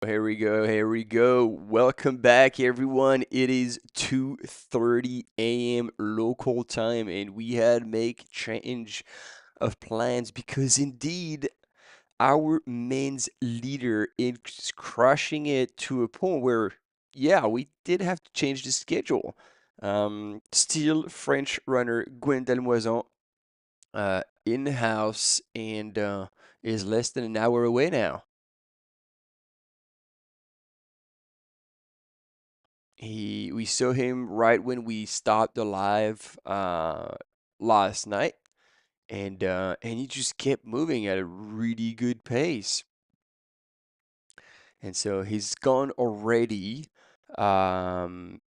Here we go. Here we go. Welcome back, everyone. It is 2:30 a.m. local time, and we had make change of plans because indeed our men's leader is crushing it to a point where, yeah, we did have to change the schedule. Still French runner Gwendal in the house and is less than an hour away now. We saw him right when we stopped the live last night, and he just kept moving at a really good pace. And so he's gone already, 4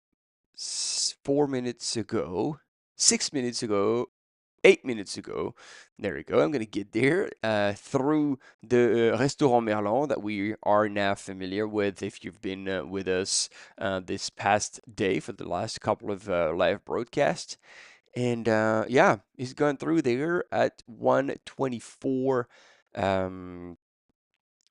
minutes ago, 6 minutes ago, 8 minutes ago. There we go. I'm gonna get there through the Restaurant Merlin that we are now familiar with if you've been with us this past day for the last couple of live broadcasts. And yeah, he's gone through there at 1:24 um,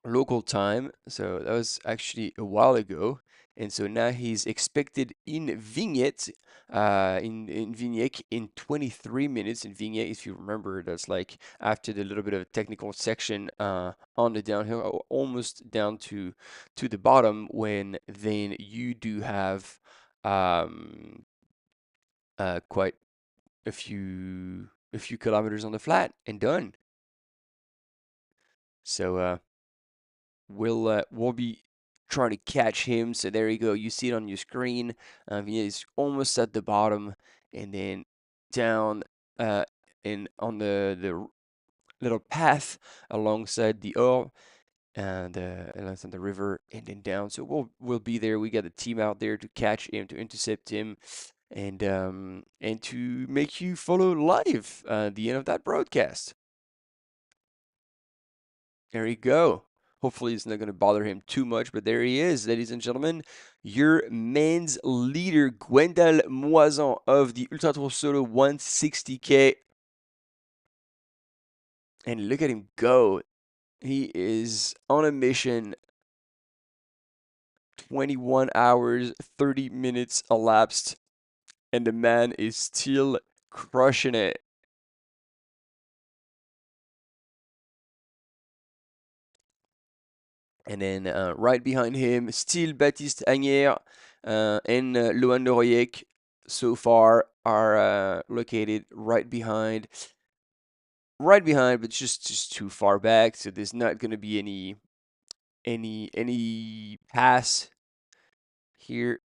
local time. So that was actually a while ago. And so now he's expected in Vignette, in Vignac in 23 minutes. In Vignac, if you remember, that's like after the little bit of a technical section on the downhill, almost down to the bottom, when then you do have um, quite a few kilometers on the flat and done. So we'll be trying to catch him. So there you go. You see it on your screen. He's almost at the bottom, and then down and on the little path alongside the Or and alongside the river, and then down. So we'll be there. We got the team out there to catch him, to intercept him, and to make you follow live the end of that broadcast. There you go. Hopefully, it's not going to bother him too much, but there he is, ladies and gentlemen. Your men's leader, Gwendal Moison of the Ultra Tour Solo 160K. And look at him go. He is on a mission. 21 hours, 30 minutes elapsed, and the man is still crushing it. And then right behind him, still Baptiste and Loan Noroyek so far are located right behind, but just too far back. So there's not going to be any pass here.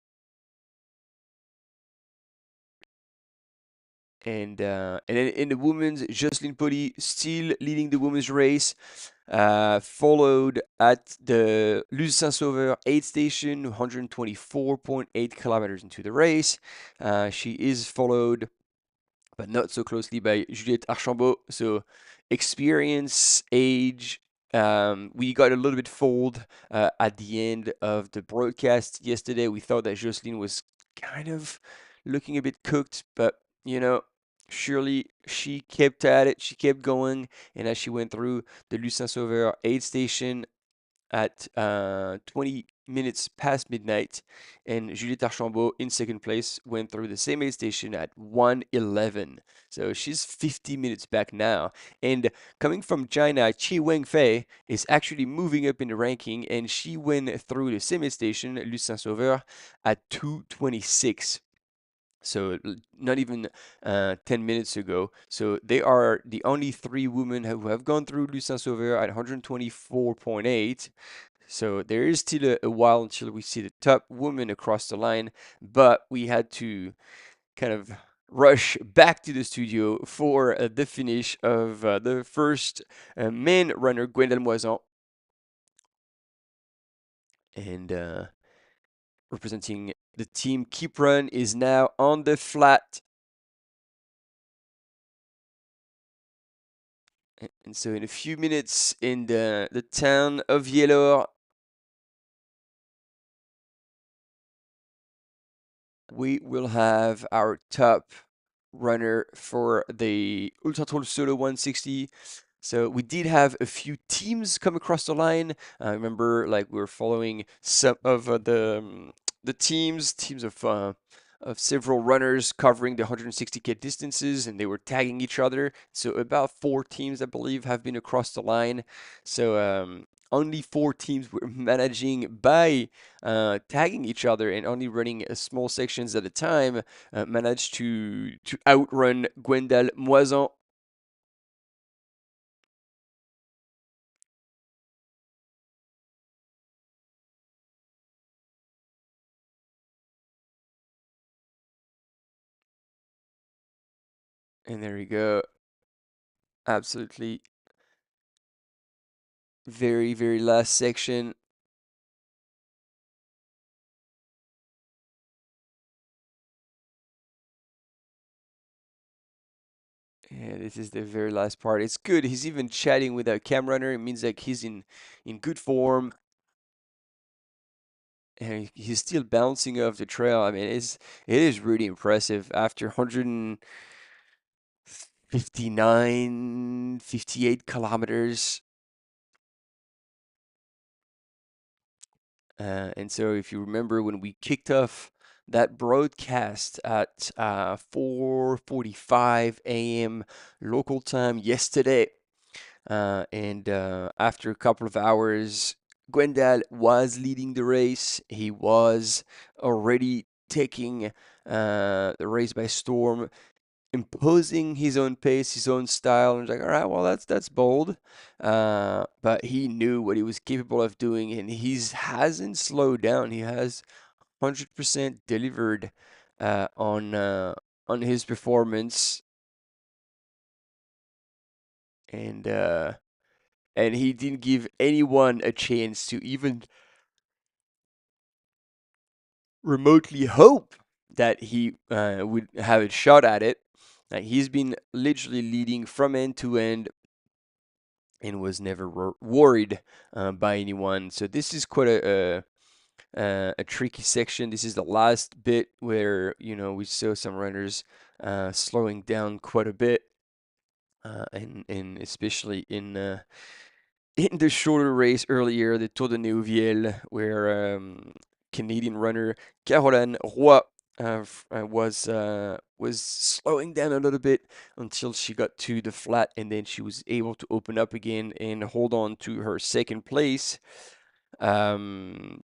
And then in the women's, Jocelyn Poli still leading the women's race, followed at the Luz Saint-Sauveur aid station, 124.8 kilometers into the race. She is followed, but not so closely, by Juliette Archambault. So experience, age. We got a little bit fooled at the end of the broadcast yesterday. We thought that Jocelyn was kind of looking a bit cooked, but surely she kept at it. She kept going, and as she went through the Lucin Sauveur aid station at 20 minutes past midnight, and Juliette Archambault in second place went through the same aid station at 1:11. So she's 50 minutes back now. And coming from China, Qi Wengfei is actually moving up in the ranking, and she went through the same aid station, Lucin Sauveur, at 2:26. So not even 10 minutes ago. So they are the only three women who have gone through Lucin Sauveur at 124.8. So there is still a while until we see the top woman across the line, but we had to kind of rush back to the studio for the finish of the first main runner, Gwendal Moison. And representing the team Keep Run is now on the flat. And so in a few minutes in the town of Yellor, we will have our top runner for the Ultra Trail Solo 160, So we did have a few teams come across the line. I remember like we were following some of the teams of several runners covering the 160K distances, and they were tagging each other. So about four teams, I believe, have been across the line. So only four teams were managing by tagging each other and only running small sections at a time, managed to outrun Gwendal Moisan. And there you go. Absolutely. Very, very last section. And this is the very last part. It's good. He's even chatting with a cam runner. It means like he's in good form. And he's still bouncing off the trail. I mean, it is really impressive. After 159, 58 kilometers. And so if you remember when we kicked off that broadcast at 4:45 a.m. local time yesterday, and after a couple of hours, Gwendal was leading the race. He was already taking the race by storm, imposing his own pace, his own style. And I was like, all right, well, that's bold. But he knew what he was capable of doing, and he's hasn't slowed down. He has 100% delivered on his performance, and and he didn't give anyone a chance to even remotely hope that he would have a shot at it. He's been literally leading from end to end and was never worried by anyone. So this is quite a tricky section. This is the last bit where we saw some runners slowing down quite a bit, and especially in the shorter race earlier, the Tour de Neuvielle, where Canadian runner Caroline Roy was slowing down a little bit until she got to the flat, and then she was able to open up again and hold on to her second place. Um,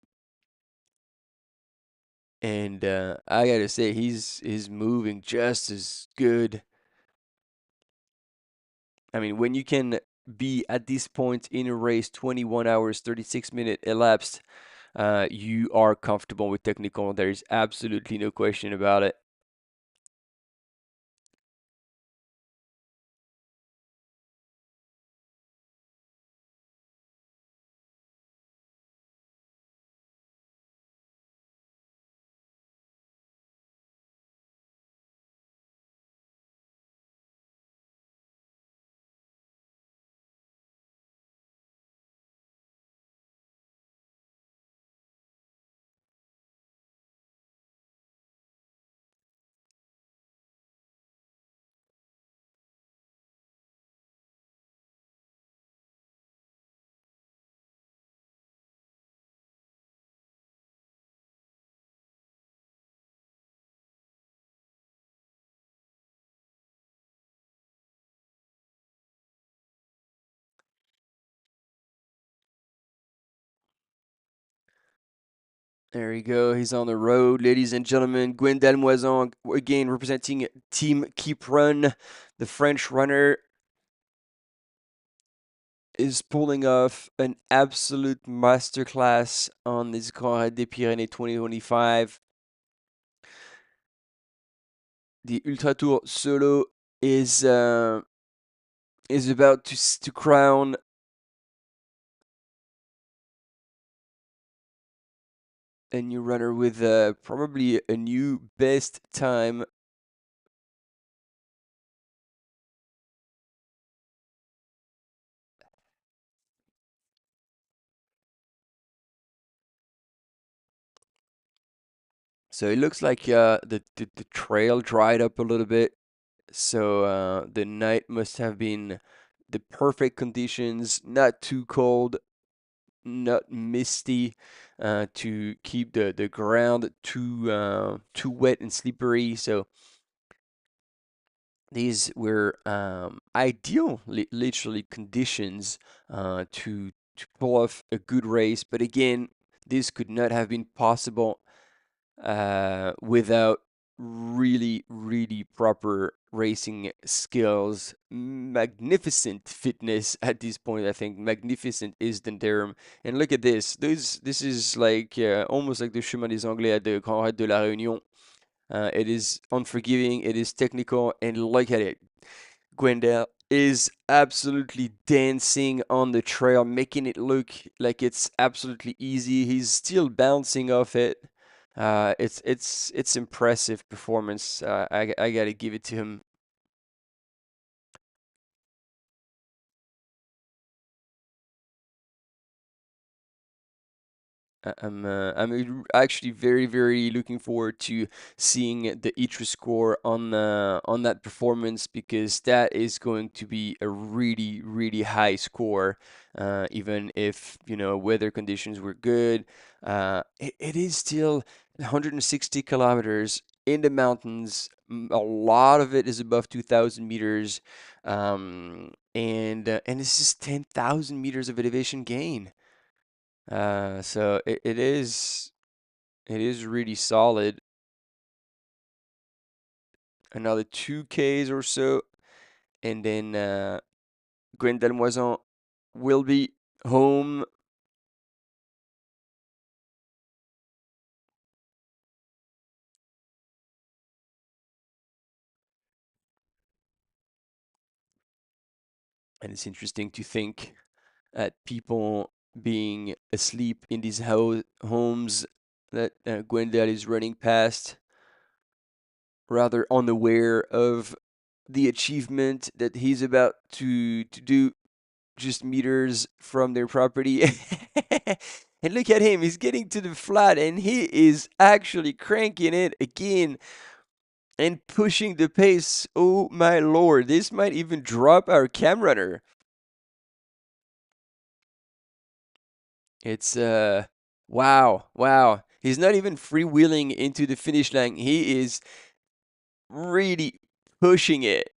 and I gotta say, he's moving just as good. I mean, when you can be at this point in a race, 21 hours, 36 minutes elapsed, you are comfortable with technical. There is absolutely no question about it. There you go. He's on the road, ladies and gentlemen. Gwendal Moison, again representing Team Keep Run. The French runner is pulling off an absolute masterclass on this Grand des Pyrénées 2025. The Ultra Tour Solo is about to crown a new runner with probably a new best time. So it looks like the trail dried up a little bit. So the night must have been the perfect conditions, not too cold, not misty, to keep the ground too wet and slippery. So these were ideal, literally conditions to pull off a good race. But again, this could not have been possible without really, really proper racing skills, magnificent fitness at this point. I think magnificent is the term. And look at this. This is like almost like the Chemin des Anglais at the Grand Raid de la Réunion. It is unforgiving, it is technical, and look at it. Gwendal is absolutely dancing on the trail, making it look like it's absolutely easy. He's still bouncing off it. It's impressive performance. I gotta give it to him. Actually very looking forward to seeing the ITRA score on that performance, because that is going to be a really high score, even if weather conditions were good. It is still 160 kilometers in the mountains. A lot of it is above 2,000 meters, and this is 10,000 meters of elevation gain. So it is really solid. Another 2Ks or so, and then Gwendal will be home. And it's interesting to think at people being asleep in these homes that Gwendal is running past, rather unaware of the achievement that he's about to do, just meters from their property. And look at him, he's getting to the flat and he is actually cranking it again and pushing the pace. Oh my lord, this might even drop our cam runner. It's wow. He's not even freewheeling into the finish line. He is really pushing it.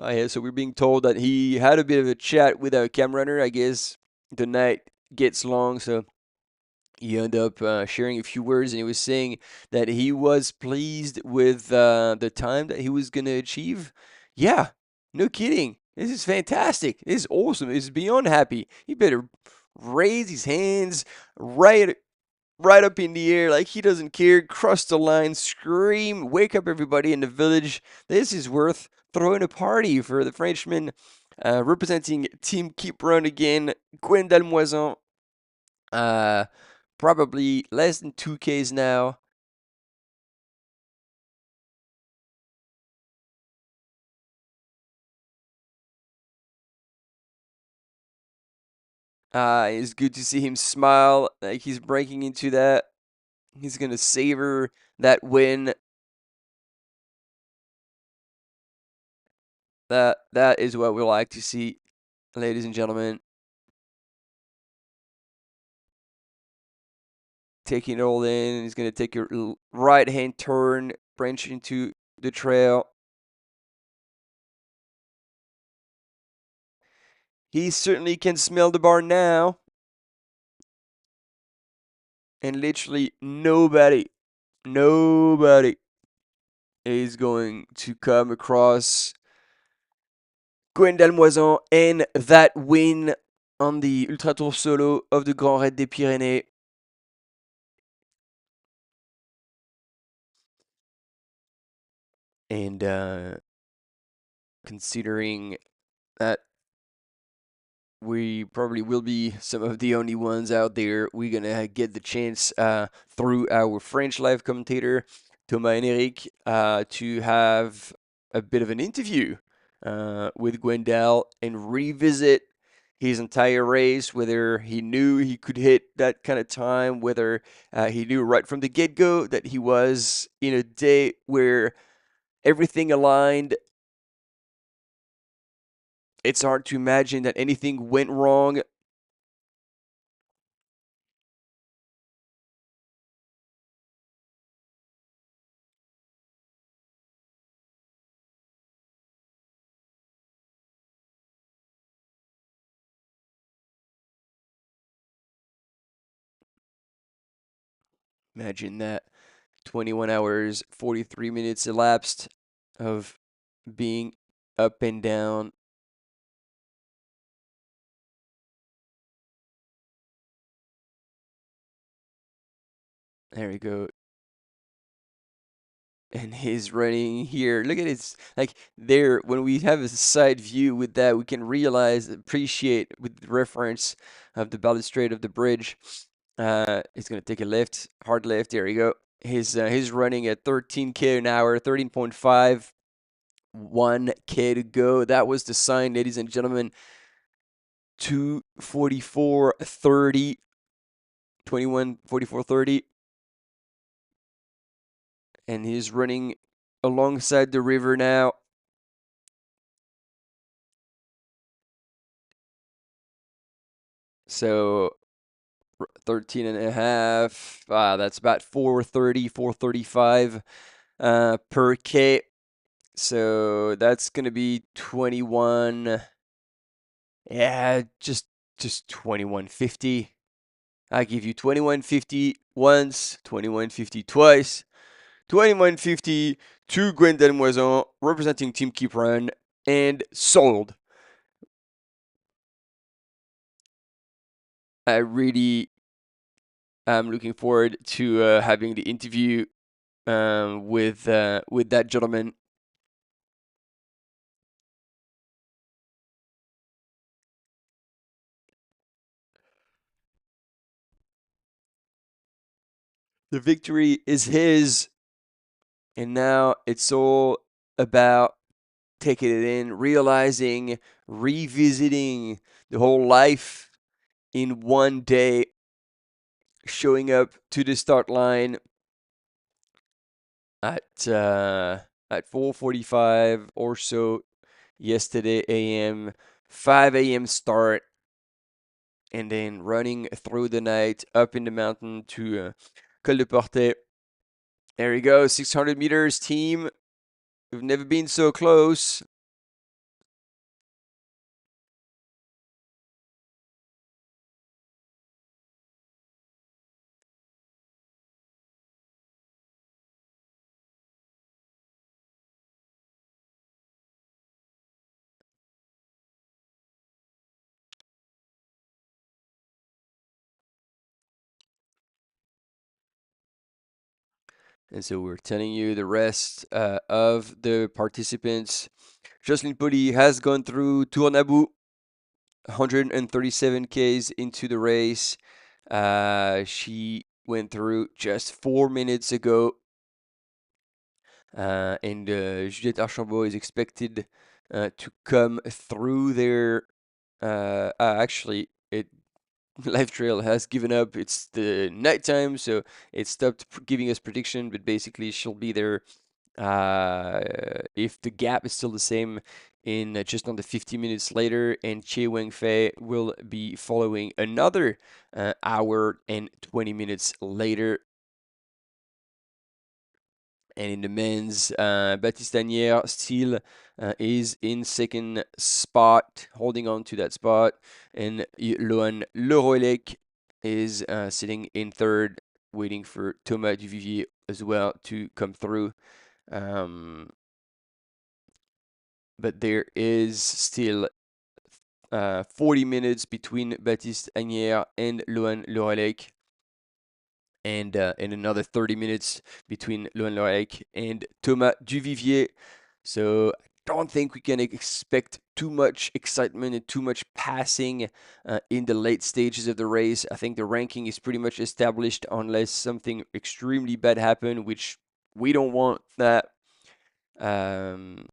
Oh, yeah, so we're being told that he had a bit of a chat with our cam runner. I guess the night gets long, so he ended up sharing a few words, and he was saying that he was pleased with the time that he was going to achieve. Yeah, no kidding. This is fantastic. This is awesome. This is beyond happy. He better raise his hands right up in the air like he doesn't care, cross the line, scream, wake up everybody in the village. This is worth throwing a party for the Frenchman representing Team Keep Run again, Gwendal Moison. Uh, Probably less than 2Ks now. It's good to see him smile like he's breaking into that. He's gonna savor that win. That is what we like to see, ladies and gentlemen. Taking it all in. He's gonna take a right hand turn, branch into the trail. He certainly can smell the bar now. And literally nobody is going to come across Gwendal Moison and that win on the Ultra Tour Solo of the Grand Raid des Pyrénées. And considering that we probably will be some of the only ones out there, we're gonna get the chance through our French live commentator, Thomas and Eric, to have a bit of an interview with Gwendal and revisit his entire race, whether he knew he could hit that kind of time, whether he knew right from the get-go that he was in a day where everything aligned. It's hard to imagine that anything went wrong. Imagine that. 21 hours, 43 minutes elapsed of being up and down. There we go. And he's running here. Look at it. Like there, when we have a side view with that, we can realize, appreciate with the reference of the balustrade of the bridge. He's gonna take a left, hard left. There we go. He's running at 13K an hour, 13.5, 1K to go. That was the sign, ladies and gentlemen. 2:44:30, 21:44:30, and he's running alongside the river now. So 13 and a half. That's about 430, 435 per K. So that's gonna be 21. Yeah, just 2150. I give you 2150 once, 2150 twice, 2150 to Gwendal Moison representing Team Keep Run, and sold. I really am looking forward to having the interview with that gentleman. The victory is his, and now it's all about taking it in, realizing, revisiting the whole life in one day, showing up to the start line at at 4:45 or so yesterday a.m., 5 a.m. start, and then running through the night up in the mountain to Col de Portet. There we go, 600 meters team. We've never been so close. And so we're telling you the rest of the participants. Jocelyn Poli has gone through Tournabout, 137 Ks into the race. She went through just 4 minutes ago. And Juliette Archambault is expected to come through there. Actually, Life Trail has given up. It's the nighttime, so it stopped giving us prediction. But basically, she'll be there if the gap is still the same in just under 50 minutes later. And Che Wengfei will be following another hour and 20 minutes later. And in the men's, Baptiste still is in second spot, holding on to that spot. And Lohan Leroylec is sitting in third, waiting for Thomas Duvivier as well to come through. But there is still 40 minutes between Baptiste Agnières and Lohan Leroylec. And another 30 minutes between Lohan Leroylec and Thomas Duvivier. So I don't think we can expect too much excitement and too much passing in the late stages of the race. I think the ranking is pretty much established unless something extremely bad happens, which we don't want that. Um,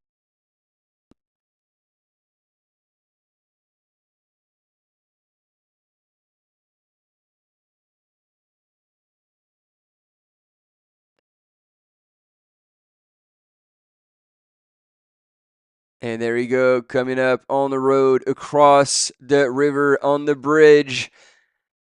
And there you go, coming up on the road across the river on the bridge.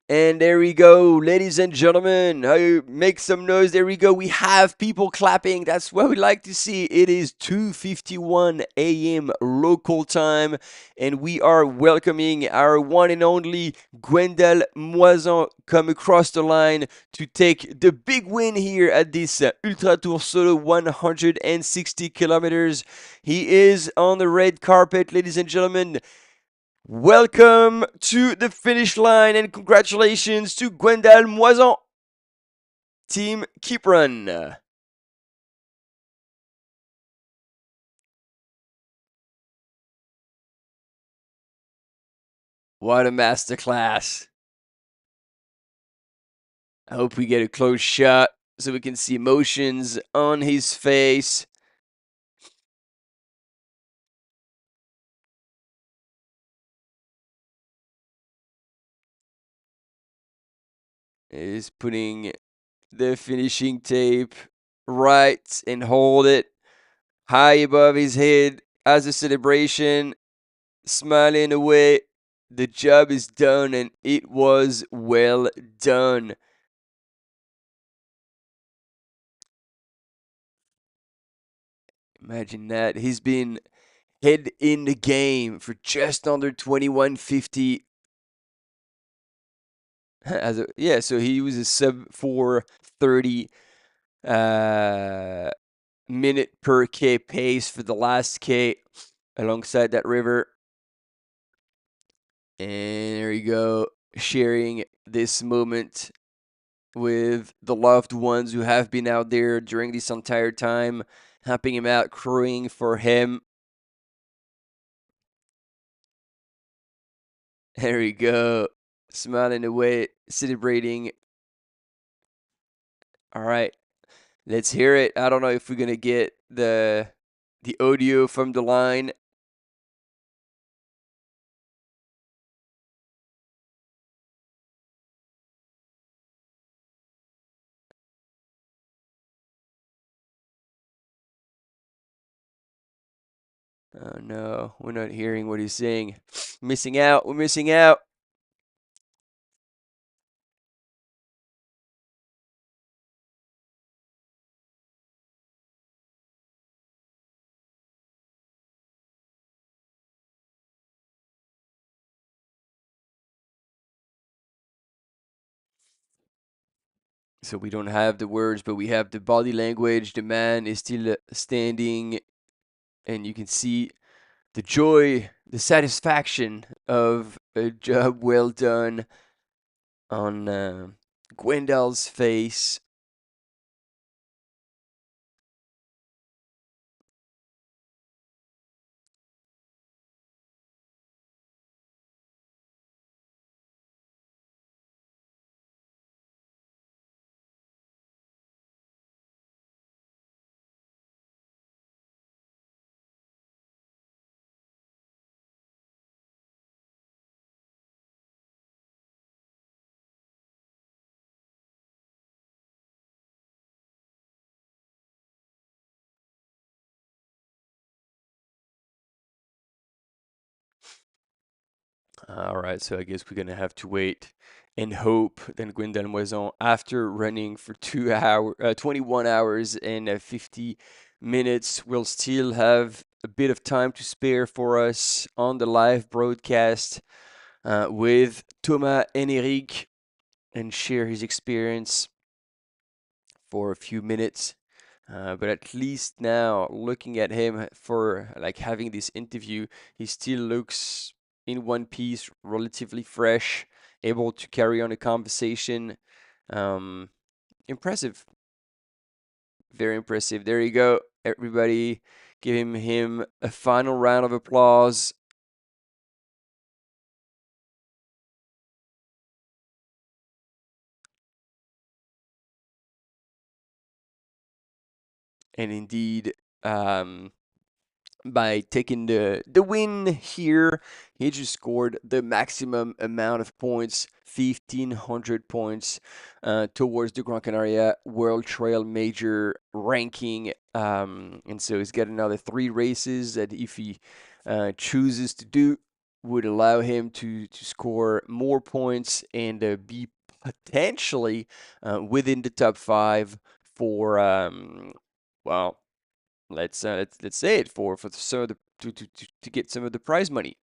And there we go, ladies and gentlemen. Make some noise. There we go. We have people clapping. That's what we like to see. It is 2:51 a.m. local time, and we are welcoming our one and only Gwendal Moison come across the line to take the big win here at this Ultra Tour Solo 160 kilometers. He is on the red carpet, ladies and gentlemen. Welcome to the finish line and congratulations to Gwendal Moison. Team, keep run. What a masterclass. I hope we get a close shot so we can see emotions on his face. He's putting the finishing tape right and hold it high above his head as a celebration, smiling away. The job is done and it was well done. Imagine that. He's been head in the game for just under 2150. So he was a sub 430 uh, minute per K pace for the last K alongside that river. And there you go, sharing this moment with the loved ones who have been out there during this entire time, helping him out, crewing for him. There you go, smiling away, celebrating. All right, let's hear it. I don't know if we're gonna get the audio from the line. Oh no, we're not hearing what he's saying. Missing out. We're missing out. So we don't have the words, but we have the body language. The man is still standing, and you can see the joy, the satisfaction of a job well done on Gwendal's face. All right, so I guess we're gonna have to wait and hope that Gwendal Moison, after running for 21 hours and 50 minutes, will still have a bit of time to spare for us on the live broadcast with Thomas and Eric and share his experience for a few minutes. But at least now, looking at him for like having this interview, he still looks in one piece, relatively fresh, able to carry on a conversation. Um, Impressive, very impressive. There you go, everybody, giving him a final round of applause. And indeed, um, by taking the win here. He just scored the maximum amount of points, 1,500 points, towards the Gran Canaria World Trail Major ranking. And so he's got another 3 races that if he chooses to do, would allow him to score more points and be potentially within the top 5 for, well, let's say it for some of the to get some of the prize money.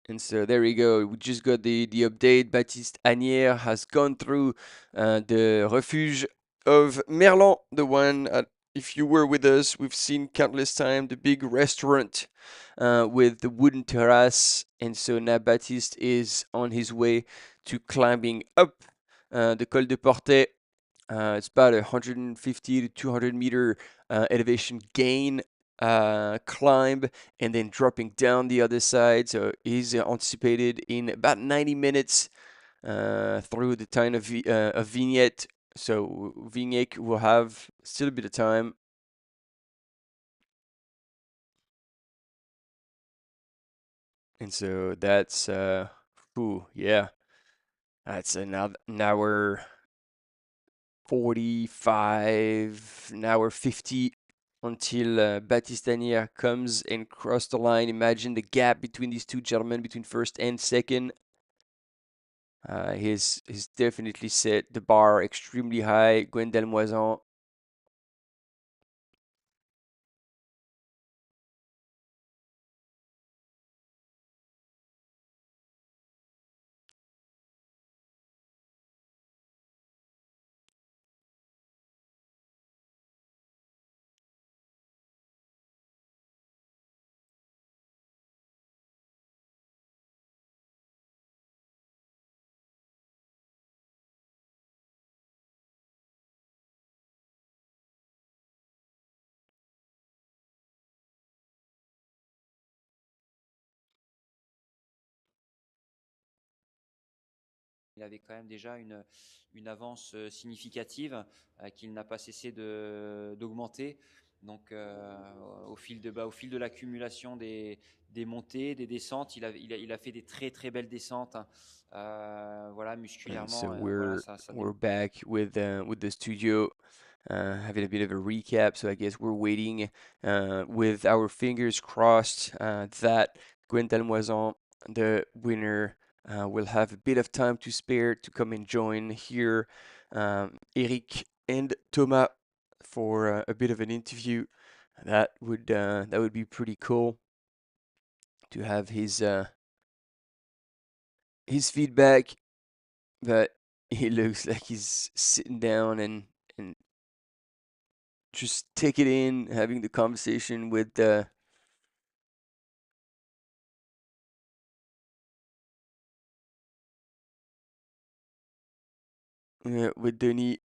And so there we go. We just got the update. Baptiste Agnières has gone through the refuge of Merlin, the one if you were with us, we've seen countless times the big restaurant with the wooden terrace. And so now Baptiste is on his way to climbing up the Col de Portet. It's about 150 to 200 meter elevation gain climb and then dropping down the other side. So he's anticipated in about 90 minutes through the time of Vignette. So Vignette will have still a bit of time. And so that's, yeah, that's an hour 45, an hour 50 until Baptiste Agnières comes and cross the line. Imagine the gap between these two gentlemen, between first and second. He's definitely set the bar extremely high. Gwendal Moison. Il avait quand même déjà une avance significative qu'il n'a pas cessé d'augmenter. Donc, au fil de l'accumulation des montées, des descentes, il a fait des très très belles descentes. Voilà, And musculairement, so voilà, ça we're back with the studio. Having a bit of a recap, so I guess we're waiting with our fingers crossed that Gwendal Moison, the winner, will have a bit of time to spare to come and join here, Eric and Thomas, for a bit of an interview. That would be pretty cool to have his feedback. But he looks like he's sitting down and just take it in, having the conversation with Denis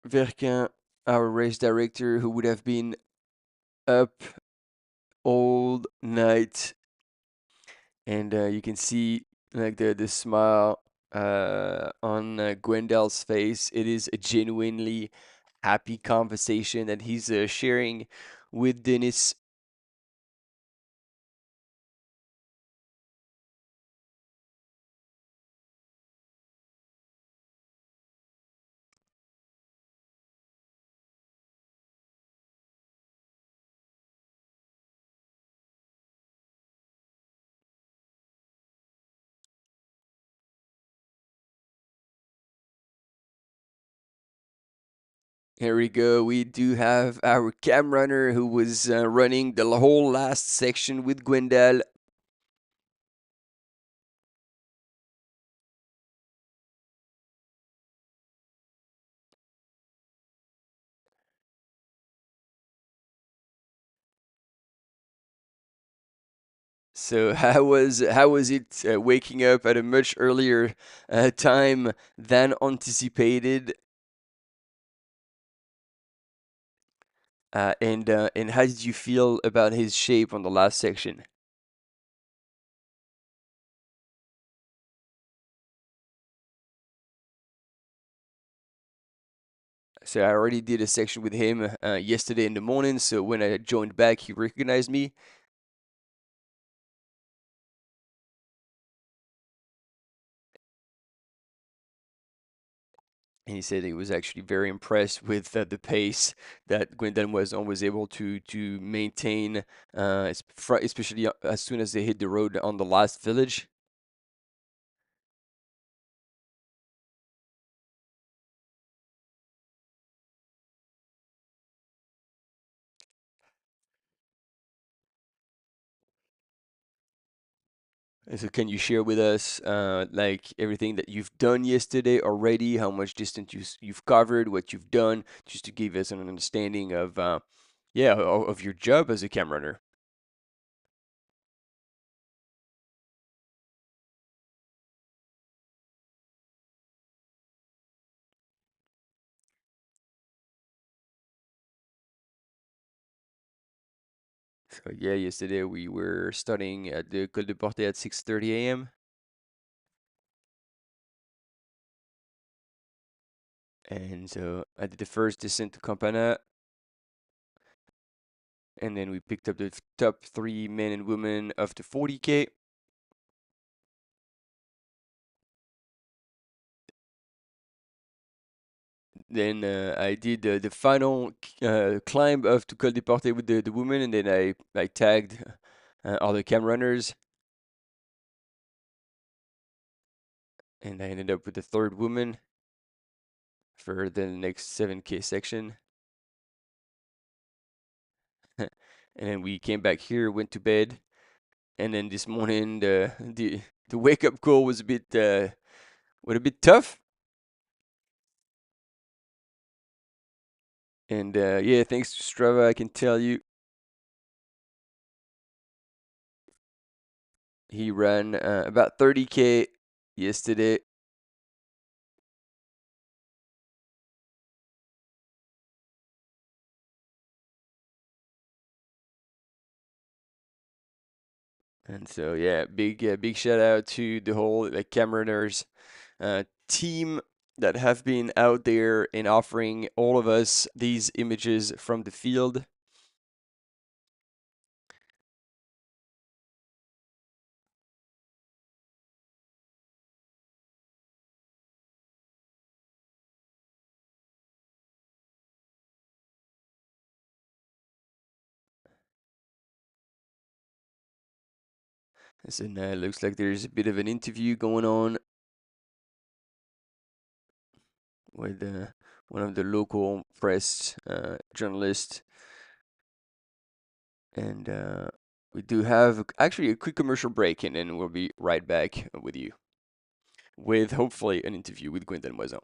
Verquin, our race director, who would have been up all night, and you can see like the smile on Gwendal's face. It is a genuinely happy conversation that he's sharing with Denis. Here we go. We do have our cam runner who was running the whole last section with Gwendal. So how was it waking up at a much earlier time than anticipated? And how did you feel about his shape on the last section? So I already did a section with him yesterday in the morning. So when I joined back, he recognized me. And he said he was actually very impressed with the pace that Gwendal was able to maintain, especially as soon as they hit the road on the last village. And so can you share with us like everything that you've done yesterday already, how much distance you've covered, what you've done, just to give us an understanding of yeah, of your job as a cam runner. So yeah, yesterday we were starting at the Col de Porte at 6:30 a.m. And so I did the first descent to Campana, and then we picked up the top 3 men and women of the 40K. Then I did the final climb of to Col de Porte with the women, and then I tagged other cam runners, and I ended up with the third woman for the next 7K section. And then we came back here, went to bed, and then this morning the wake up call was a bit tough. And yeah, thanks to Strava, I can tell you he ran about 30K yesterday. And so yeah, big shout out to the whole like Cameroners team that have been out there and offering all of us these images from the field. So now it looks like there's a bit of an interview going on with one of the local press journalists. And we do have actually a quick commercial break, and then we'll be right back with you with hopefully an interview with Gwendal Moison.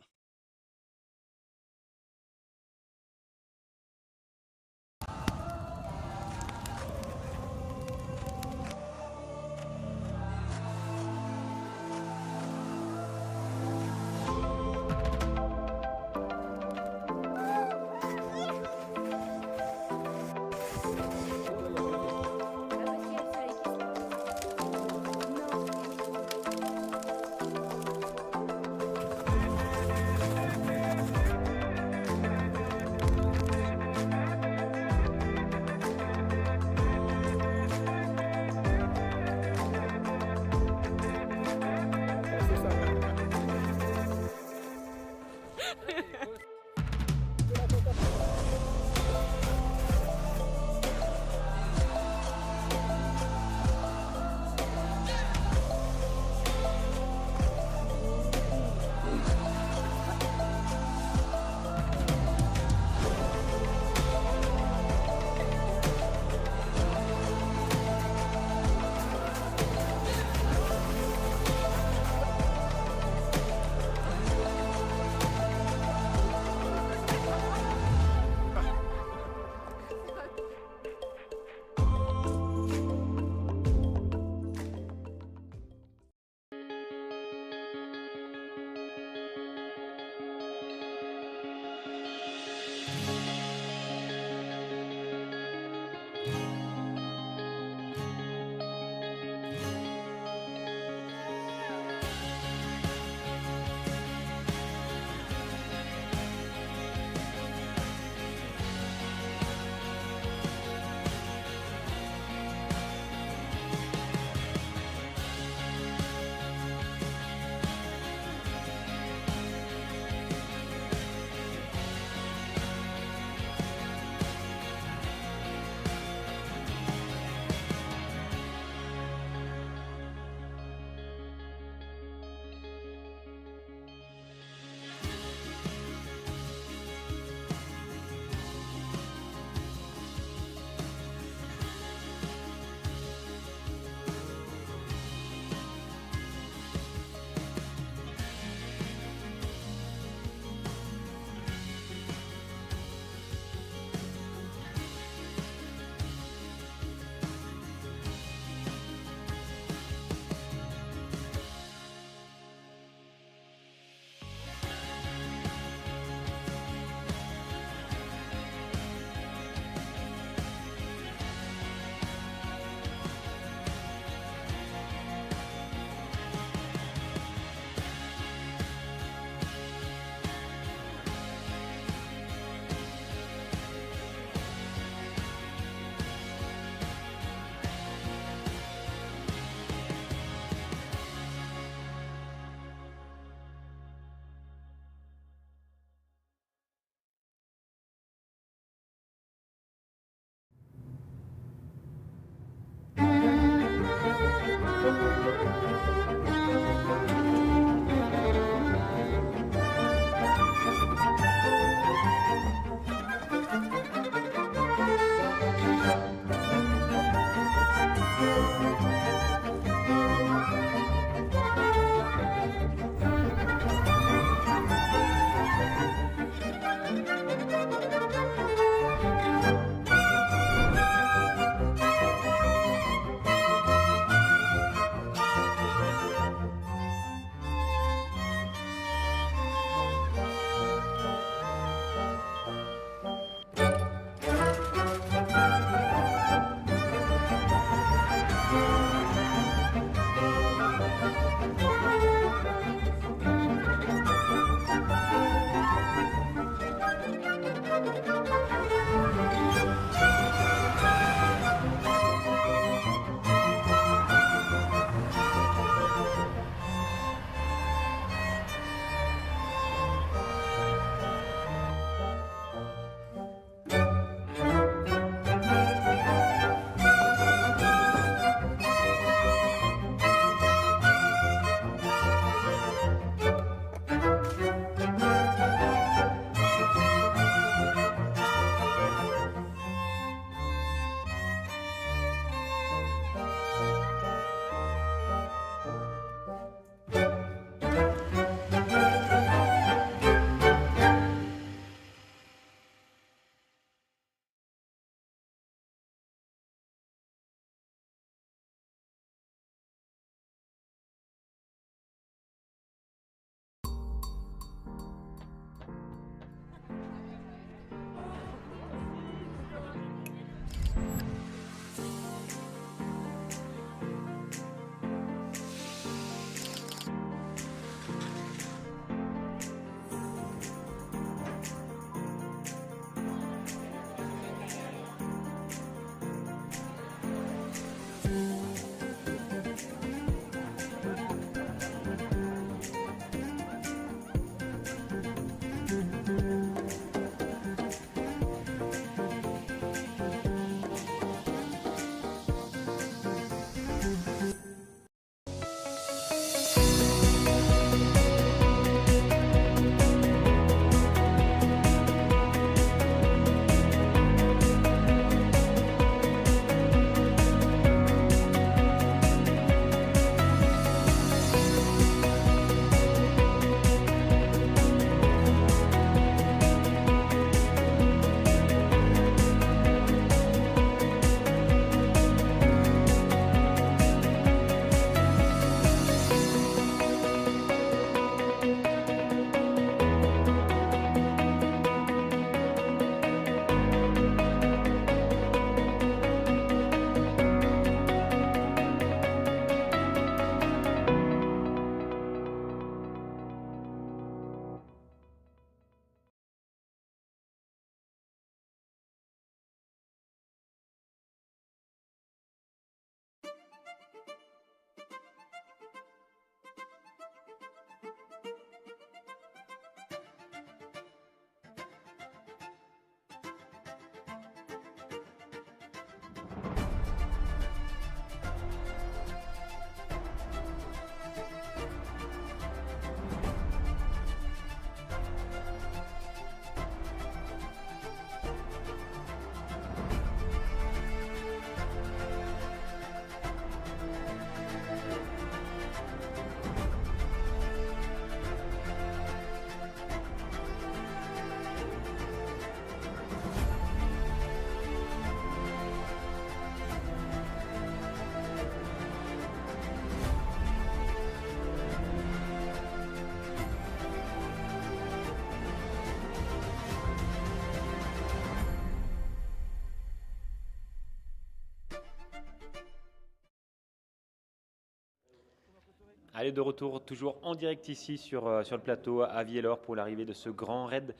Allez, de retour toujours en direct ici sur le plateau à Viellor pour l'arrivée de ce grand raid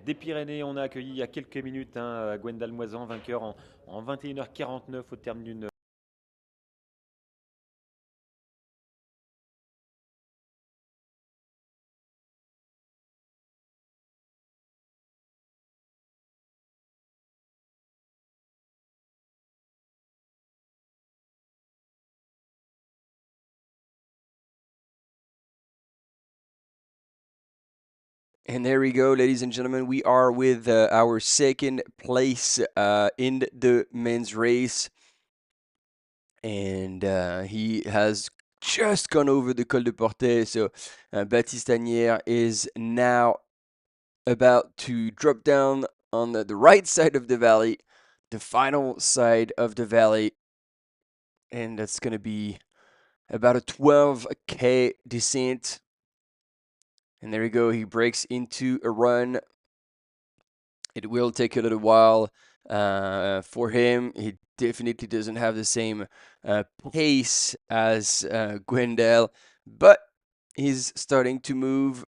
des Pyrénées. On a accueilli il y a quelques minutes Gwendal Moisan, vainqueur en 21h49 au terme d'une. And there we go, ladies and gentlemen. We are with our second place in the men's race. And he has just gone over the Col de Portet. So Baptiste is now about to drop down on the right side of the valley, the final side of the valley. And that's going to be about a 12K descent. And there we go. He breaks into a run. It will take a little while for him. He definitely doesn't have the same pace as Gwendal, but he's starting to move.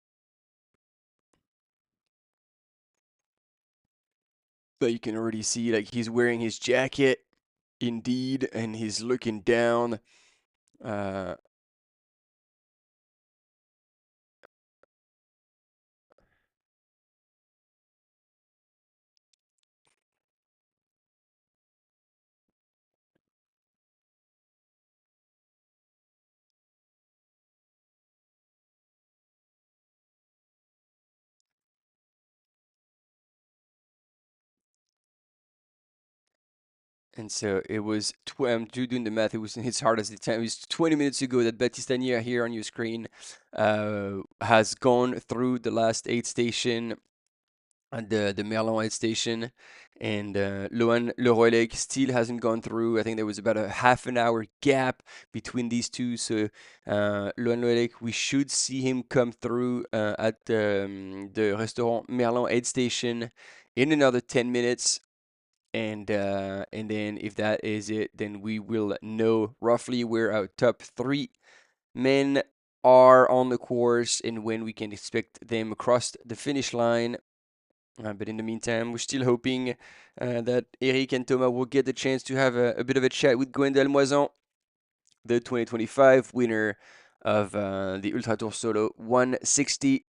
But you can already see, like, he's wearing his jacket, indeed, and he's looking down. And so it was, I'm doing the math, it's hard as the time. It was 20 minutes ago that Baptiste here on your screen has gone through the last 8 station, the Merlin aid station, and Loan Leroy still hasn't gone through. I think there was about a half an hour gap between these two. So Loan Leroy, we should see him come through at the Restaurant Merlin aid station in another 10 minutes. And then if that is it, then we will know roughly where our top 3 men are on the course and when we can expect them across the finish line. But in the meantime, we're still hoping that Eric and Thomas will get the chance to have a bit of a chat with Gwendal Moisan, the 2025 winner of the Ultra Tour Solo 160.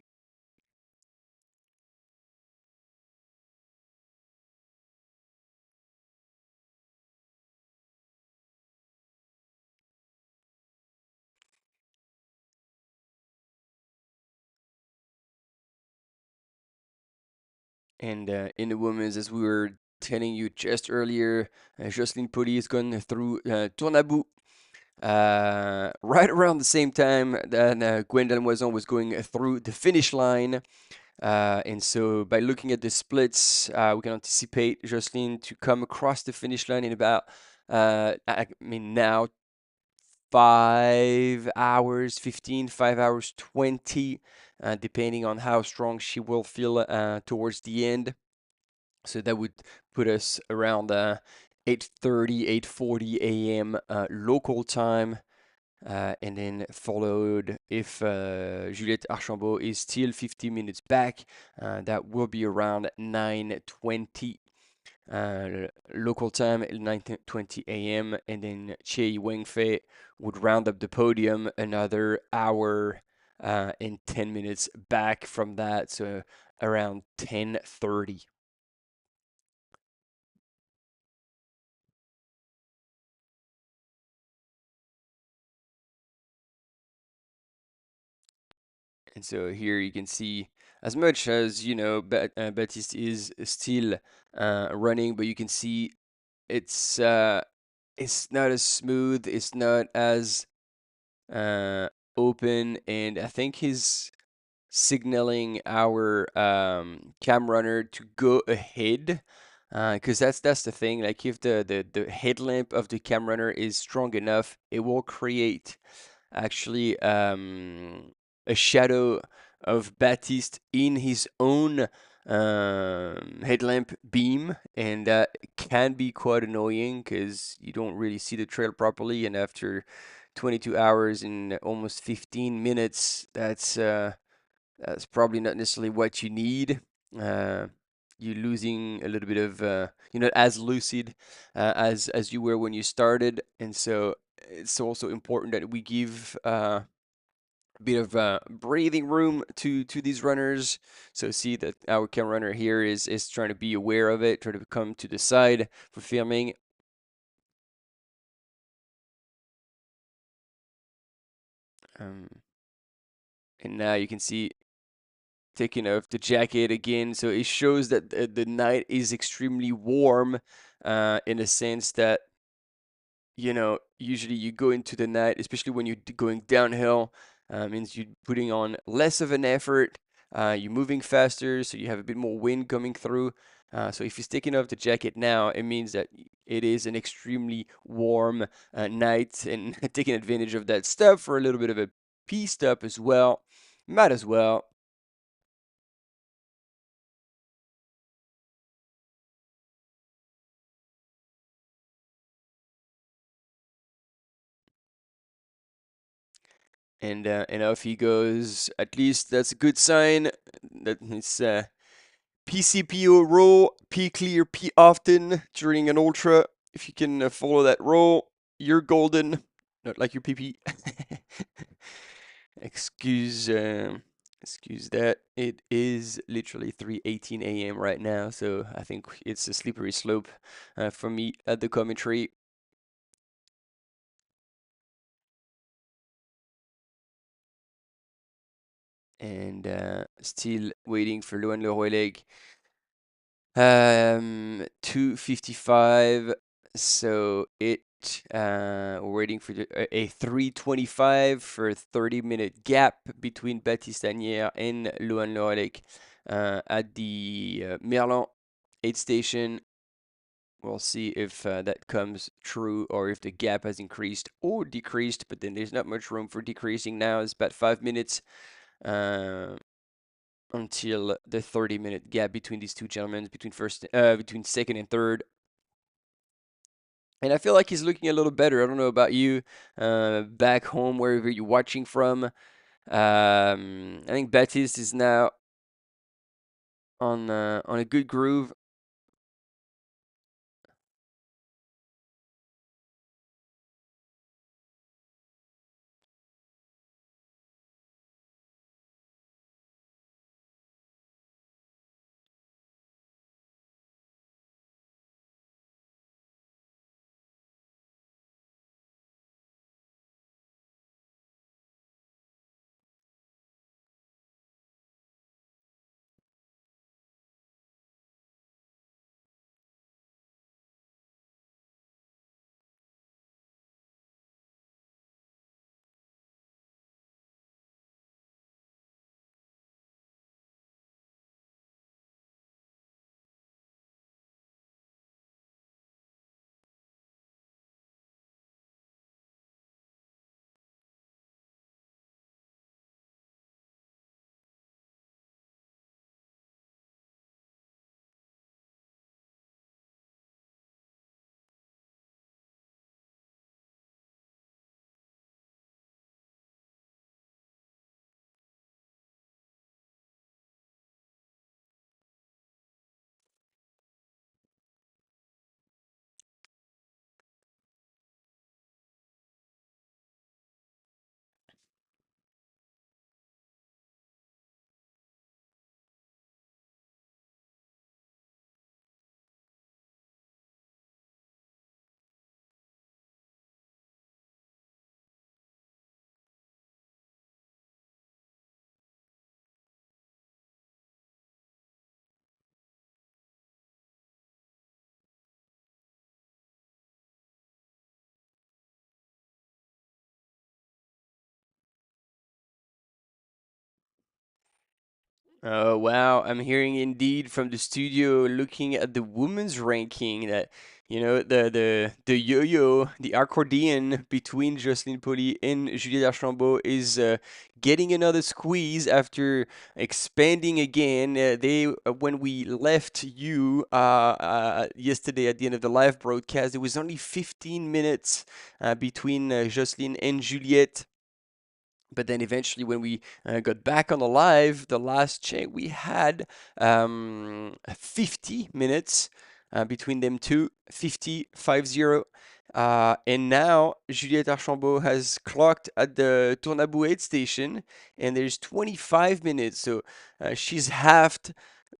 And in the women's, as we were telling you just earlier, Jocelyne Poli has gone through Tournabou right around the same time that Gwendal Moisan was going through the finish line. And so by looking at the splits, we can anticipate Jocelyne to come across the finish line in about, now 5 hours 15, 5 hours 20, depending on how strong she will feel towards the end. So that would put us around 8:30, 8:40 a.m. Local time. And then followed, if Juliette Archambault is still 15 minutes back, that will be around 9:20 local time, 9:20 a.m. And then Chie Wengfei would round up the podium another hour and 10 minutes back from that, so around 10:30. And so here you can see, as much as Baptiste is still running, but you can see it's not as smooth, it's not as open, and I think he's signaling our cam runner to go ahead, because that's the thing. Like, if the headlamp of the cam runner is strong enough, it will create actually a shadow of Baptiste in his own headlamp beam, and that can be quite annoying because you don't really see the trail properly. And after 22 hours in almost 15 minutes. That's probably not necessarily what you need. Uh, you're losing a little bit of, you're not as lucid as you were when you started, and so it's also important that we give a bit of breathing room to these runners. So see that our camera runner here is trying to be aware of it, trying to come to the side for filming. Um, and now you can see taking off the jacket again. So it shows that the night is extremely warm in a sense that, usually you go into the night, especially when you're going downhill, means you're putting on less of an effort. You're moving faster, so you have a bit more wind coming through. So if you're taking off the jacket now, it means that it is an extremely warm night, and taking advantage of that stuff for a little bit of a pee stop as well. Might as well. And off he goes. At least that's a good sign that it's PCPO rule, P clear, P often during an ultra. If you can follow that rule, you're golden. Not like your PP. excuse, excuse that. It is literally 3:18 a.m. right now, so I think it's a slippery slope for me at the commentary. And still waiting for Luan Leroy 2:55. So we're waiting for a 3:25 for a 30-minute gap between Baptiste and Luan Lorelec at the Merlin aid station. We'll see if that comes true or if the gap has increased or decreased, but then there's not much room for decreasing now. It's about 5 minutes. Uh, until the 30-minute gap between these two gentlemen, between second and third. And I feel like he's looking a little better. I don't know about you, back home, wherever you're watching from. I think Baptiste is now on a good groove. Oh wow, I'm hearing indeed from the studio looking at the women's ranking that the yo-yo, the accordion between Jocelyn Poli and Juliette Archambault is getting another squeeze after expanding again. They when we left you yesterday at the end of the live broadcast, there was only 15 minutes between Jocelyn and Juliette. But then eventually, when we got back on the last check, we had 50 minutes between them two, 50. And now Juliette Archambault has clocked at the Tournabou aid station, and there's 25 minutes. So she's halved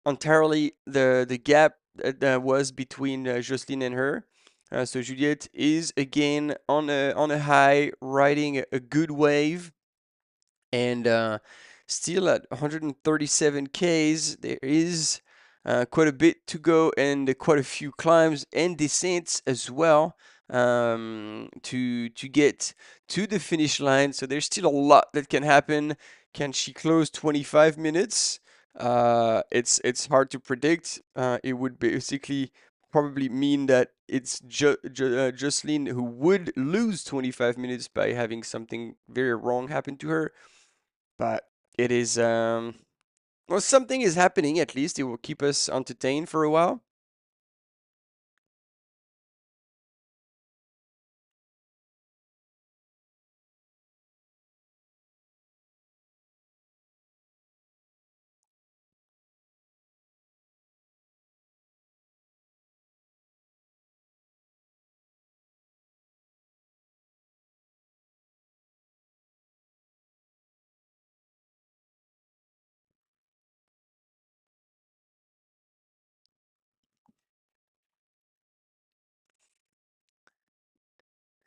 entirely the gap that was between Jocelyne and her. So Juliette is again on a high, riding a good wave, and still at 137 Ks, there is quite a bit to go, and quite a few climbs and descents as well, to get to the finish line. So there's still a lot that can happen. Can she close 25 minutes? It's hard to predict. It would basically probably mean that it's Jocelyn who would lose 25 minutes by having something very wrong happen to her. But it is well, something is happening. At least it will keep us entertained for a while.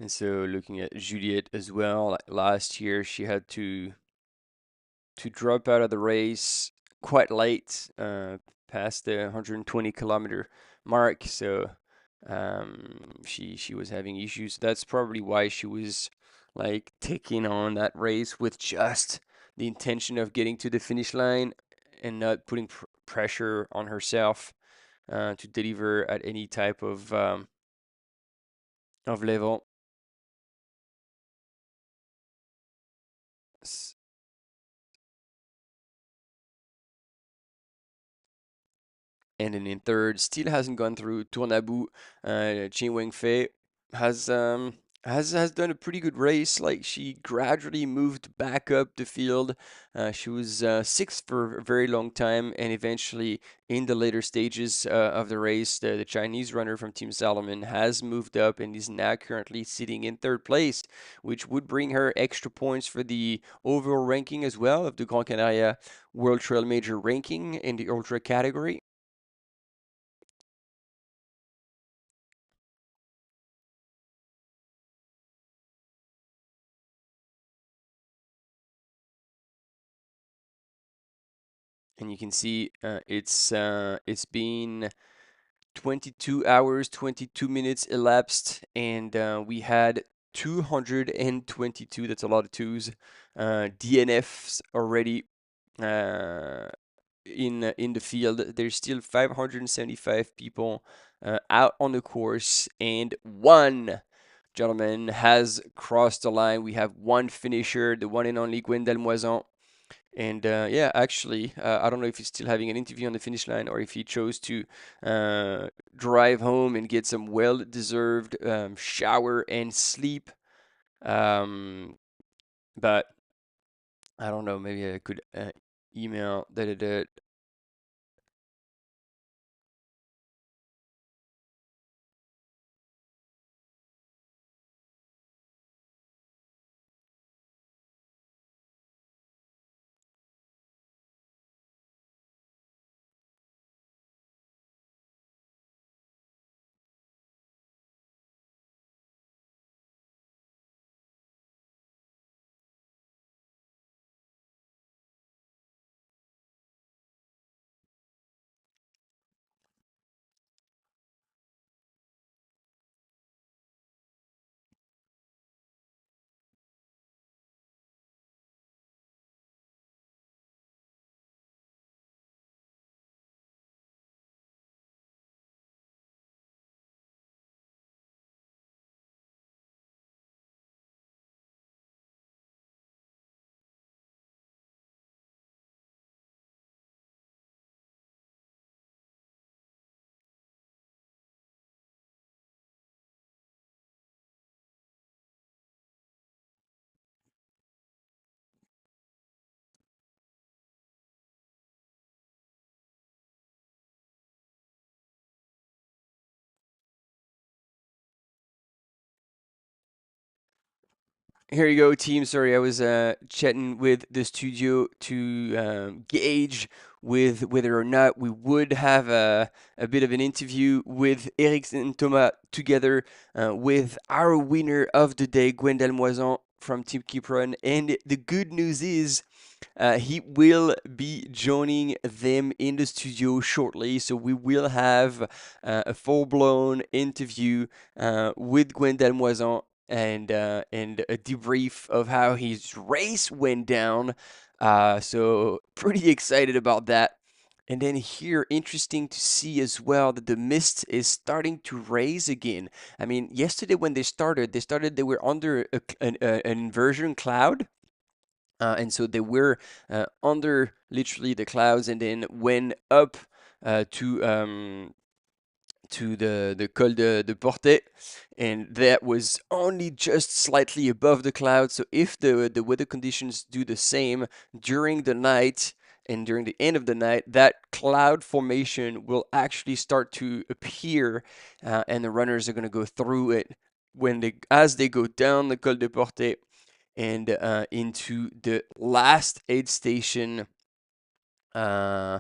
And so looking at Juliet as well, like last year she had to drop out of the race quite late, past the 120-kilometer mark. So she was having issues. That's probably why she was like taking on that race with just the intention of getting to the finish line and not putting pressure on herself to deliver at any type of level. And then in third, still hasn't gone through Tournabou. Chin Wengfei has has done a pretty good race. Like, she gradually moved back up the field. She was sixth for a very long time, and eventually in the later stages of the race, the Chinese runner from Team Salomon has moved up and is now currently sitting in third place, which would bring her extra points for the overall ranking as well of the Grand Canaria World Trail Major ranking in the ultra category. And you can see it's been 22 hours 22 minutes elapsed, and we had 222, that's a lot of twos, DNFs already uh, in the field. There's still 575 people out on the course, and one gentleman has crossed the line. We have one finisher, the one and only Gwendal Moison. And yeah, actually, I don't know if he's still having an interview on the finish line, or if he chose to uh, drive home and get some well-deserved shower and sleep. Um, but I don't know. Maybe I could email that. Here you go, team. Sorry, I was chatting with the studio to gauge with whether or not we would have a bit of an interview with Eric and Thomas together with our winner of the day, Gwendal Moison from Team Keep Run. And the good news is he will be joining them in the studio shortly. So we will have a full blown interview with Gwendal Moison and a debrief of how his race went down. So pretty excited about that. And then here, interesting to see as well that the mist is starting to raise again. I mean, yesterday when they were under an inversion cloud. And so they were under literally the clouds and then went up to the Col de Portet, and that was only just slightly above the clouds. So if the weather conditions do the same during the night and during the end of the night, that cloud formation will actually start to appear, and the runners are going to go through it as they go down the Col de Portet and into the last aid station uh,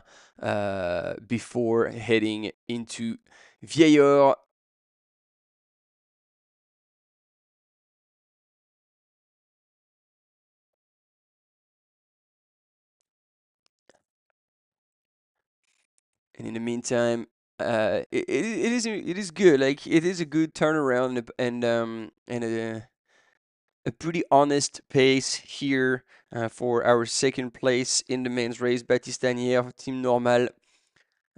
before heading into Vieilleur. And in the meantime, it is good. Like it is a good turnaround and a pretty honest pace here for our second place in the men's race. Baptiste Team Normal.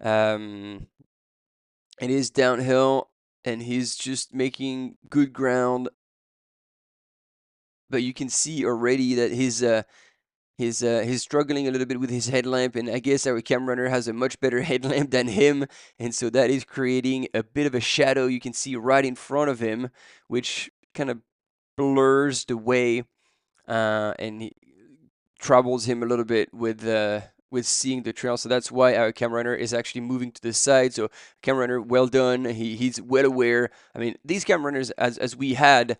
Um, it is downhill, and he's just making good ground. But you can see already that he's struggling a little bit with his headlamp, and I guess our cam runner has a much better headlamp than him, and so that is creating a bit of a shadow you can see right in front of him, which kind of blurs the way and he troubles him a little bit with seeing the trail. So that's why our cam runner is actually moving to the side. So cam runner, well done. He's well aware. I mean, these cam runners, as we had.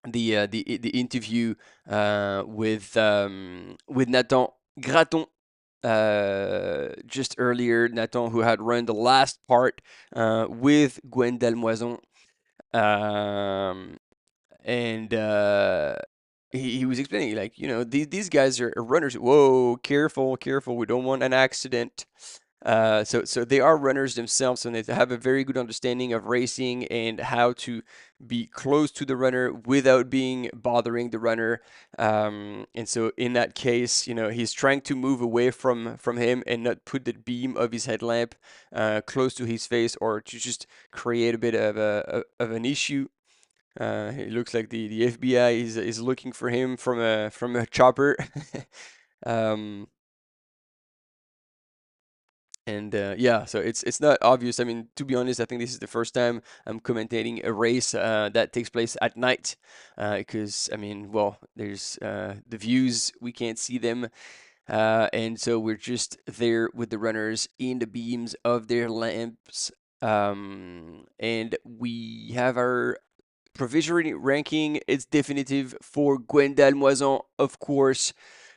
The interview with Nathan Graton just earlier. Nathan, who had run the last part with Gwendal Moison, um, and he was explaining like these guys are runners. Whoa, careful, careful! We don't want an accident. So they are runners themselves, and they have a very good understanding of racing and how to be close to the runner without being bothering the runner. And so in that case, he's trying to move away from him and not put the beam of his headlamp close to his face, or to just create a bit of an issue. It looks like the FBI is looking for him from a chopper. um, and yeah, so it's not obvious. I mean, to be honest, I think this is the first time I'm commentating a race that takes place at night, because I mean, well, there's the views, we can't see them, and so we're just there with the runners in the beams of their lamps, and we have our provisional ranking. It's definitive for Gwendal Moison, of course.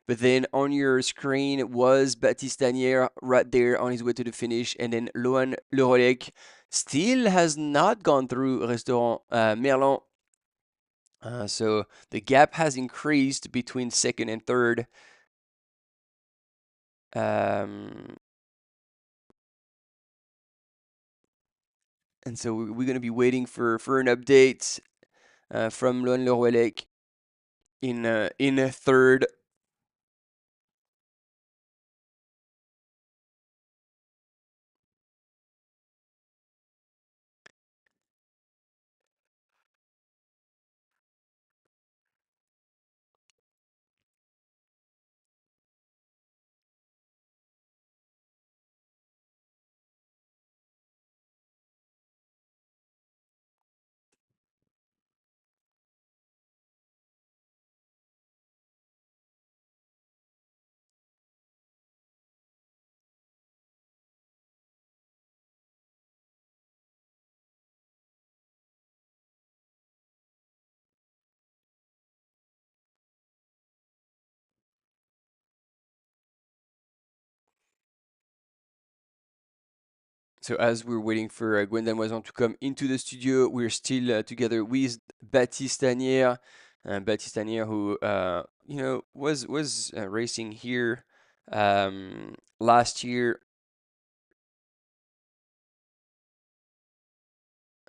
But then on your screen was Baptiste right there on his way to the finish. And then Loan Lerolec still has not gone through Restaurant Merlin. So the gap has increased between second and third. Um, and so we're going to be waiting for an update from Loan Lerolec in a third. So as we're waiting for Gwendal Moison to come into the studio, we're still together with Baptiste Tanière. Baptiste Tanière, who was racing here last year,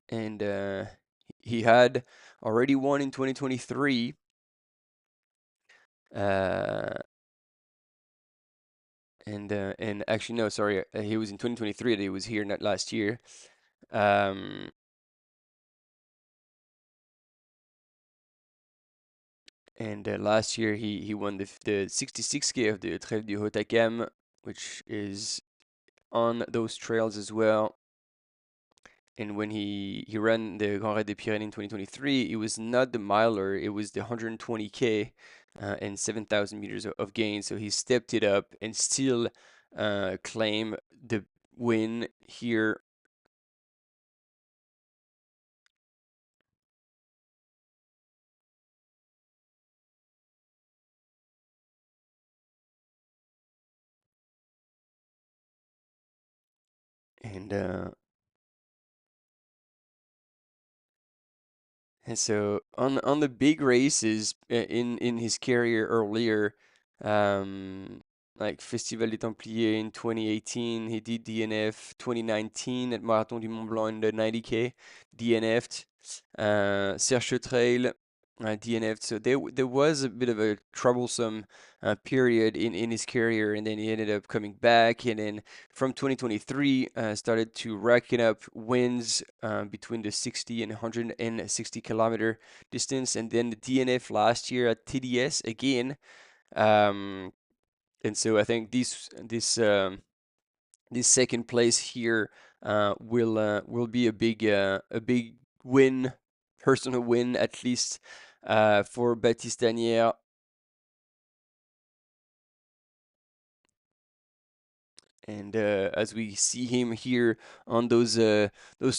and he had already won in 2023. Uh, and actually no, sorry, he was in 2023. That he was here, not last year. Um, and last year he won the 66K of the Trèfle du Haut-Acam, which is on those trails as well. And when he ran the Grand Raid des Pyrénées in 2023, it was not the miler, it was the 120K and 7,000 meters of gain. So he stepped it up and still claim the win here. And And so on the big races in his career earlier, um, like Festival des Templiers in 2018, he did DNF. 2019 at Marathon du Mont Blanc in the 90K, DNF'd. Serge Trail, DNF'd. So there was a bit of a troublesome period in his career, and then he ended up coming back, and then from 2023 started to racking up wins between the 60 and 160 kilometer distance, and then the DNF last year at TDS again. Um, and so I think this second place here will be a big win, personal win at least for Baptiste Tanière. And as we see him here on those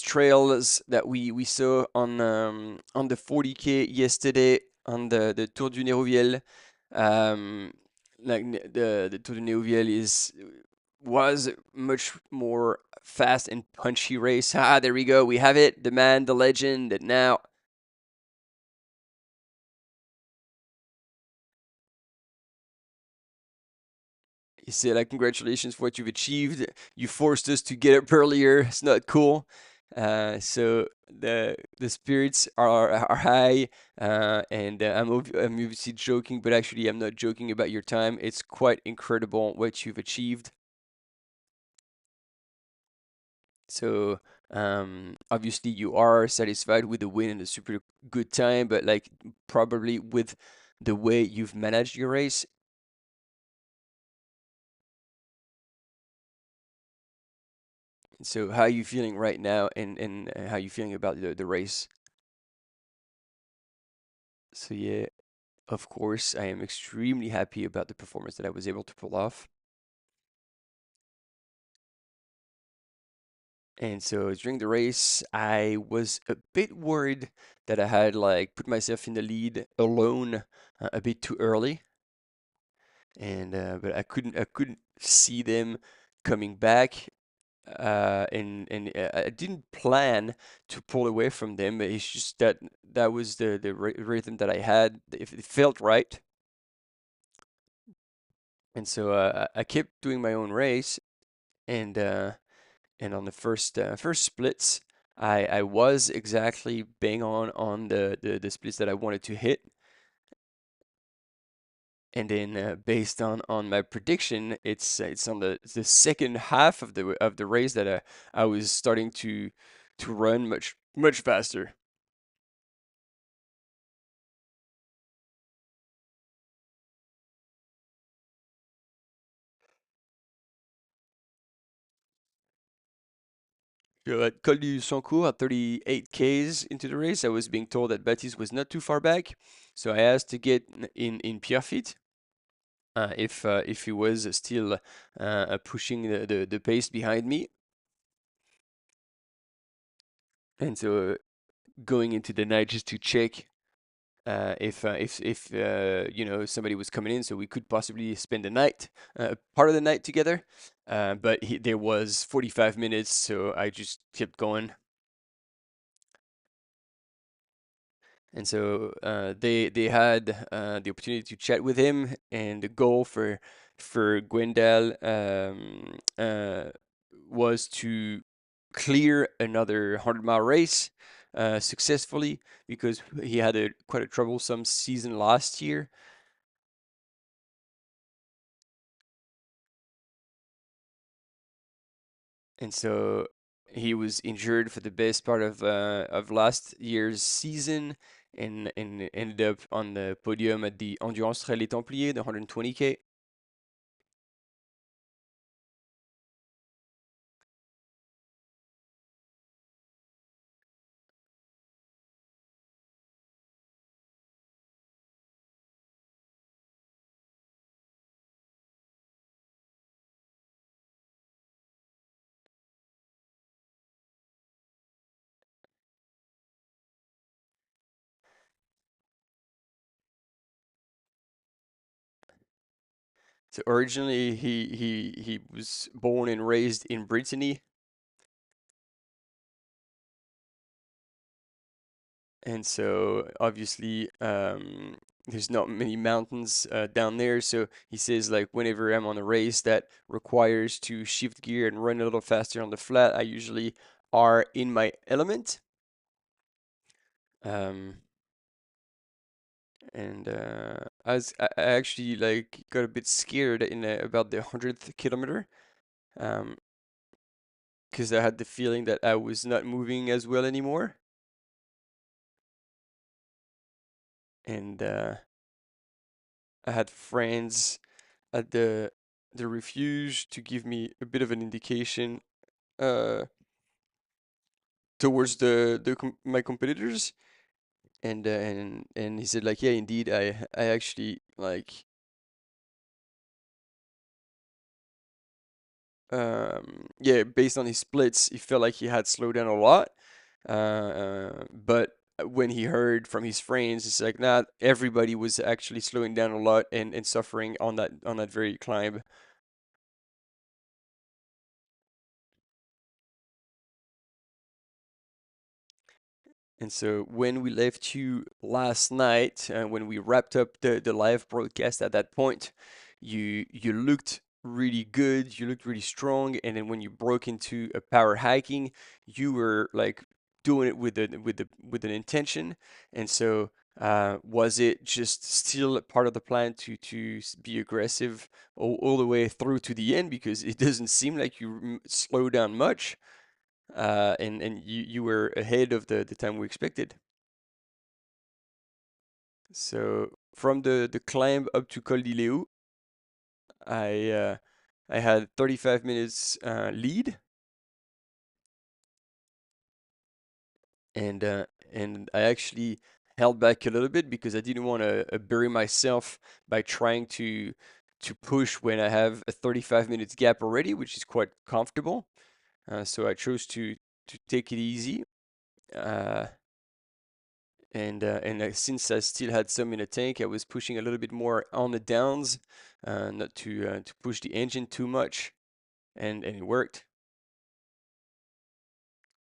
trails that we saw on the 40K yesterday on the Tour du Nérouviel, um, the Tour du Nérouviel was much more fast and punchy race. Ah, there we go. We have it. The man, the legend. Now he said, like, congratulations for what you've achieved. You forced us to get up earlier. It's not cool. So the spirits are high, and I'm obviously joking, but actually I'm not joking about your time. It's quite incredible what you've achieved. So obviously you are satisfied with the win and a super good time, but like probably with the way you've managed your race. So how are you feeling right now, and how are you feeling about the race? So yeah, of course, I am extremely happy about the performance that I was able to pull off. And so during the race, I was a bit worried that I had like put myself in the lead alone a bit too early, and but I couldn't see them coming back, and I didn't plan to pull away from them. But it's just that that was the rhythm that I had. It felt right, and so I kept doing my own race, and on the first splits, I was exactly bang on the splits that I wanted to hit. And then based on my prediction, it's on the second half of the race that I was starting to run much faster. So at Col du Sancourt, at 38 Ks into the race, I was being told that Baptiste was not too far back, so I asked to get in Pierrefitte. If he was still pushing the pace behind me, and so going into the night just to check if you know, somebody was coming in, so we could possibly spend the night, part of the night together. But there was 45 minutes, so I just kept going. And so they had the opportunity to chat with him, and the goal for Gwendal was to clear another 100-mile race successfully, because he had a quite a troublesome season last year. And so he was injured for the best part of last year's season, and ended up on the podium at the Endurance Trail des Templiers, the 120K. So originally he was born and raised in Brittany, and so obviously there's not many mountains down there. So he says, like, whenever I'm on a race that requires to shift gear and run a little faster on the flat, I usually are in my element. Um, and I actually like got a bit scared in about the 100th kilometer, um, because I had the feeling that I was not moving as well anymore. And I had friends at the refuge to give me a bit of an indication uh, towards my competitors, and he said, like, yeah, indeed, I actually, like, yeah, based on his splits, he felt like he had slowed down a lot. But when he heard from his friends, it's like, not everybody was actually slowing down a lot and suffering on that very climb. And so when we left you last night, when we wrapped up the live broadcast at that point, you looked really good, you looked really strong, and then when you broke into a power hiking, you were like doing it with an intention. And so was it just still a part of the plan to be aggressive all the way through to the end? Because it doesn't seem like you slow down much, and you were ahead of the time we expected. So from the climb up to Col d'Ileo, I uh, I had 35 minutes lead, and I actually held back a little bit because I didn't want to bury myself by trying to push when I have a 35 minutes gap already, which is quite comfortable. So I chose to take it easy. Uh, and since I still had some in the tank, I was pushing a little bit more on the downs, not to push the engine too much, and it worked.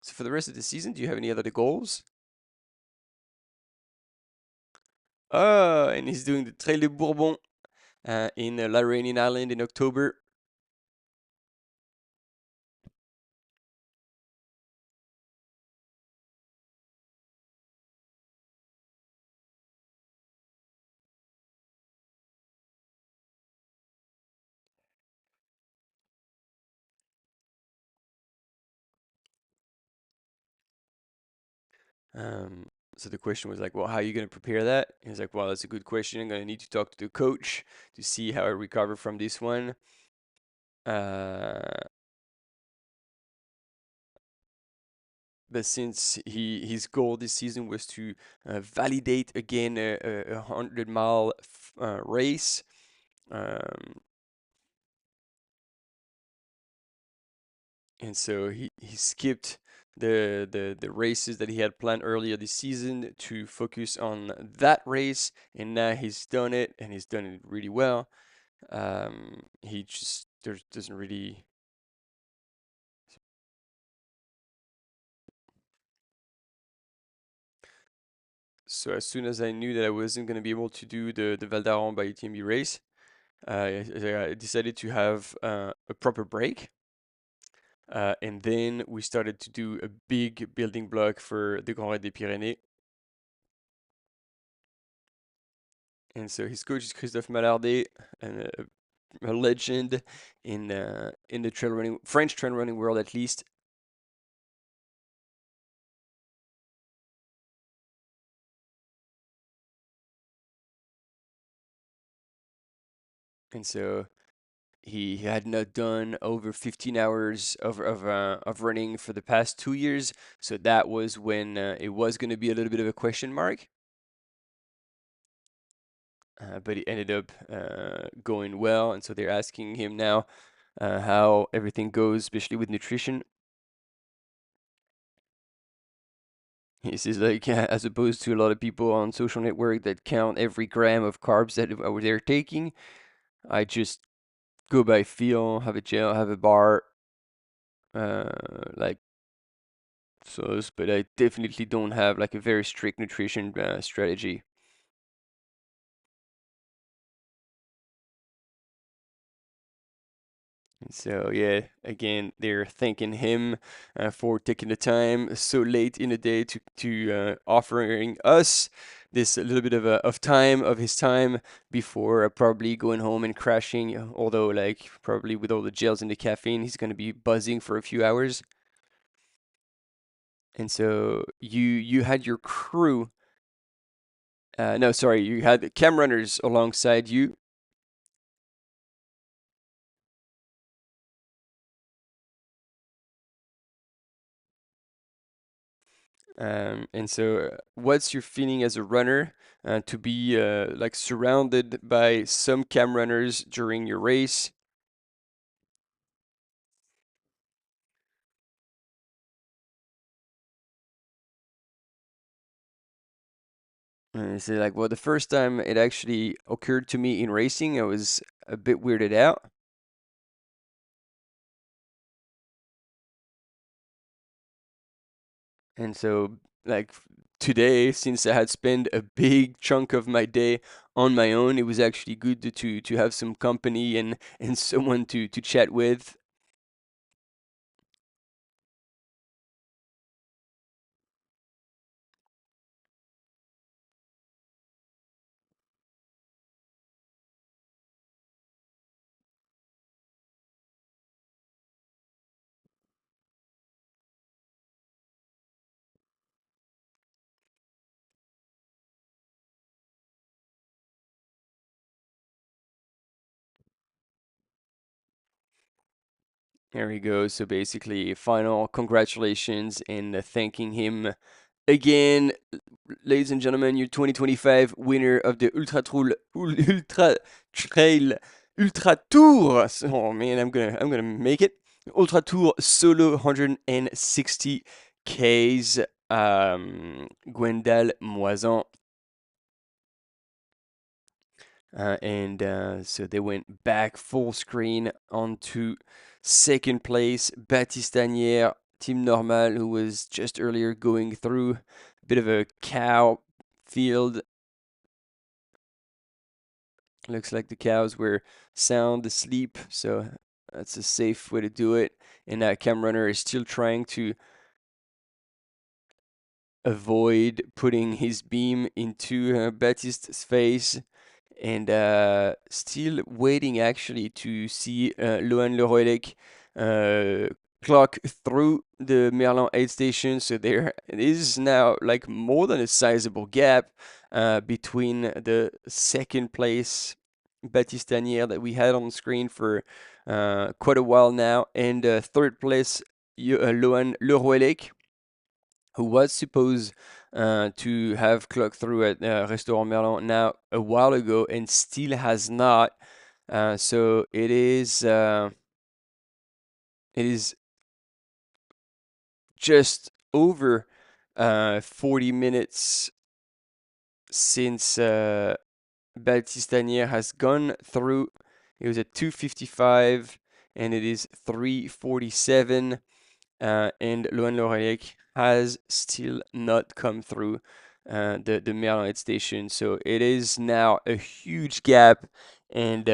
So for the rest of the season, do you have any other goals? And he's doing the Trail de Bourbon in La Réunion Island in October. So the question was like, well, how are you going to prepare that? He's like, well, that's a good question. I'm going to need to talk to the coach to see how I recover from this one. Uh, but since his goal this season was to validate again a 100-mile race, um, and so he skipped the races that he had planned earlier this season to focus on that race, and now he's done it, and he's done it really well. He just doesn't really. So as soon as I knew that I wasn't going to be able to do the Val d'Aran by UTMB race, I decided to have a proper break. And then we started to do a big building block for the Grand Raid des Pyrénées. And so his coach is Christophe Mallardet, and a legend in the trail running, French trail running world at least. And so he had not done over 15 hours of running for the past 2 years. So that was when it was going to be a little bit of a question mark. But it ended up going well. And so they're asking him now how everything goes, especially with nutrition. He says, like, as opposed to a lot of people on social network that count every gram of carbs that they're taking, I just go by feel, have a gel, have a bar, like sauce, but I definitely don't have like a very strict nutrition strategy. And so yeah, again, they're thanking him for taking the time so late in the day to offering us this a little bit of time of his time before probably going home and crashing. Although like probably with all the gels and the caffeine, he's gonna be buzzing for a few hours. And so you had your crew. No, sorry, you had the cam runners alongside you. And so, what's your feeling as a runner to be like surrounded by some cam runners during your race? So, like, well, the first time it actually occurred to me in racing, I was a bit weirded out. And so, like, today, since I had spent a big chunk of my day on my own, it was actually good to have some company and someone to chat with. There we go. So basically, final congratulations and thanking him again, ladies and gentlemen. Your 2025 winner of the Ultra Tour. Oh man, I'm gonna make it. Ultra Tour solo 160 Ks. Gwendal Moisan. And so they went back full screen onto second place. Baptiste, Team Normal, who was just earlier going through a bit of a cow field. Looks like the cows were sound asleep, so that's a safe way to do it. And that cam runner is still trying to avoid putting his beam into Baptiste's face. And still waiting actually to see Lohan Leroelec clock through the Merlin aid station. So there is now like more than a sizable gap between the second place Baptiste that we had on screen for quite a while now, and third place Lohan Leroelec, who was supposed to have clocked through at Restaurant Merlin now a while ago and still has not. So it is just over 40 minutes since Baptiste has gone through. It was at 2:55 and it is 3:47. And Loan Lorelec has still not come through the Merlin station. So it is now a huge gap, and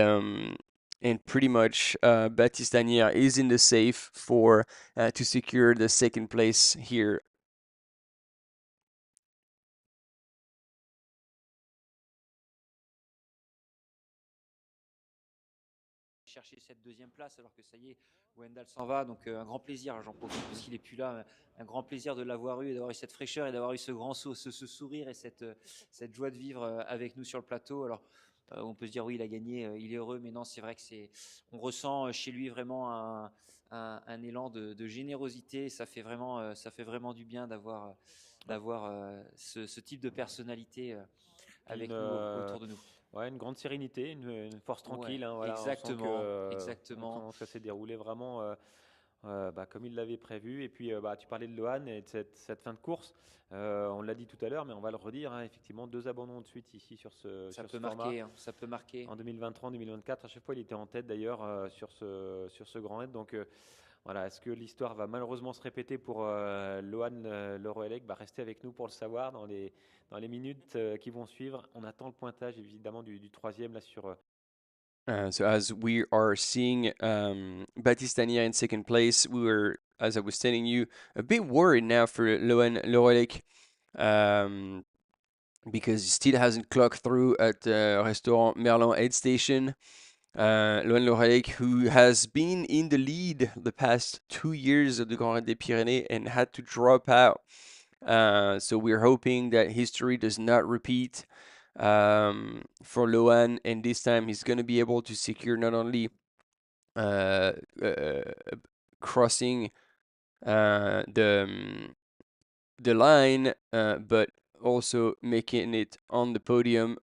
pretty much Baptiste is in the safe for to secure the second place here. Chercher cette deuxième place alors que ça y est, Gwendal s'en va. Donc un grand plaisir, j'en profite parce qu'il n'est plus là, un grand plaisir de l'avoir eu et d'avoir eu cette fraîcheur et d'avoir eu ce grand saut, ce sourire et cette joie de vivre avec nous sur le plateau. Alors on peut se dire oui, il a gagné, il est heureux, mais non, c'est vrai que on ressent chez lui vraiment un élan de générosité. Ça fait vraiment du bien d'avoir ce type de personnalité avec nous autour de nous. Ouais, une grande sérénité, une force tranquille. Ouais, Hein, voilà, exactement, on exactement. ça s'est déroulé vraiment comme il l'avait prévu. Et puis, tu parlais de Lohan et de cette fin de course. On l'a dit tout à l'heure, mais on va le redire. Hein, effectivement, 2 abandons de suite ici sur ce format. Hein, ça peut marquer. En 2023, en 2024, à chaque fois, il était en tête d'ailleurs sur ce grand raid. Donc, voilà, est-ce que l'histoire va malheureusement se répéter pour Lohan Loroelec? Restez avec nous pour le savoir dans les minutes qui vont suivre. On attend le pointage évidemment du troisième là sur. So as we are seeing Baptiste in second place, we were, as I was telling you, a bit worried now for Loan Lorelec, because he still hasn't clocked through at the Restaurant Merlin aid station. Loan Lorelec, who has been in the lead the past 2 years of the Grand Raid des Pyrénées and had to drop out. So we're hoping that history does not repeat for Loan, and this time he's going to be able to secure not only crossing the line, but also making it on the podium.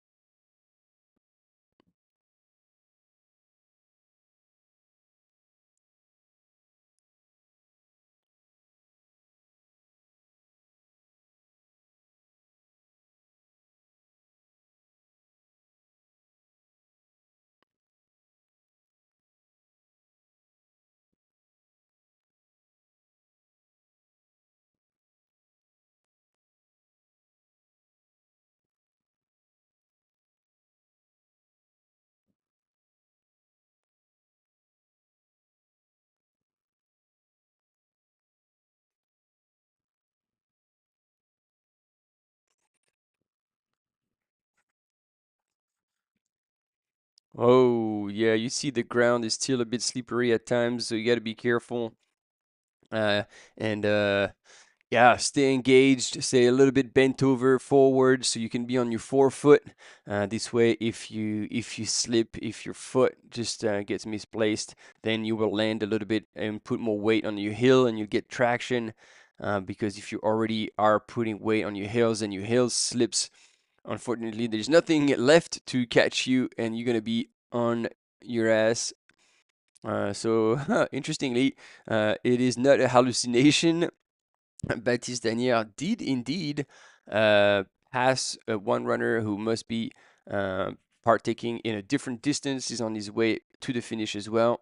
Oh, yeah, you see the ground is still a bit slippery at times, so you got to be careful. And yeah, stay engaged, stay a little bit bent over forward so you can be on your forefoot. This way, if you slip, if your foot just gets misplaced, then you will land a little bit and put more weight on your heel, and you get traction. Because if you already are putting weight on your heels and your heel slips, unfortunately, there's nothing left to catch you, and you're gonna be on your ass. So interestingly, it is not a hallucination. Baptiste did indeed pass one runner who must be partaking in a different distance. He's on his way to the finish as well.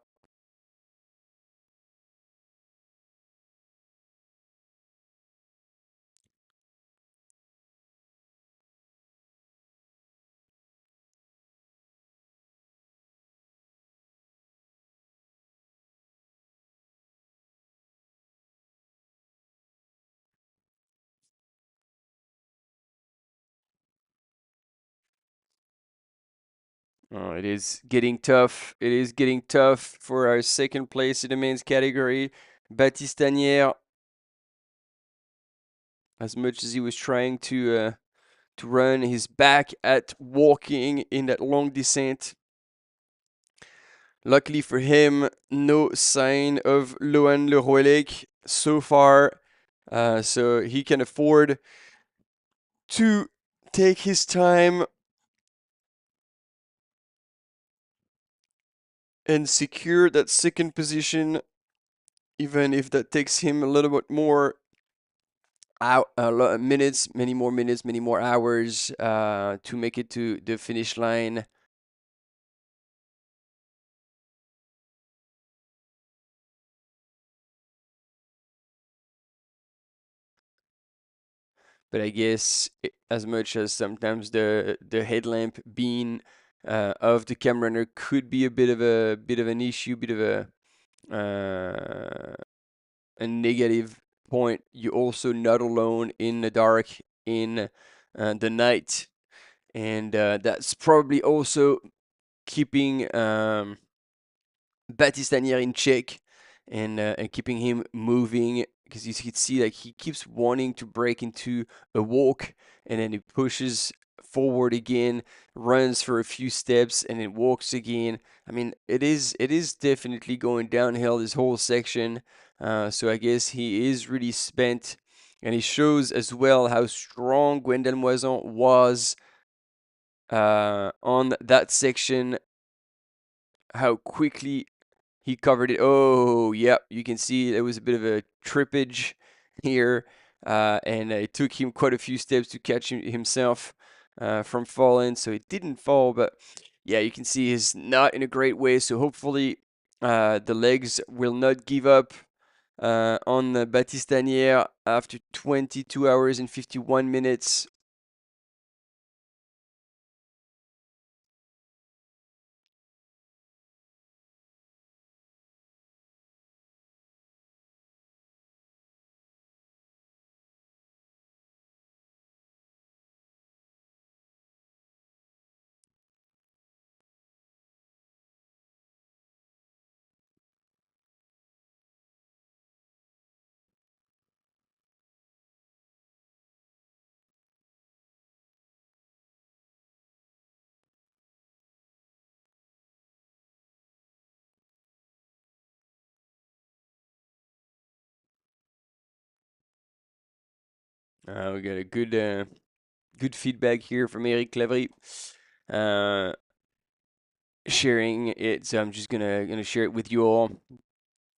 Oh, it is getting tough. It is getting tough for our second place in the men's category. Baptiste, as much as he was trying to run, he's back at walking in that long descent. Luckily for him, no sign of Loan Leroelec so far, so he can afford to take his time and secure that second position, even if that takes him a little bit more minutes, many more hours to make it to the finish line. But I guess as much as sometimes the headlamp being of the cam runner could be a bit of an issue, bit of a negative point. You're also not alone in the dark in the night, and that's probably also keeping Baptiste in check and keeping him moving, because you can see like he keeps wanting to break into a walk, and then he pushes forward again, runs for a few steps, and then walks again. I mean, it is definitely going downhill this whole section. So I guess he is really spent, and he shows as well how strong Gwendal Moison was on that section, how quickly he covered it. Oh, yep. You can see there was a bit of a trippage here, and it took him quite a few steps to catch himself from falling. So he didn't fall, but yeah, you can see he's not in a great way. So hopefully, the legs will not give up on the Baptiste after 22 hours and 51 minutes. We got a good feedback here from Eric Clavry. Sharing it, so I'm just gonna share it with you all. It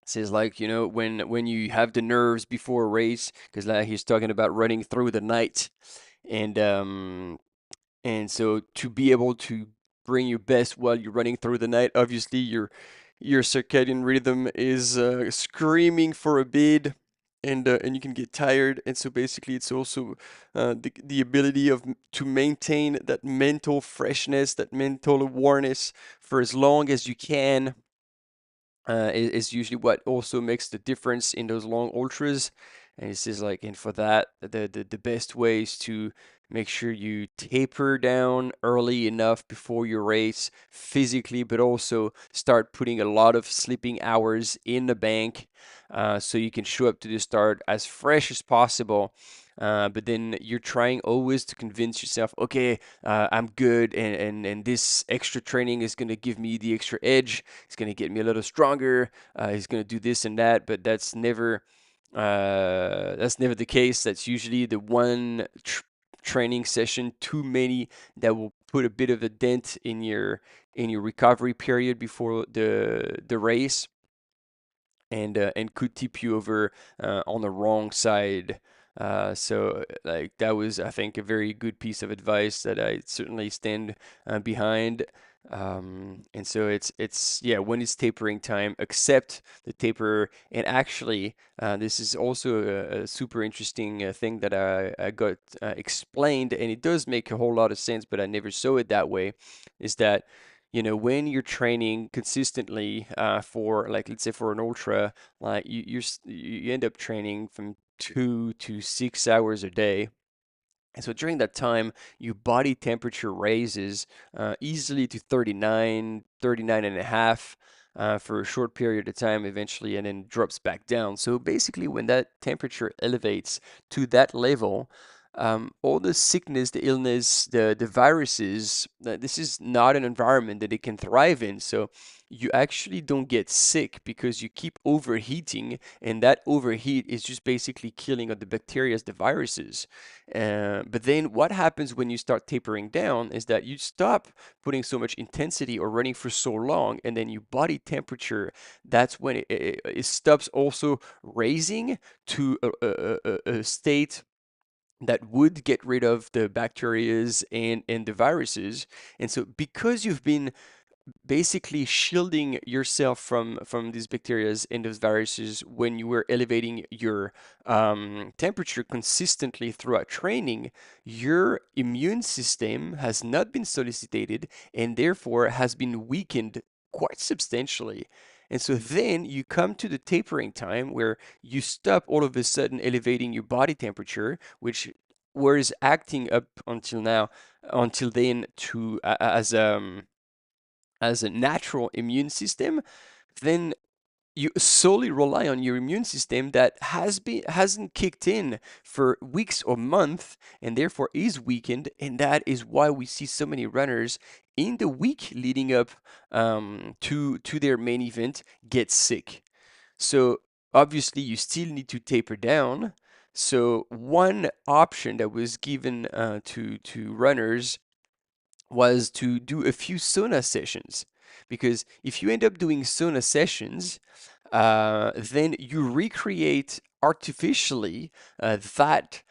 says, like, when you have the nerves before a race, because like he's talking about running through the night, and so to be able to bring your best while you're running through the night, obviously your circadian rhythm is screaming for a bid, and you can get tired. And so basically, it's also the ability to maintain that mental freshness, that mental awareness for as long as you can. Is usually what also makes the difference in those long ultras. And it says, like, and for that, the best way is to make sure you taper down early enough before your race physically, but also start putting a lot of sleeping hours in the bank, so you can show up to the start as fresh as possible. But then you're trying always to convince yourself, okay, I'm good, and this extra training is going to give me the extra edge. It's going to get me a little stronger. He's going to do this and that, but that's never the case. That's usually the one training session too many that will put a bit of a dent in your recovery period before the race, and could tip you over on the wrong side. So like that was, I think, a very good piece of advice that I certainly stand behind. And so it's yeah, when it's tapering time, accept the taper. And actually, this is also a super interesting thing that I got explained, and it does make a whole lot of sense, but I never saw it that way. Is that, when you're training consistently for, like, let's say for an ultra, like you end up training from 2 to 6 hours a day. And so during that time, your body temperature raises easily to 39, 39 and a half for a short period of time eventually, and then drops back down. So basically, when that temperature elevates to that level, all the sickness, the illness, the viruses, this is not an environment that it can thrive in. So you actually don't get sick because you keep overheating, and that overheat is just basically killing the bacteria, the viruses. But then what happens when you start tapering down is that you stop putting so much intensity or running for so long, and then your body temperature, that's when it stops also raising to a state that would get rid of the bacterias and the viruses. And so because you've been basically shielding yourself from these bacteria and those viruses when you were elevating your temperature consistently throughout training, your immune system has not been solicited and therefore has been weakened quite substantially. And so then you come to the tapering time where you stop all of a sudden elevating your body temperature, which was acting up until now, until then, to as a natural immune system. Then you solely rely on your immune system that hasn't kicked in for weeks or months and therefore is weakened. And that is why we see so many runners in the week leading up to their main event get sick. So obviously you still need to taper down. So one option that was given to runners was to do a few sauna sessions. Because if you end up doing sauna sessions, then you recreate artificially that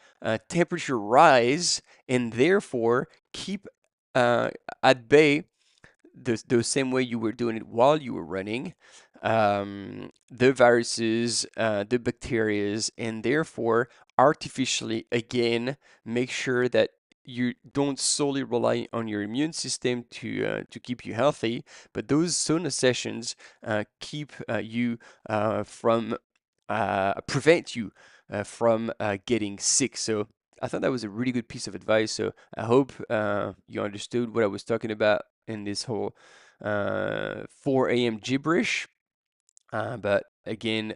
temperature rise and therefore keep at bay the same way you were doing it while you were running, the viruses, the bacterias, and therefore artificially again make sure that you don't solely rely on your immune system to keep you healthy, but those sauna sessions keep you from prevent you from getting sick. So I thought that was a really good piece of advice. So I hope you understood what I was talking about in this whole 4 a.m. gibberish. But again,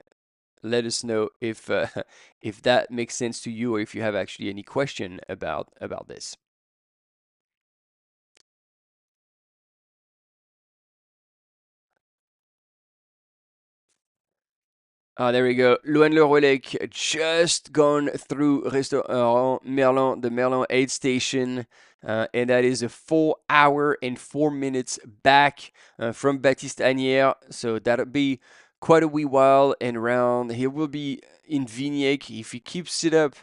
let us know if if that makes sense to you or if you have actually any question about this. Ah, there we go. Loan Le Rollec just gone through Restaurant Merlin, the Merlin aid station, and that is a 4 hour and 4 minutes back from Baptiste Agnières. So that'll be quite a wee while, and around he will be in Vignac if he keeps it up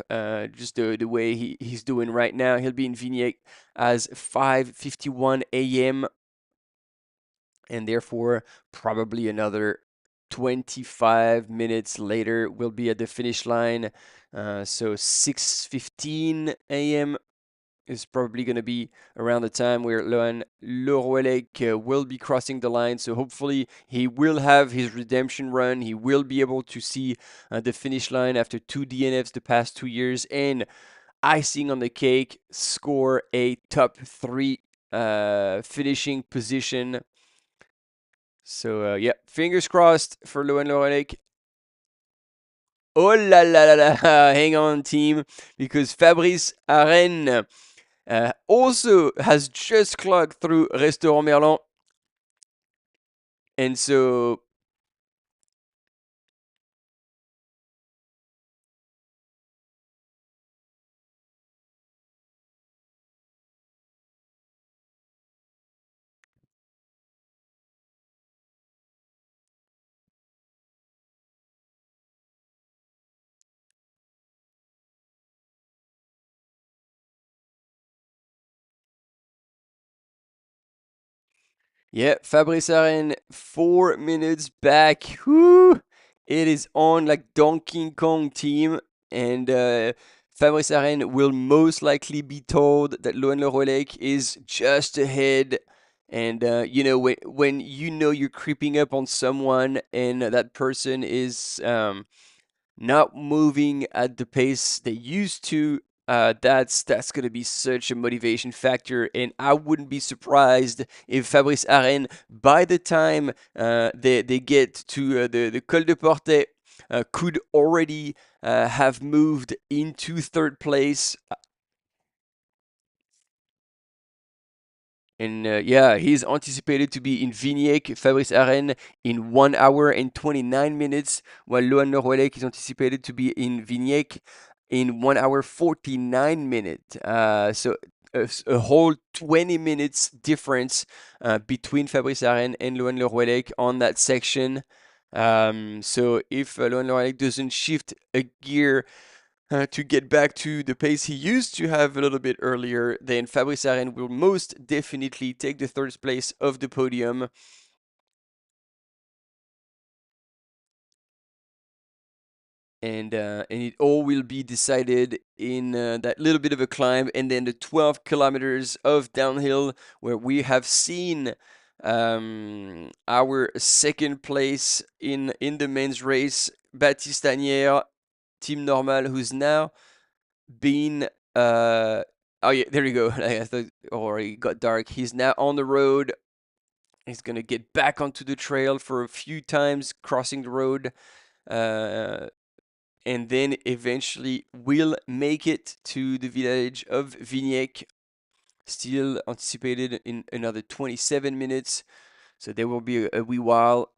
just the way he's doing right now. He'll be in Vignac as 5:51 a.m. and therefore probably another 25 minutes later we'll be at the finish line. So 6:15 a.m. is probably going to be around the time where Loan Le Rollec will be crossing the line. So hopefully he will have his redemption run. He will be able to see the finish line after 2 DNFs the past 2 years, and icing on the cake, score a top 3 finishing position. So yeah, fingers crossed for Loan Le Rollec. Oh la la la la, hang on team, because Fabris Aren also has just clocked through Restaurant Merlin. And so yeah, Fabris Aren 4 minutes back. Whoo! It is on like Donkey Kong team, and Fabris Aren will most likely be told that Loan Le Rollec is just ahead. And you know, when you know you're creeping up on someone and that person is not moving at the pace they used to, that's going to be such a motivation factor. And I wouldn't be surprised if Fabris Aren, by the time they get to the Col de Portet, could already have moved into third place. And yeah, he's anticipated to be in Vignac, Fabris Aren, in 1 hour and 29 minutes, while Loan Le Rollec is anticipated to be in Vignac in 1 hour 49 minutes. So a whole 20 minutes difference between Fabris Aren and Loan Le Rollec on that section. So if Loan Le Rollec doesn't shift a gear to get back to the pace he used to have a little bit earlier, then Fabris Aren will most definitely take the third place of the podium. And it all will be decided in that little bit of a climb, and then the 12 kilometers of downhill, where we have seen our second place in the men's race, Baptiste, Team Normal, who's now been oh yeah, there you go. I thought it already got dark. He's now on the road. He's gonna get back onto the trail for a few times, crossing the road. Uh, and then eventually will make it to the village of Vignac, still anticipated in another 27 minutes. So there will be a wee while.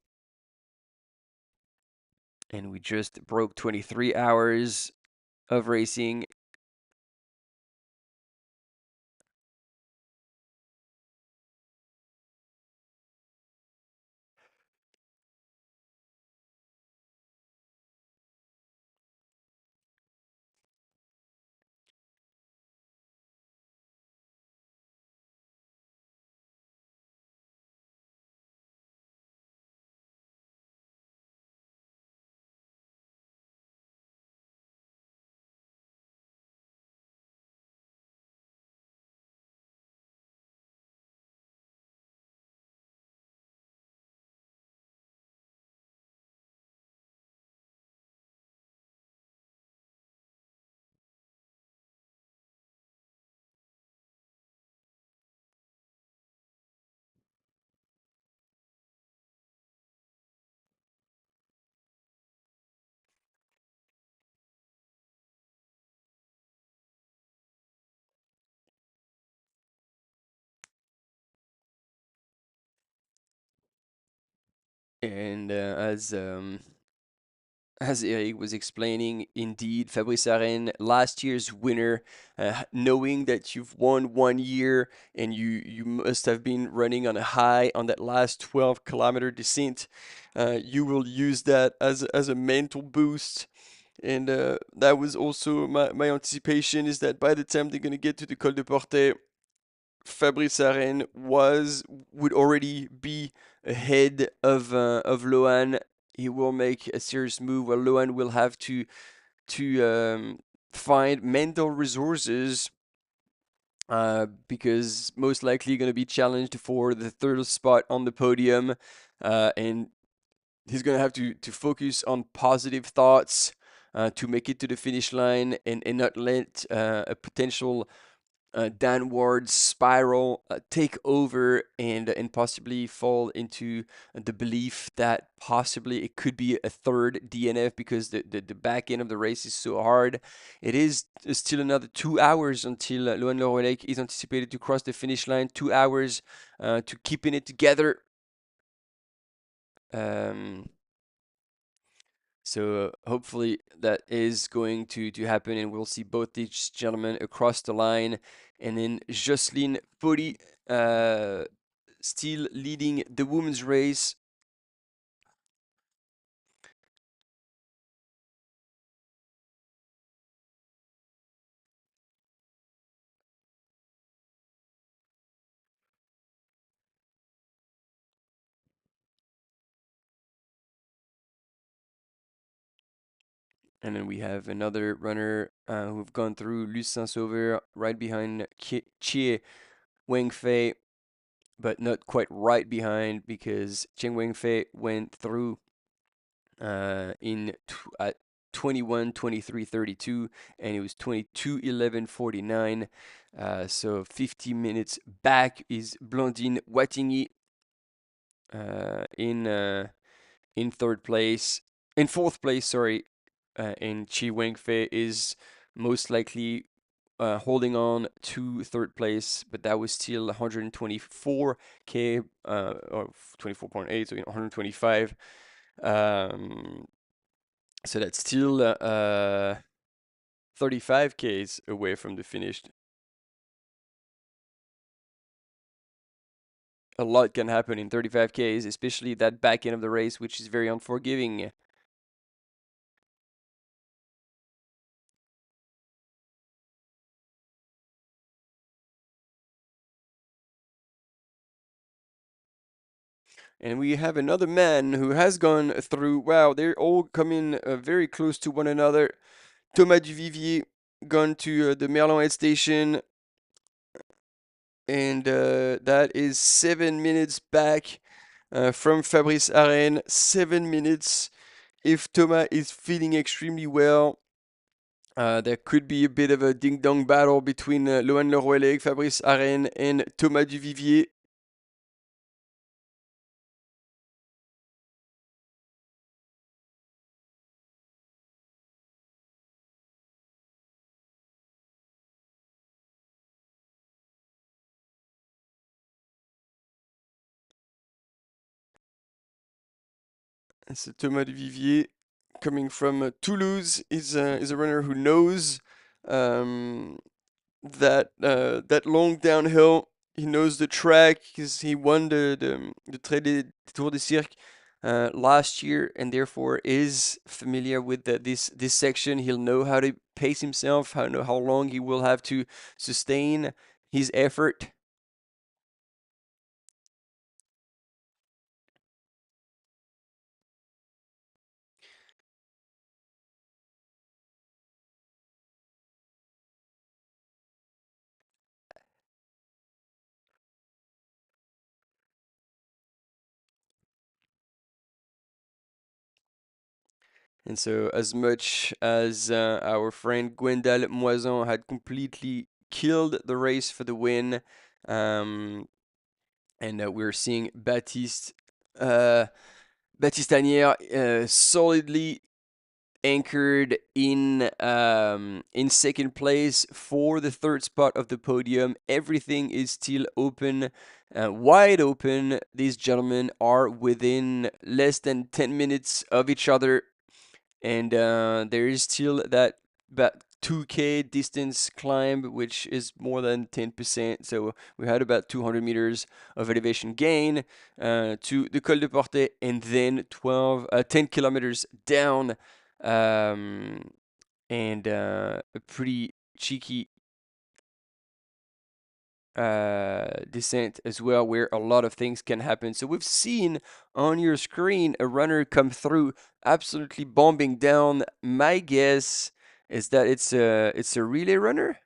And we just broke 23 hours of racing. And as Eric was explaining, indeed, Fabrice Aren, last year's winner, knowing that you've won 1 year and you must have been running on a high on that last 12-kilometer descent, you will use that as a mental boost. And that was also my anticipation, is that by the time they're going to get to the Col de Portet, Fabrice Aren would already be ahead of Lohan. He will make a serious move where Lohan will have to find mental resources, because most likely going to be challenged for the third spot on the podium, and he's going to have to focus on positive thoughts to make it to the finish line, and not let a potential downward spiral take over, and possibly fall into the belief that possibly it could be a third DNF, because the back end of the race is so hard. It is still another 2 hours until Lohan Lorelec is anticipated to cross the finish line. 2 hours to keeping it together. Um, so hopefully that is going to happen, and we'll see both these gentlemen across the line. And then Jocelyne Poli still leading the women's race. And then we have another runner who've gone through Luce Saint-Sauveur right behind Chie Wengfei, but not quite right behind, because Chen Wengfei went through at 21 23 32, and it was 22 11 49. So 50 minutes back is Blandine Wattigny in third place, in fourth place, sorry. And Chi Wengfei is most likely holding on to third place, but that was still 124k, or 24.8, so 125. So that's still 35Ks away from the finish. A lot can happen in 35Ks, especially that back end of the race, which is very unforgiving. And we have another man who has gone through. Wow, they're all coming very close to one another. Thomas Duvivier gone to the Merlin Head Station, and that is 7 minutes back from Fabris Aren. 7 minutes. If Thomas is feeling extremely well, there could be a bit of a ding-dong battle between Lohan Leroy, Fabris Aren, and Thomas Duvivier. So Thomas Duvivier, coming from Toulouse, is a runner who knows um, that long downhill. He knows the track because he won the Tour de Cirque last year, and therefore is familiar with this section. He'll know how to pace himself, how long he will have to sustain his effort. And so, as much as our friend Gwendal Moison had completely killed the race for the win, um, and we're seeing Baptiste solidly anchored in second place for the third spot of the podium. Everything is still open, wide open. These gentlemen are within less than 10 minutes of each other, and there is still that about 2K distance climb, which is more than 10%. So we had about 200 meters of elevation gain to the Col de Portet, and then 10 kilometers down, and a pretty cheeky descent as well, where a lot of things can happen. So we've seen on your screen a runner come through absolutely bombing down. My guess is that it's a relay runner.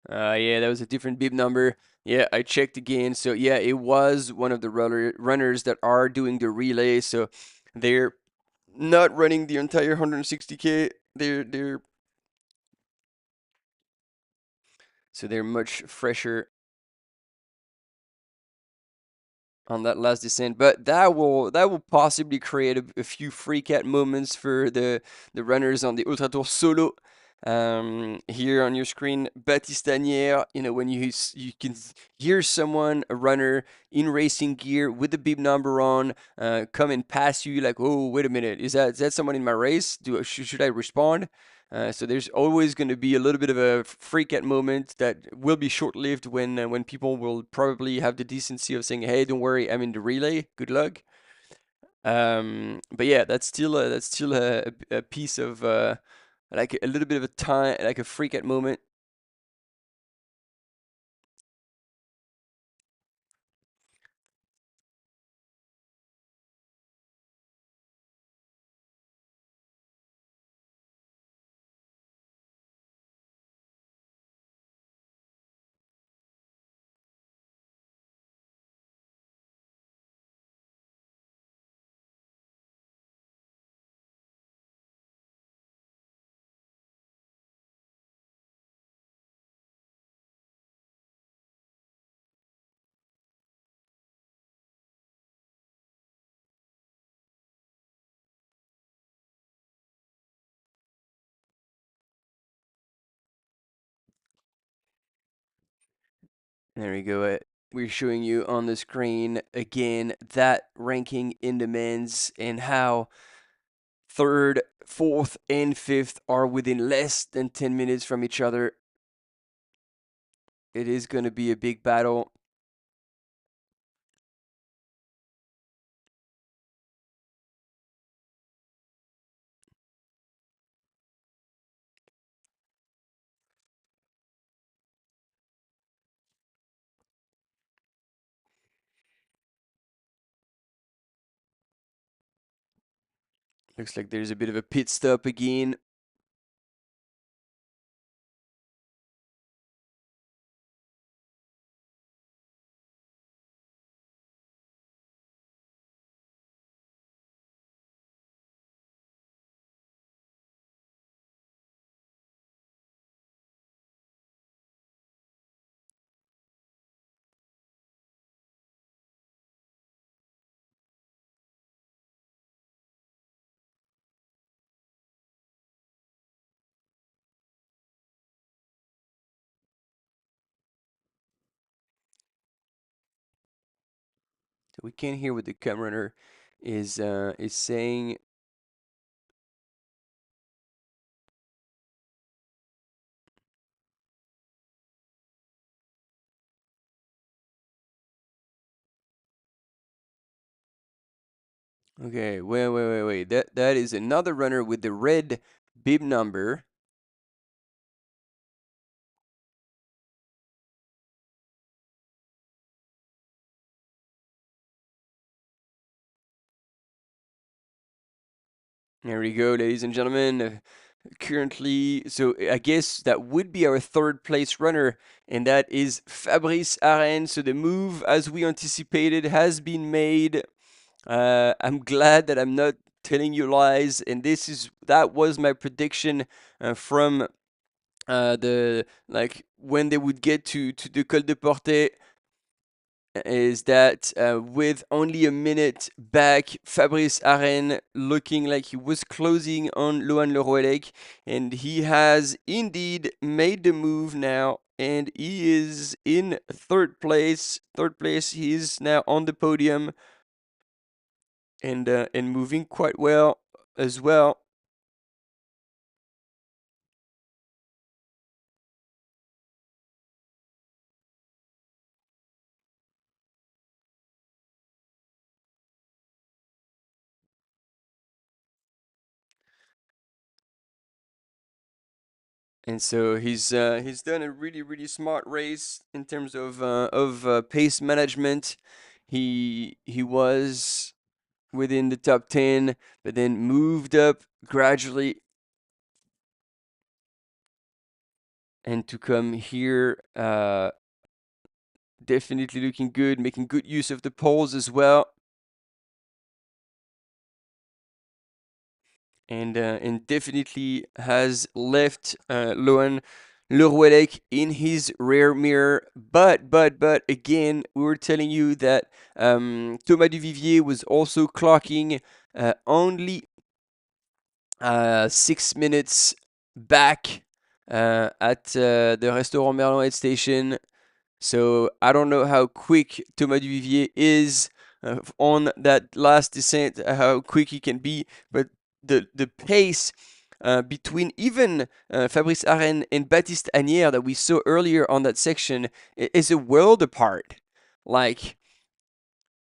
Uh, yeah, that was a different bib number. Yeah, I checked again. So yeah, it was one of the runners that are doing the relay. So they're not running the entire 160K. They're much fresher on that last descent, but that will possibly create a few freak out moments for the runners on the Ultra Tour solo. Here on your screen, Baptiste, when you can hear someone, a runner in racing gear with the bib number on, come and pass you, like, oh, wait a minute, is that someone in my race? Should I respond? So there's always going to be a little bit of a freak out moment that will be short lived when people will probably have the decency of saying, "Hey, don't worry, I'm in the relay. Good luck." But yeah, that's still a piece of like a little bit of a time, like a freak out moment. There we go. We're showing you on the screen again that ranking in the men's and how third, fourth, and fifth are within less than 10 minutes from each other. It is going to be a big battle. Looks like there's a bit of a pit stop again. So we can't hear what the cam runner is saying. Okay, wait. That is another runner with the red bib number. There we go, ladies and gentlemen. Currently, so I guess that would be our third place runner, and that is Fabris Aren. So the move, as we anticipated, has been made. I'm glad that I'm not telling you lies, and that was my prediction from the like when they would get to the Col de Porte. Is that with only a minute back, Fabrice Aren looking like he was closing on Lohan Leroelec, and he has indeed made the move now, and he is in third place. Third place, he is now on the podium, and moving quite well as well. And so he's done a really smart race in terms of pace management. He was within the top 10, but then moved up gradually, and to come here, definitely looking good, making good use of the poles as well. And definitely has left Lohan Leroelec in his rear mirror. But again, we were telling you that Thomas Duvivier was also clocking only 6 minutes back at the Restaurant Merlin aid station. So I don't know how quick Thomas Duvivier is on that last descent, how quick he can be, but the pace between even Fabrice Aren and Baptiste that we saw earlier on that section is a world apart. Like,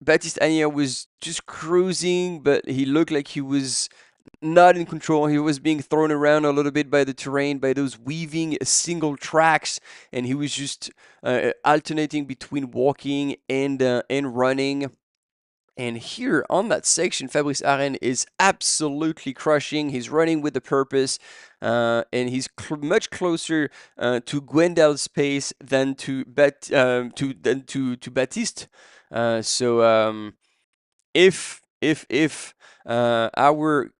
Baptiste was just cruising, but he looked like he was not in control. He was being thrown around a little bit by the terrain, by those weaving single tracks, and he was just alternating between walking and running. And here on that section, Fabrice Aren is absolutely crushing. He's running with a purpose, and he's much closer to Gwendal's pace than to Baptiste. So if our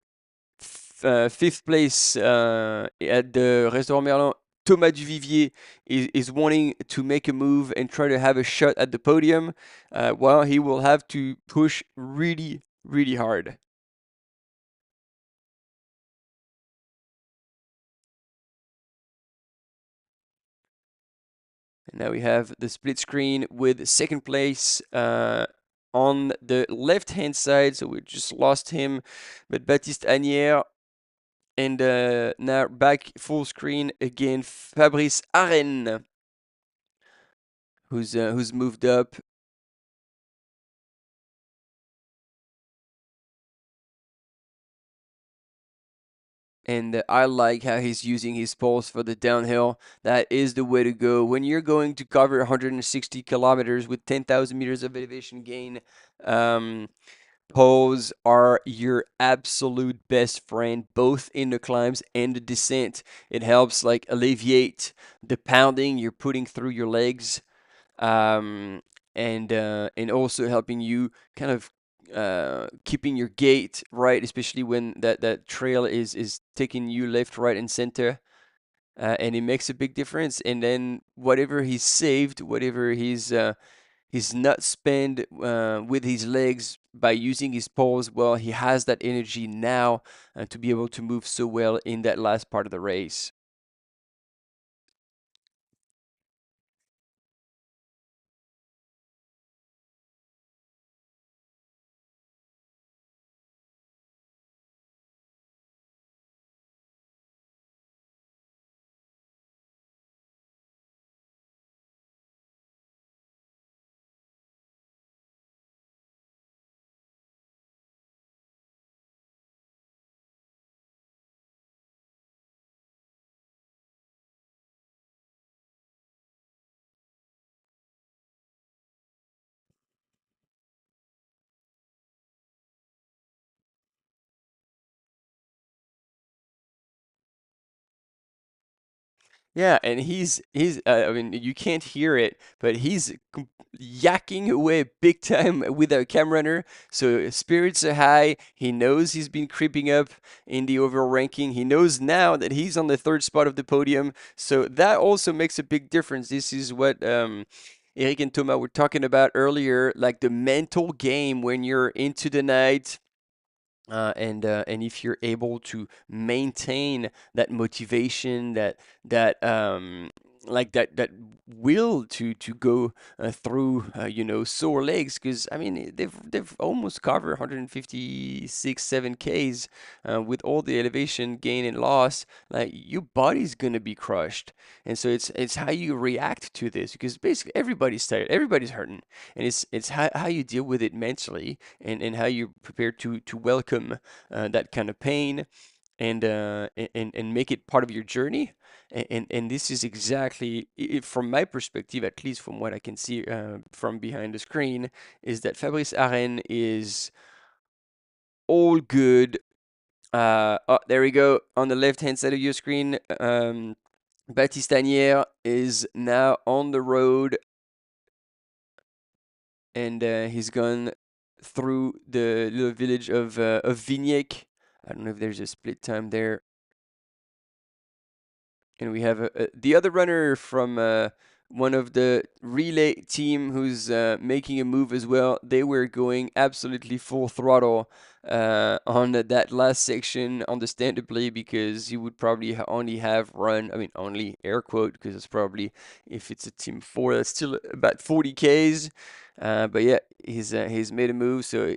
fifth place at the Restaurant Merlin, Thomas Duvivier is wanting to make a move and try to have a shot at the podium, well, he will have to push really hard. Now we have the split screen with second place on the left-hand side, so we just lost him. But Baptiste Agnières, and now back full screen again, Fabris Aren, who's moved up. And I like how he's using his poles for the downhill. That is the way to go. When you're going to cover 160 kilometers with 10,000 meters of elevation gain, poles are your absolute best friend, both in the climbs and the descent. It helps like alleviate the pounding you're putting through your legs, um, and also helping you kind of keeping your gait right, especially when that trail is taking you left, right, and center. And it makes a big difference. And then whatever he's saved, whatever he's not spent with his legs by using his paws, well, he has that energy now to be able to move so well in that last part of the race. Yeah, and he's I mean you can't hear it, but he's yakking away big time with a cam runner. So spirits are high. He knows he's been creeping up in the overall ranking. He knows now that he's on the third spot of the podium. So that also makes a big difference. This is what Eric and Thomas were talking about earlier, like the mental game when you're into the night, and if you're able to maintain that motivation, that will to go through sore legs, because I mean they've almost covered 156 7Ks with all the elevation gain and loss. Like your body's gonna be crushed, and so it's how you react to this, because basically everybody's tired, everybody's hurting, and it's how you deal with it mentally, and how you're prepared to welcome that kind of pain, and make it part of your journey. And this is exactly, from my perspective, at least from what I can see from behind the screen, is that Fabris Aren is all good. Oh, there we go. On the left-hand side of your screen, Baptiste Agnières is now on the road, and he's gone through the little village of Vignac. I don't know if there's a split time there. And we have the other runner from one of the relay team who's making a move as well. They were going absolutely full throttle on that last section, understandably, because he would probably only have run, I mean, only air quote, because it's probably, if it's a team four, that's still about 40 Ks. But yeah, he's made a move, so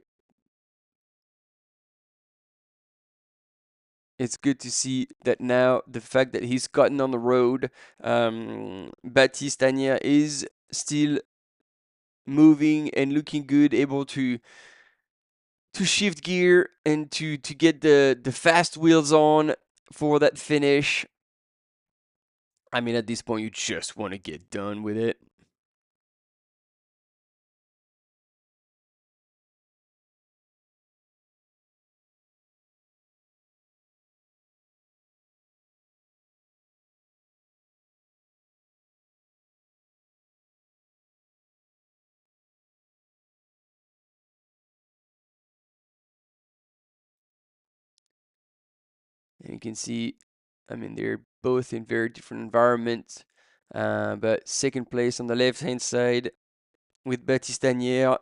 it's good to see that now the fact that he's gotten on the road, Baptiste Agnières is still moving and looking good, able to shift gear and to get the fast wheels on for that finish. I mean, at this point, you just want to get done with it. And you can see, I mean, they're both in very different environments. But second place on the left-hand side with Baptiste Agnières.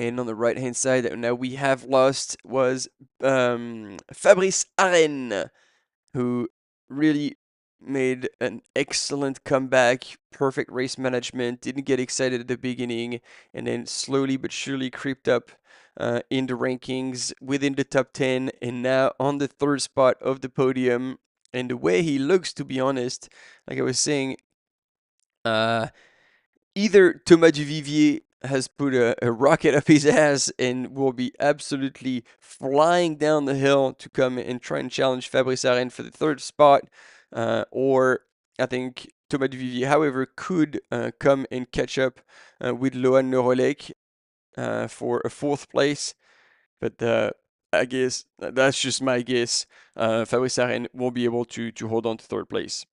And on the right-hand side, now we have lost was Fabris Aren, who really made an excellent comeback, perfect race management, didn't get excited at the beginning, and then slowly but surely creeped up in the rankings within the top 10, and now on the third spot of the podium. And the way he looks, to be honest, like I was saying, either Thomas Duvivier has put a rocket up his ass and will be absolutely flying down the hill to come and try and challenge Fabris Aren for the third spot, or I think Thomas Duvivier, however, could come and catch up with Lohan Norolek for a fourth place. But I guess that's just my guess. Fabris Aren won't be able to hold on to third place.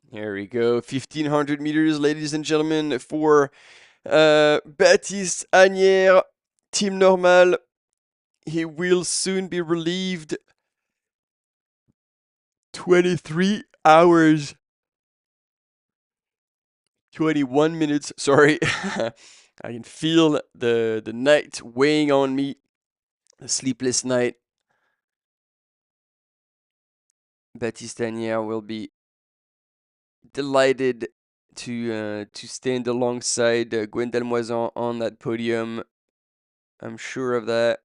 Here we go, 1500 meters, ladies and gentlemen, for Baptiste Agnières, Team Normal. He will soon be relieved. 23 hours, 21 minutes. Sorry. I can feel the night weighing on me. The sleepless night. Baptiste Agnières will be delighted to stand alongside Gwendal on that podium. I'm sure of that.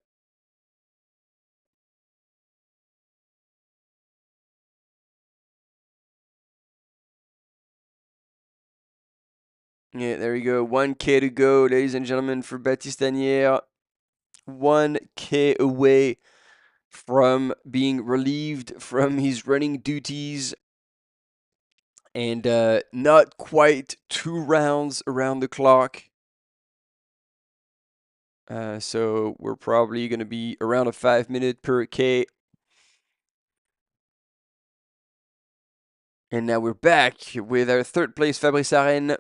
Yeah, there we go. 1K to go, ladies and gentlemen, for Baptiste Agnières. 1K away from being relieved from his running duties. And not quite 2 rounds around the clock. So we're probably going to be around a 5-minute per K. And now we're back with our third place Fabris Aren,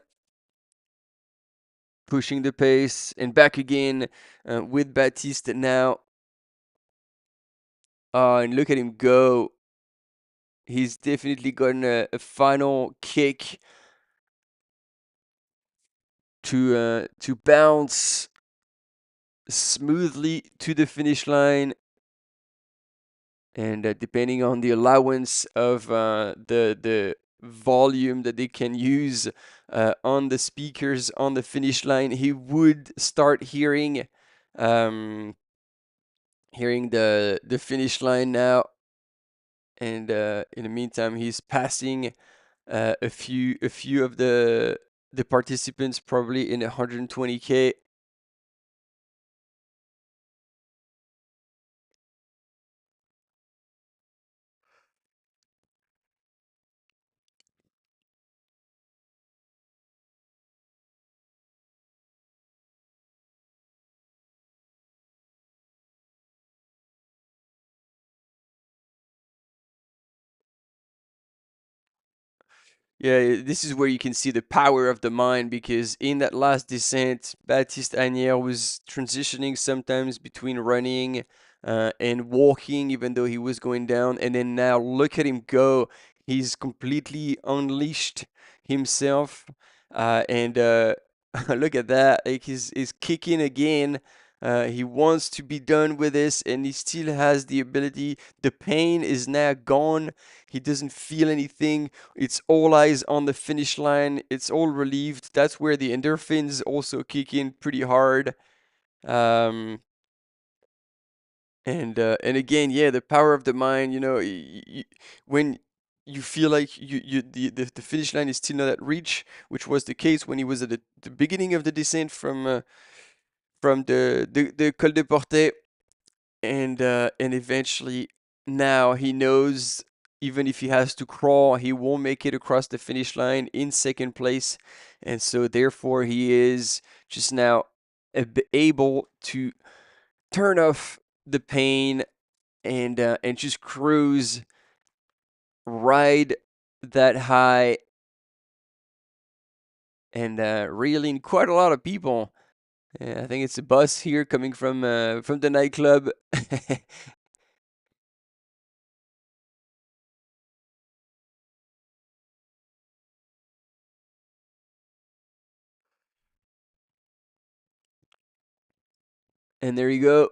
pushing the pace, and back again with Baptiste now. And look at him go. He's definitely gotten a final kick to bounce smoothly to the finish line. And depending on the allowance of the volume that they can use on the speakers on the finish line, he would start hearing the finish line now. And in the meantime, he's passing a few of the participants, probably in 120K. Yeah, this is where you can see the power of the mind, because in that last descent, Baptiste Agnières was transitioning sometimes between running and walking, even though he was going down. And then now look at him go. He's completely unleashed himself. And look at that. Like he's kicking again. He wants to be done with this, and he still has the ability. The pain is now gone. He doesn't feel anything. It's all eyes on the finish line. It's all relieved. That's where the endorphins also kick in pretty hard. Um, and again, yeah, the power of the mind. You know, when you feel like the finish line is still not at reach, which was the case when he was at the beginning of the descent from the Col de Portet, and eventually now he knows even if he has to crawl, he won't make it across the finish line in second place, and so therefore he is just now able to turn off the pain and just cruise, ride that high, and reel in quite a lot of people. Yeah, I think it's a bus here coming from the nightclub. And there you go.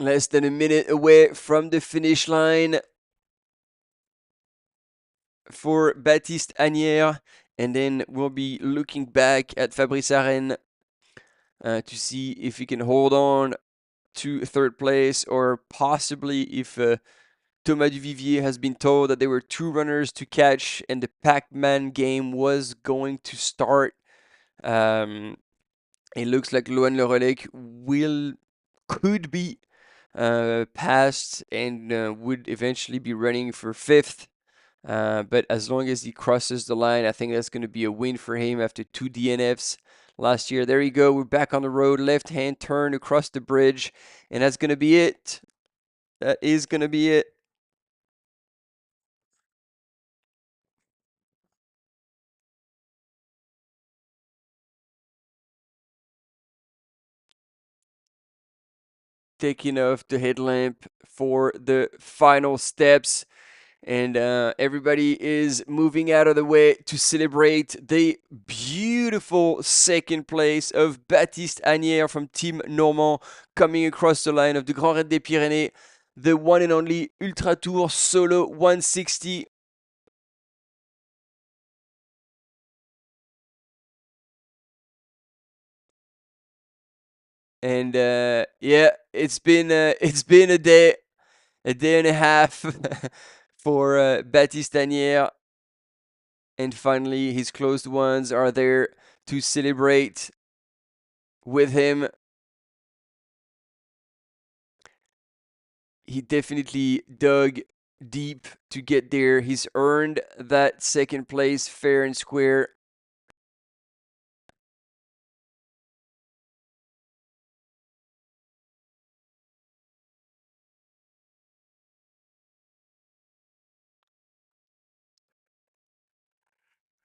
Less than a minute away from the finish line for Baptiste Agnières. And then we'll be looking back at Fabris Aren to see if he can hold on to third place, or possibly if Thomas Duvivier has been told that there were two runners to catch and the Pac-Man game was going to start. Um, it looks like Loan Le Relec could be passed and would eventually be running for fifth. But as long as he crosses the line, I think that's going to be a win for him after two DNFs last year. There you go. We're back on the road. Left hand turn across the bridge. And that's going to be it. That is going to be it. Taking off the headlamp for the final steps. And everybody is moving out of the way to celebrate the beautiful second place of Baptiste Agnières from Team Normand coming across the line of the Grand Raid des Pyrénées, the one and only Ultra Tour Solo 160. And yeah, it's been a day and a half for Baptiste Agnières. And finally, his closed ones are there to celebrate with him. He definitely dug deep to get there. He's earned that second place fair and square.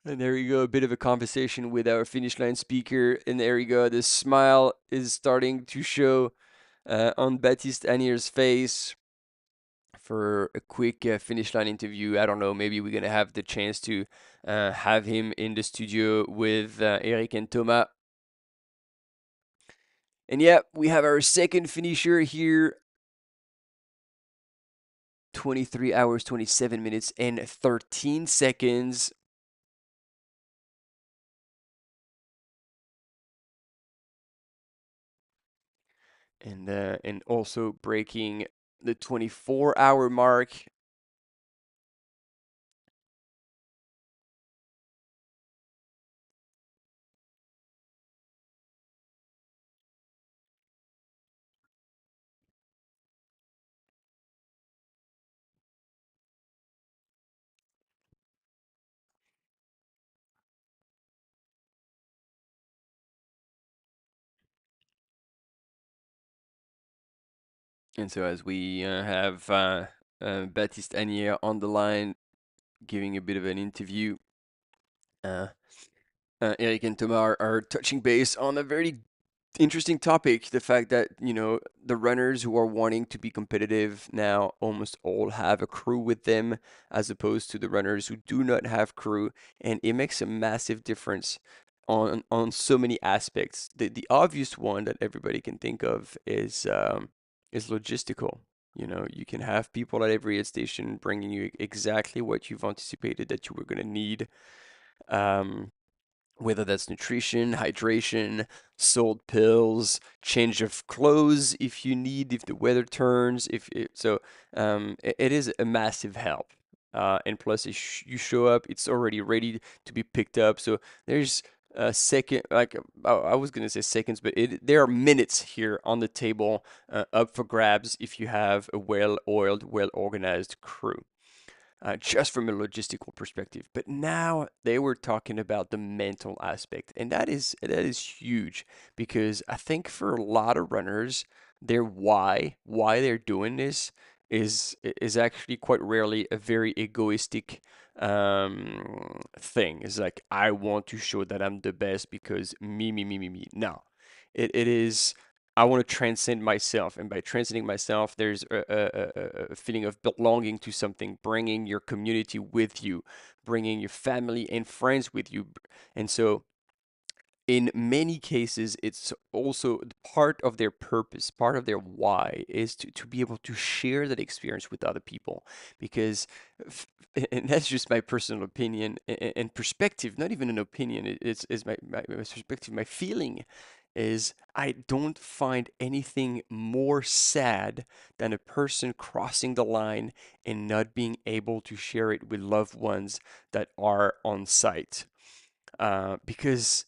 And there you go, a bit of a conversation with our finish line speaker. And there you go, the smile is starting to show on Baptiste Agnières' face for a quick finish line interview. I don't know, maybe we're going to have the chance to have him in the studio with Eric and Thomas. And yeah, we have our second finisher here. 23 hours, 27 minutes, and 13 seconds. And also breaking the 24-hour mark. And so as we have Baptiste Agnières on the line giving a bit of an interview, Eric and Thomas are touching base on a very interesting topic. The fact that, you know, the runners who are wanting to be competitive now almost all have a crew with them, as opposed to the runners who do not have crew. And it makes a massive difference on so many aspects. The obvious one that everybody can think of is logistical. You know, you can have people at every aid station bringing you exactly what you've anticipated that you were going to need. Um, whether that's nutrition, hydration, salt pills, change of clothes if you need, if the weather turns, it is a massive help. And plus, you show up, it's already ready to be picked up. So there's a second, like I was gonna say seconds, but there are minutes here on the table up for grabs if you have a well-oiled, well-organized crew, just from a logistical perspective. But now they were talking about the mental aspect, and that is huge because I think for a lot of runners, their why they're doing this is actually quite rarely a very egoistic thing. It's like I want to show that I'm the best because me. No, it is. I want to transcend myself, and by transcending myself, there's a feeling of belonging to something, bringing your community with you, bringing your family and friends with you, and so in many cases, it's also part of their purpose, part of their why is to be able to share that experience with other people. Because, and that's just my personal opinion and perspective, not even an opinion, it's my perspective, my feeling is I don't find anything more sad than a person crossing the line and not being able to share it with loved ones that are on site. Because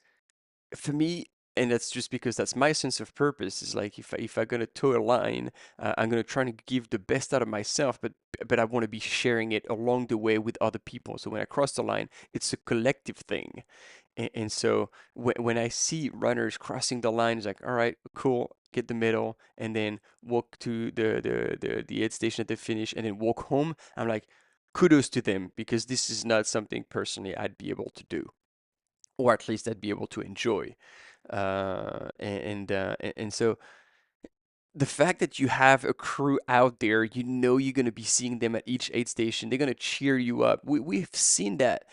for me, and that's just because that's my sense of purpose, is like if I'm gonna toe a line, I'm gonna try to give the best out of myself, but I want to be sharing it along the way with other people. So when I cross the line, it's a collective thing. And so when I see runners crossing the line, it's like, all right, cool, get the medal, and then walk to the aid station at the finish, and then walk home. I'm like, kudos to them because this is not something personally I'd be able to do, or at least I'd be able to enjoy. And so the fact that you have a crew out there, you know you're going to be seeing them at each aid station. They're going to cheer you up. We've seen that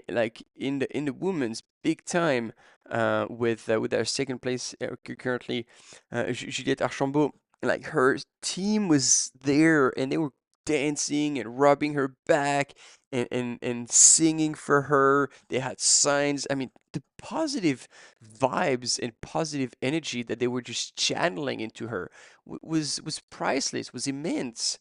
like in the women's big time with our second place currently, Juliette Archambault. Like her team was there and they were dancing and rubbing her back and singing for her. They had signs. I mean, the positive vibes and positive energy that they were just channeling into her was priceless, was immense.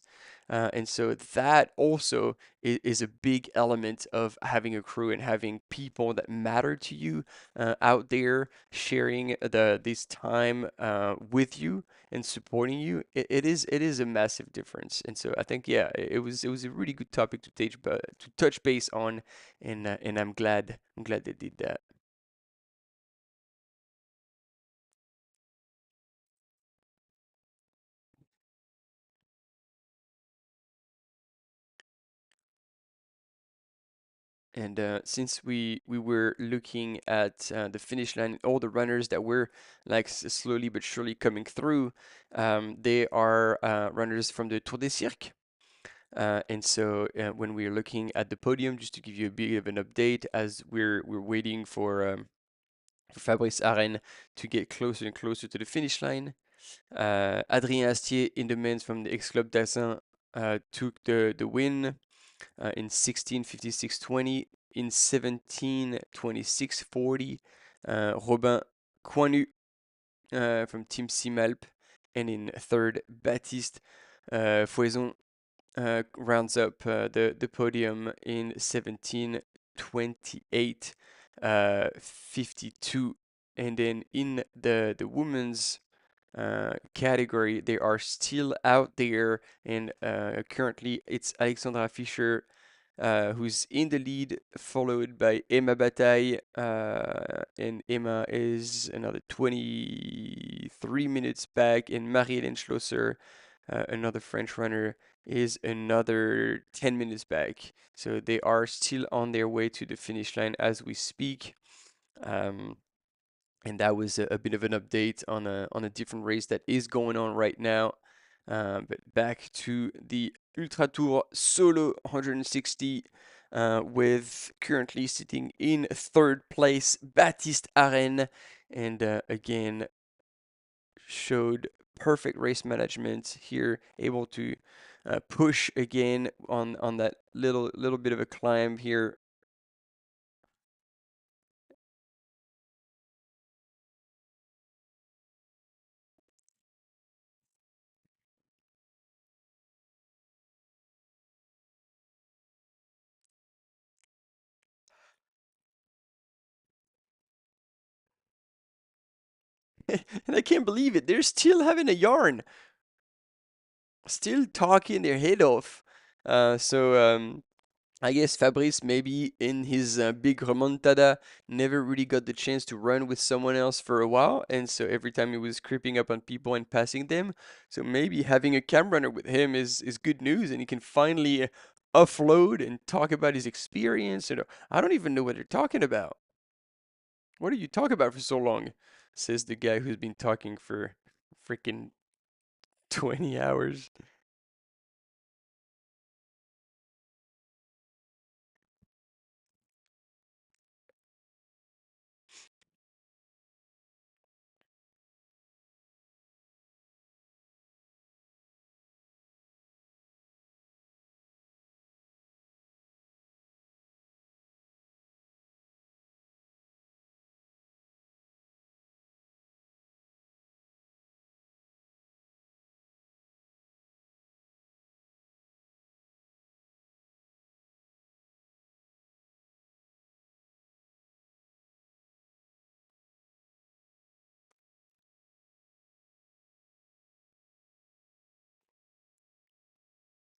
And so that also is a big element of having a crew and having people that matter to you out there sharing this time with you and supporting you. It is a massive difference. And so I think yeah, it was a really good topic to touch base on, and I'm glad they did that. And since we were looking at the finish line, all the runners that were like slowly but surely coming through, they are runners from the Tour des Cirques. And so when we're looking at the podium, just to give you a bit of an update, as we're waiting for Fabris Aren to get closer and closer to the finish line, Adrien Astier in the men's from the X Club d'Assin took the win in 16:56:20, in 17:26:40, Robin Coinu from Team Simalp, and in third, Baptiste Foison rounds up the podium in 17:28:52. And then in the women's category, they are still out there, and currently it's Alexandra Fischer who's in the lead, followed by Emma Bataille, and Emma is another 23 minutes back, and Marie-Hélène Schlosser, another French runner, is another 10 minutes back. So they are still on their way to the finish line as we speak. Um, and that was a bit of an update on a different race that is going on right now. But back to the Ultra Tour Solo 160, with currently sitting in third place Baptiste Aren, and again showed perfect race management here, able to push again on that little bit of a climb here. And I can't believe it. They're still having a yarn, still talking their head off. So I guess Fabrice, maybe in his big remontada, never really got the chance to run with someone else for a while, and so every time he was creeping up on people and passing them. So maybe having a cam runner with him is good news, and he can finally offload and talk about his experience. I don't even know what they're talking about. What do you talk about for so long? Says the guy who's been talking for freaking 20 hours.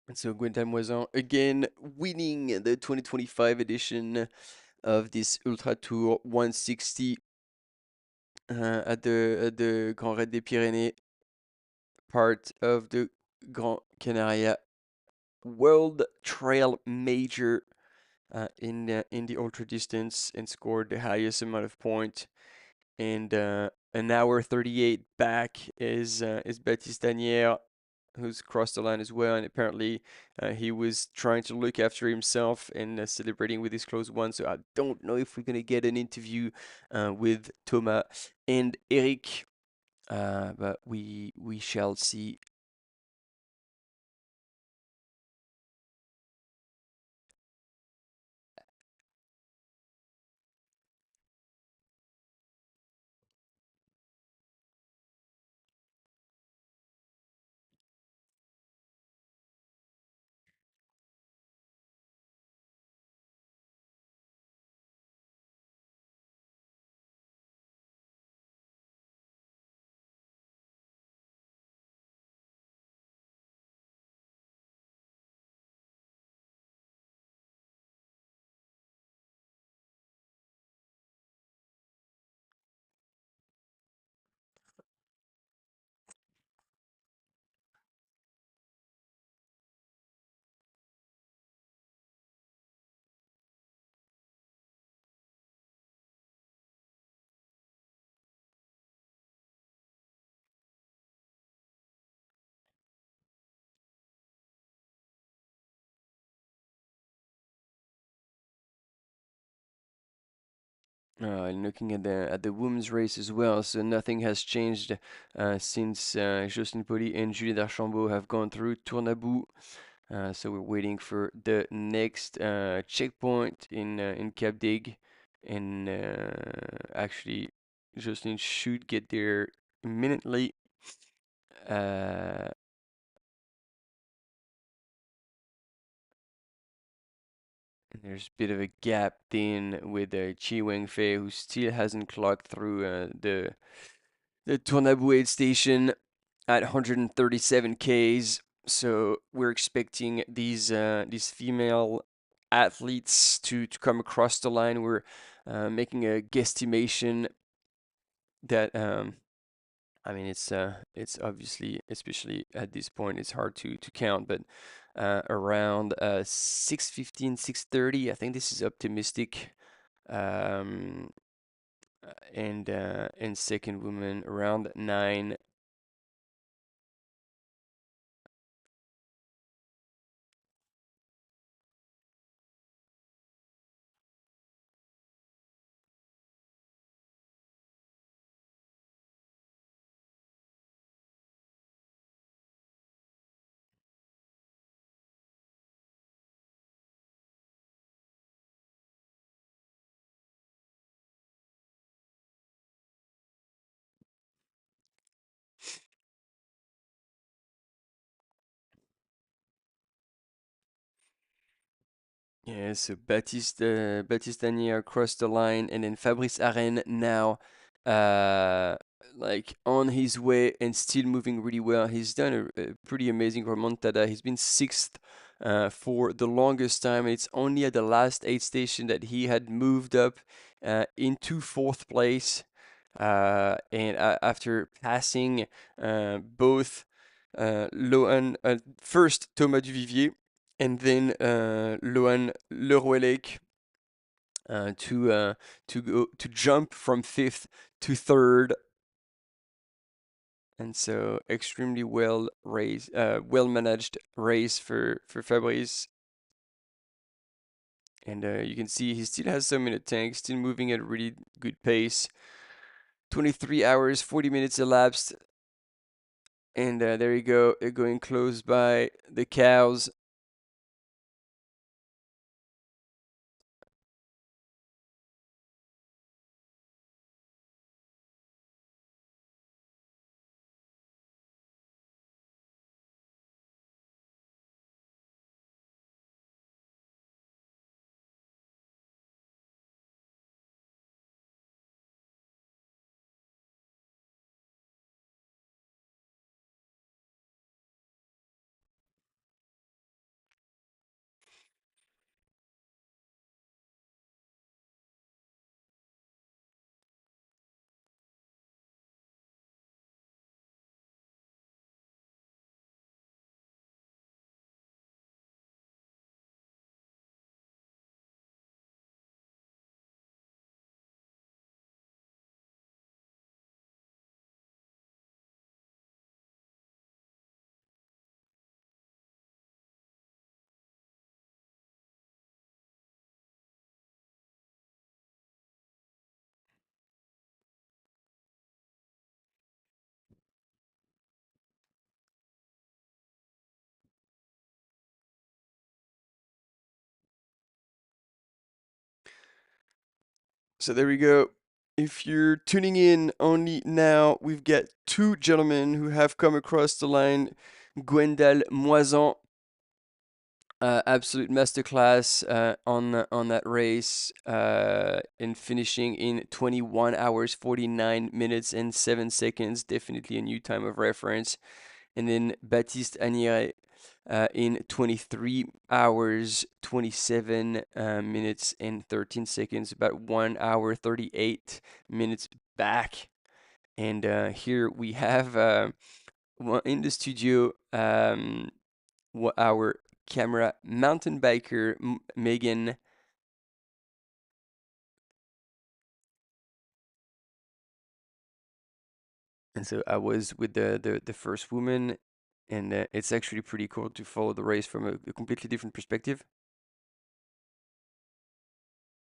And so Gwendal again winning the 2025 edition of this Ultra Tour 160 at the Grand Raid des Pyrénées, part of the Grand Canaria World Trail Major in the ultra distance, and scored the highest amount of points. And an hour 38 back is Baptiste, who's crossed the line as well. And apparently he was trying to look after himself and celebrating with his close one. So I don't know if we're gonna get an interview with Thomas and Eric, but we shall see. And looking at the women's race as well, so nothing has changed since Jocelyne Poli and Julie Darchambault have gone through Tournabou. So we're waiting for the next checkpoint in Cap Dig, and actually Jocelyne should get there imminently. Uh, and there's a bit of a gap then with Chi Wengfei, who still hasn't clocked through the Tournabou aid station at 137 Ks. So we're expecting these female athletes to come across the line. We're making a guesstimation that I mean it's obviously, especially at this point, it's hard to count, but around 6:15, 6:30. I think this is optimistic. Um, and second woman around 9. Yeah, so Baptiste crossed the line, and then Fabris Aren now, uh, like on his way and still moving really well. He's done a pretty amazing remontada. He's been sixth for the longest time, and it's only at the last aid station that he had moved up into fourth place. And after passing both Lohan, first Thomas Duvivier, and then Lohan Leroy-Lake to jump from fifth to third, and so extremely well managed race for Fabrice. And you can see he still has some in the tank, still moving at a really good pace. 23 hours, 40 minutes elapsed, and there you go, going close by the cows. So there we go. If you're tuning in only now, we've got two gentlemen who have come across the line. Gwendal Moisan, absolute masterclass on that race, in finishing in 21 hours, 49 minutes and 7 seconds. Definitely a new time of reference. And then Baptiste Agniret in 23 hours, 27 minutes and 13 seconds, about 1 hour, 38 minutes back. And here we have in the studio our camera mountain biker, Megan. And so I was with the first woman, and it's actually pretty cool to follow the race from a completely different perspective.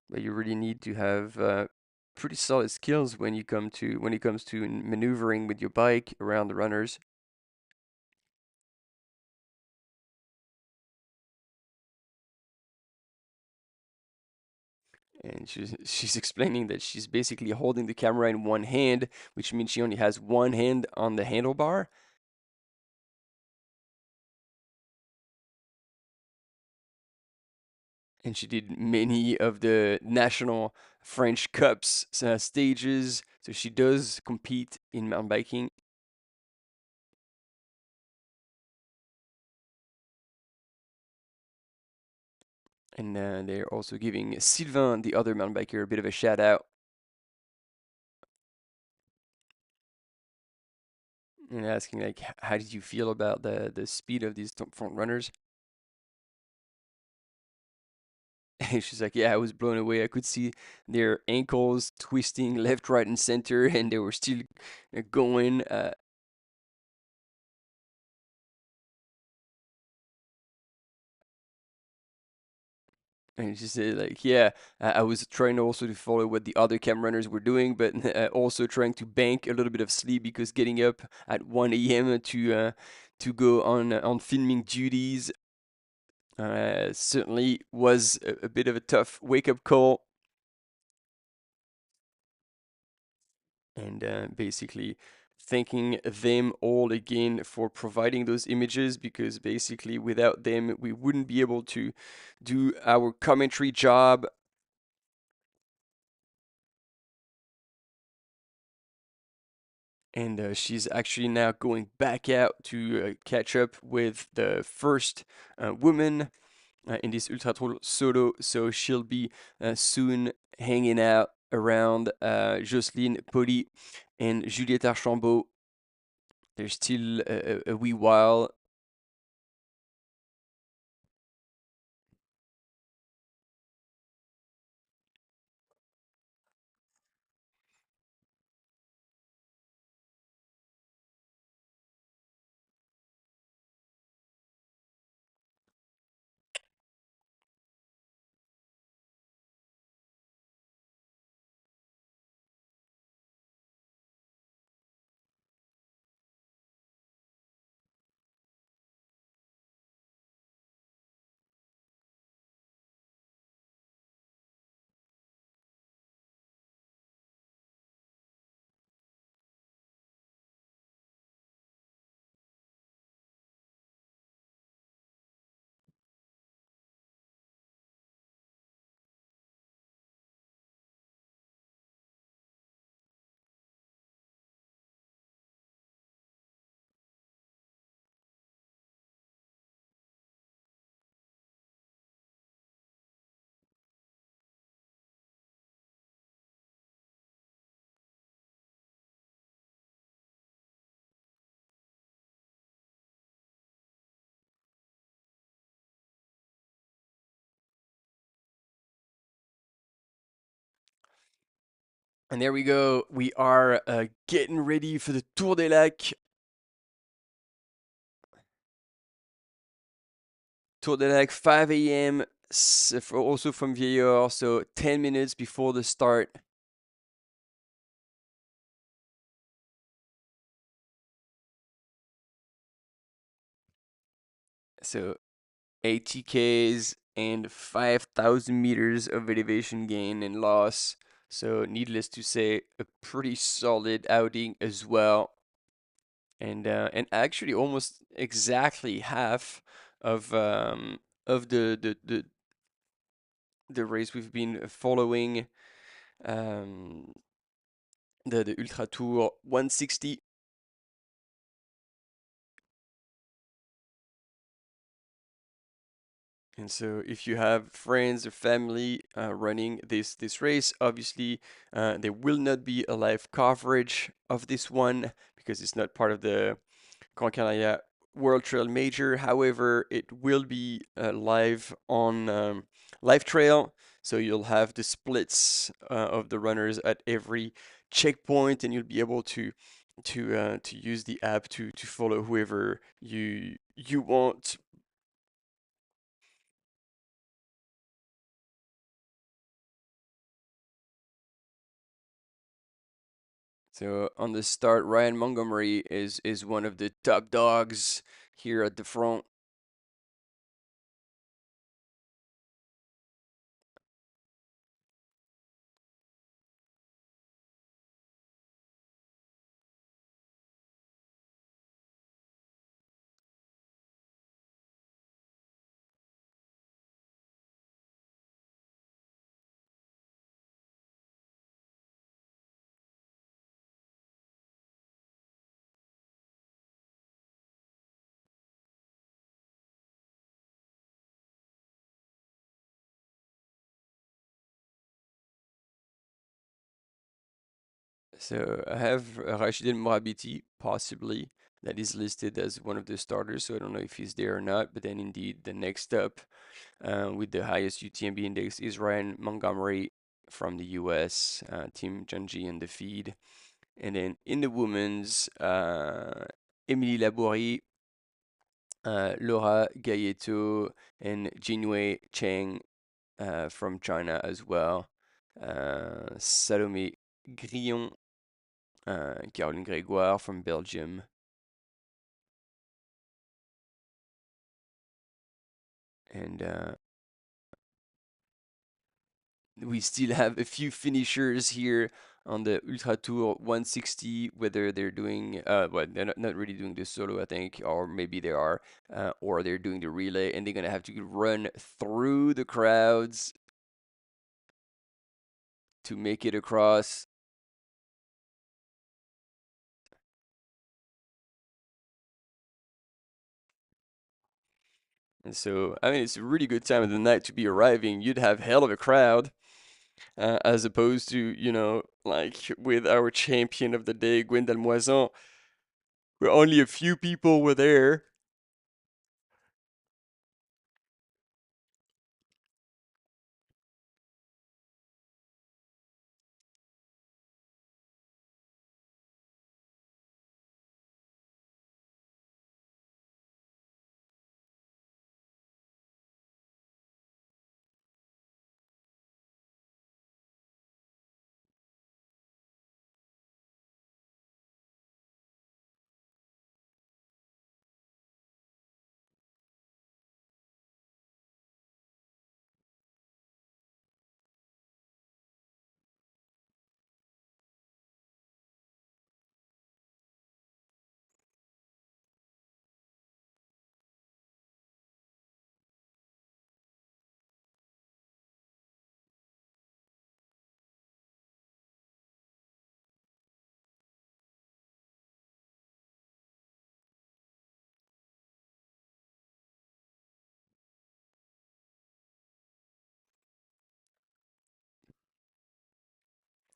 But you really need to have pretty solid skills when it comes to maneuvering with your bike around the runners. And she's explaining that she's basically holding the camera in one hand, which means she only has one hand on the handlebar. And she did many of the national French Cups stages, so she does compete in mountain biking. And they're also giving Sylvain, the other mountain biker, a bit of a shout out. And asking like, how did you feel about the speed of these front runners? And she's like, yeah, I was blown away. I could see their ankles twisting left, right, and center, and they were still going. And she said, like, yeah, I was trying also to follow what the other cam runners were doing, but also trying to bank a little bit of sleep because getting up at 1 a.m. To go on filming duties certainly was a bit of a tough wake-up call. And basically thanking them all again for providing those images, because basically without them we wouldn't be able to do our commentary job. And she's actually now going back out to catch up with the first woman in this ultra trail solo, so she'll be soon hanging out around Jocelyne Poli and Juliette Archambault. There's still a wee while. And there we go. We are getting ready for the Tour des Lacs. Tour des Lacs, 5 a.m. Also from Vieillard, so 10 minutes before the start. So 80 Ks and 5,000 meters of elevation gain and loss. So needless to say, a pretty solid outing as well. And actually almost exactly half of the race we've been following, um, the Ultra Tour 160. And so, if you have friends or family running this race, obviously there will not be a live coverage of this one because it's not part of the Gran Canaria World Trail Major. However, it will be live on Live Trail, so you'll have the splits of the runners at every checkpoint, and you'll be able to use the app to follow whoever you want. So on the start, Ryan Montgomery is one of the top dogs here at the front. So I have Rachid El Moabiti, possibly, that is listed as one of the starters. So I don't know if he's there or not. But then indeed, the next up with the highest UTMB index is Ryan Montgomery from the US, Team Janji and the feed. And then in the women's, Emily Labourie, Laura Gayeto, and Jinwei Cheng from China as well. Salome Grillon, Caroline Grégoire from Belgium. And we still have a few finishers here on the Ultra Tour 160, whether they're doing, well, they're not really doing the solo, I think, or maybe they are, or they're doing the relay, and they're gonna have to run through the crowds to make it across. And so, I mean, it's a really good time of the night to be arriving. You'd have hell of a crowd, as opposed to, like with our champion of the day, Gwendal where only a few people were there.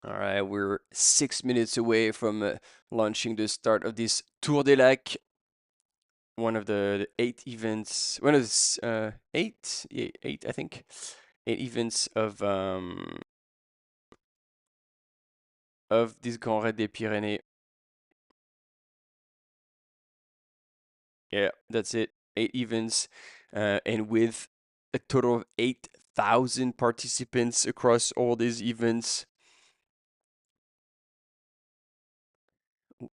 All right, we're 6 minutes away from launching the start of this Tour des Lacs, one of the eight events, one of the eight, yeah, eight, I think, eight events of this Grand Raid des Pyrénées. Yeah, that's it. Eight events, and with a total of 8,000 participants across all these events.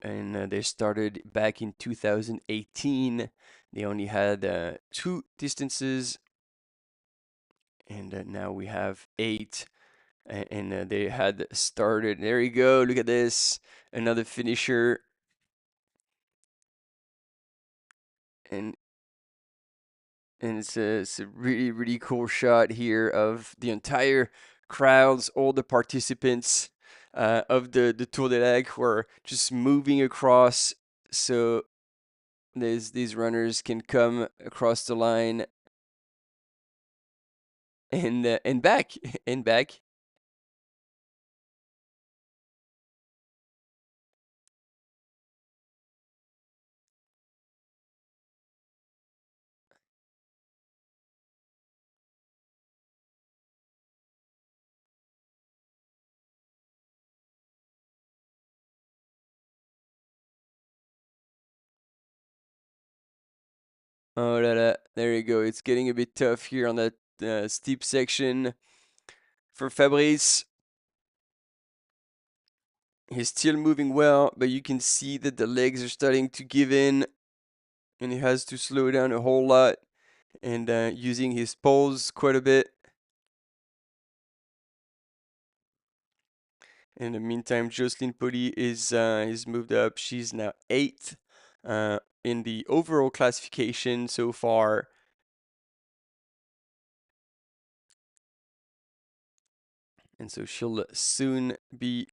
And they started back in 2018. They only had two distances, and now we have eight. And they had started. There you go. Look at this. Another finisher. And it's a really, really cool shot here of the entire crowds, all the participants of the Tour des Lacs who are just moving across. So these runners can come across the line and back and back. Oh la la, there you go. It's getting a bit tough here on that steep section for Fabris. He's still moving well, but you can see that the legs are starting to give in, and he has to slow down a whole lot and using his poles quite a bit. In the meantime, Jocelyn Poli is moved up. She's now 8th in the overall classification so far. And so she'll soon be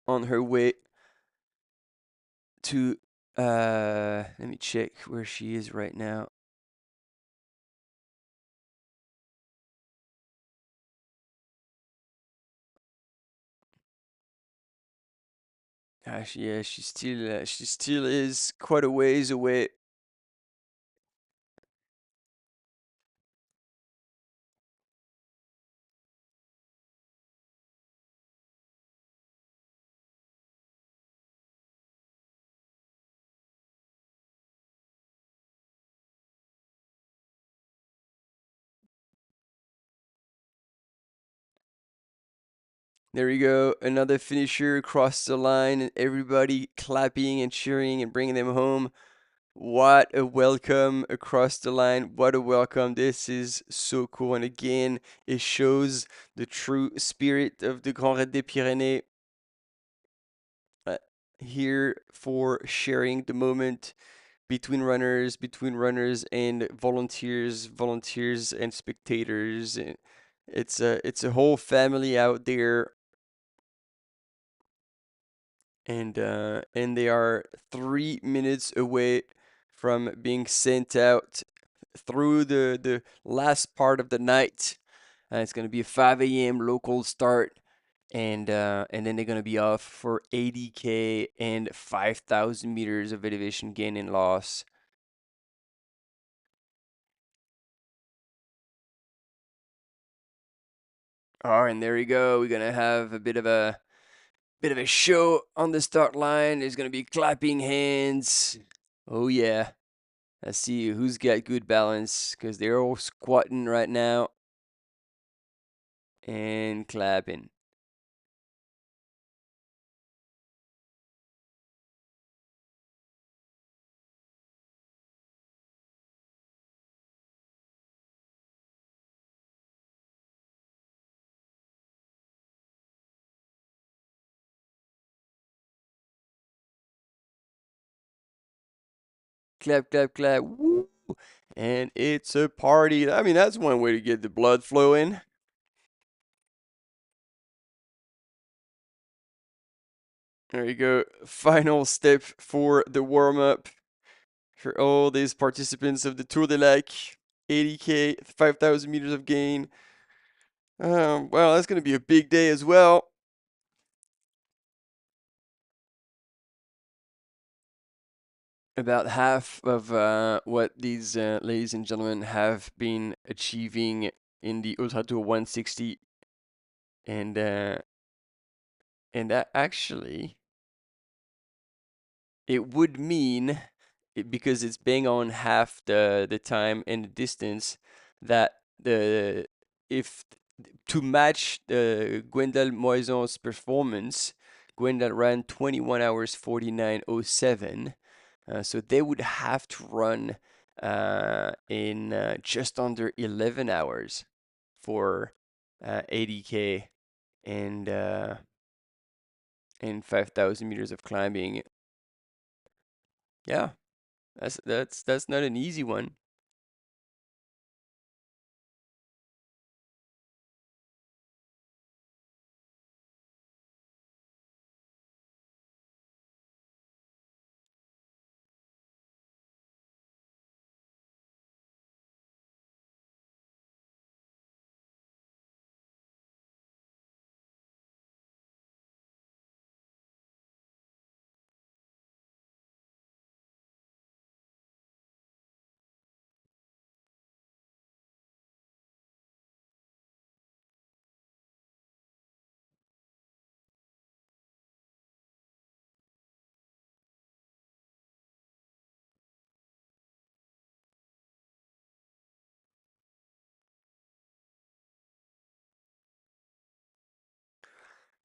on her way to, let me check where she is right now. Yeah, she still is quite a ways away. There we go, another finisher across the line, and everybody clapping and cheering and bringing them home. What a welcome across the line. What a welcome. This is so cool. And again, it shows the true spirit of the Grand Raid des Pyrénées. Here for sharing the moment between runners and volunteers and spectators. It's a whole family out there, and they are 3 minutes away from being sent out through the last part of the night. It's gonna be a 5 a.m. local start, and then they're gonna be off for 80K and 5,000 meters of elevation gain and loss. Oh, and there we go. We're gonna have a bit of a show on the start line. There's gonna be clapping hands. Oh yeah. Let's see who's got good balance because they're all squatting right now and clapping. Clap, clap, clap. Woo! And it's a party. I mean, that's one way to get the blood flowing. There you go. Final step for the warm up for all these participants of the Tour de Lac. 80K, 5,000 meters of gain. Well, that's going to be a big day as well. About half of what these ladies and gentlemen have been achieving in the Ultra Tour 160, and that actually it would mean because it's bang on half the time and the distance that the if to match the Gwendal Moison's performance, Gwendal ran 21 hours 49:07. So they would have to run in just under 11 hours for 80K and 5,000 meters of climbing. Yeah, that's not an easy one.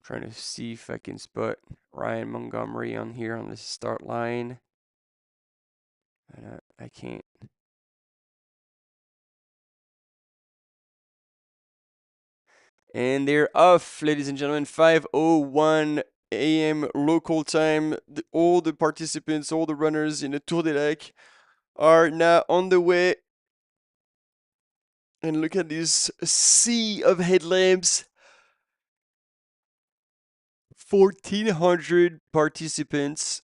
Trying to see if I can spot Ryan Montgomery on here on the start line. I can't. And they're off, ladies and gentlemen. 5:01 a.m. local time. All the participants, all the runners in the Tour de Lac are now on the way. And look at this sea of headlamps. 1,400 participants.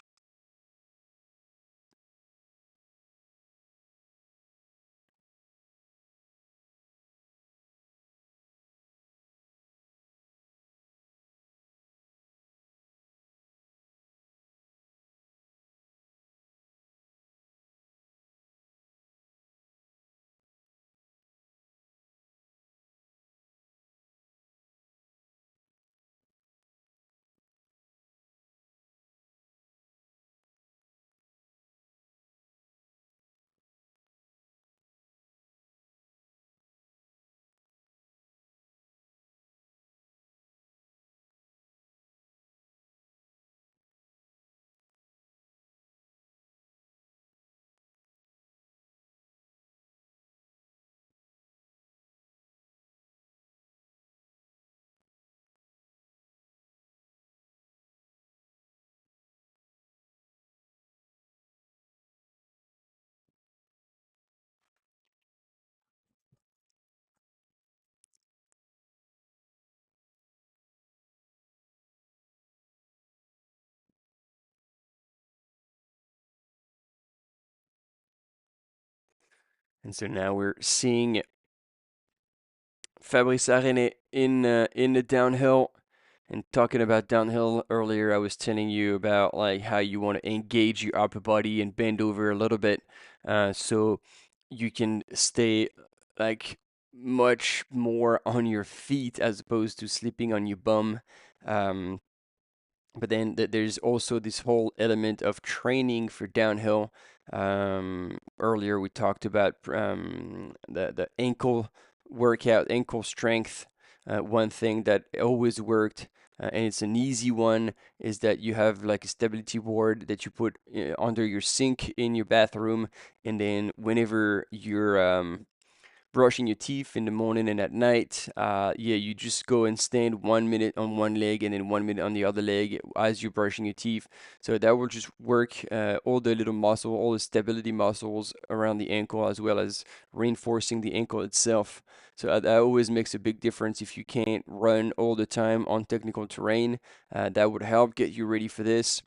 And so now we're seeing Fabris Aren in the downhill. And talking about downhill earlier, I was telling you about like how you want to engage your upper body and bend over a little bit, so you can stay like much more on your feet as opposed to sleeping on your bum. Um, but then there's also this whole element of training for downhill. Earlier we talked about the ankle workout, ankle strength. One thing that always worked, and it's an easy one, is that you have like a stability board that you put under your sink in your bathroom, and then whenever you're brushing your teeth in the morning and at night, yeah, you just go and stand 1 minute on one leg and then 1 minute on the other leg as you're brushing your teeth. So that will just work all the little muscle, all the stability muscles around the ankle, as well as reinforcing the ankle itself. So that always makes a big difference if you can't run all the time on technical terrain. That would help get you ready for this.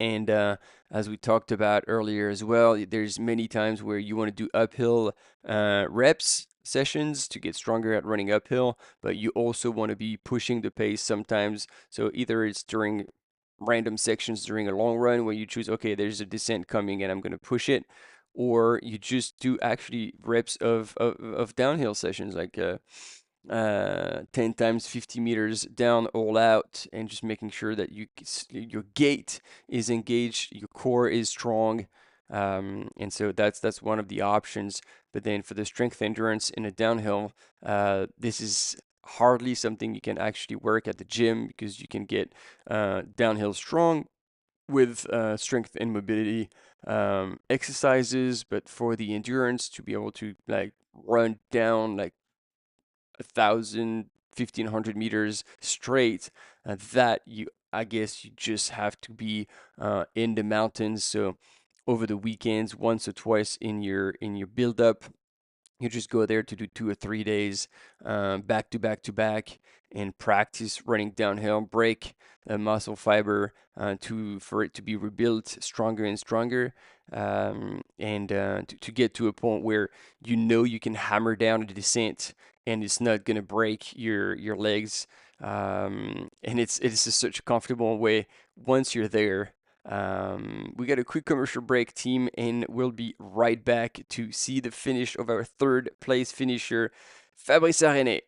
And as we talked about earlier as well, there's many times where you want to do uphill reps sessions to get stronger at running uphill, but you also want to be pushing the pace sometimes. So either it's during random sections during a long run where you choose, okay, there's a descent coming and I'm going to push it, or you just do actually reps of downhill sessions like 10 times 50 meters down all out, and just making sure that your gait is engaged, your core is strong. And so that's one of the options. But then for the strength endurance in a downhill, this is hardly something you can actually work at the gym, because you can get downhill strong with strength and mobility exercises. But for the endurance, to be able to like run down like 1,000, 1,500 meters straight, that you, I guess you just have to be in the mountains. So over the weekends, once or twice in your build up, you just go there to do 2 or 3 days back to back to back, and practice running downhill, break muscle fiber for it to be rebuilt stronger and stronger, and to get to a point where you know you can hammer down a descent and it's not gonna break your legs, and it's just such a comfortable way once you're there. We got a quick commercial break, team, and we'll be right back to see the finish of our third place finisher, Fabris Aren.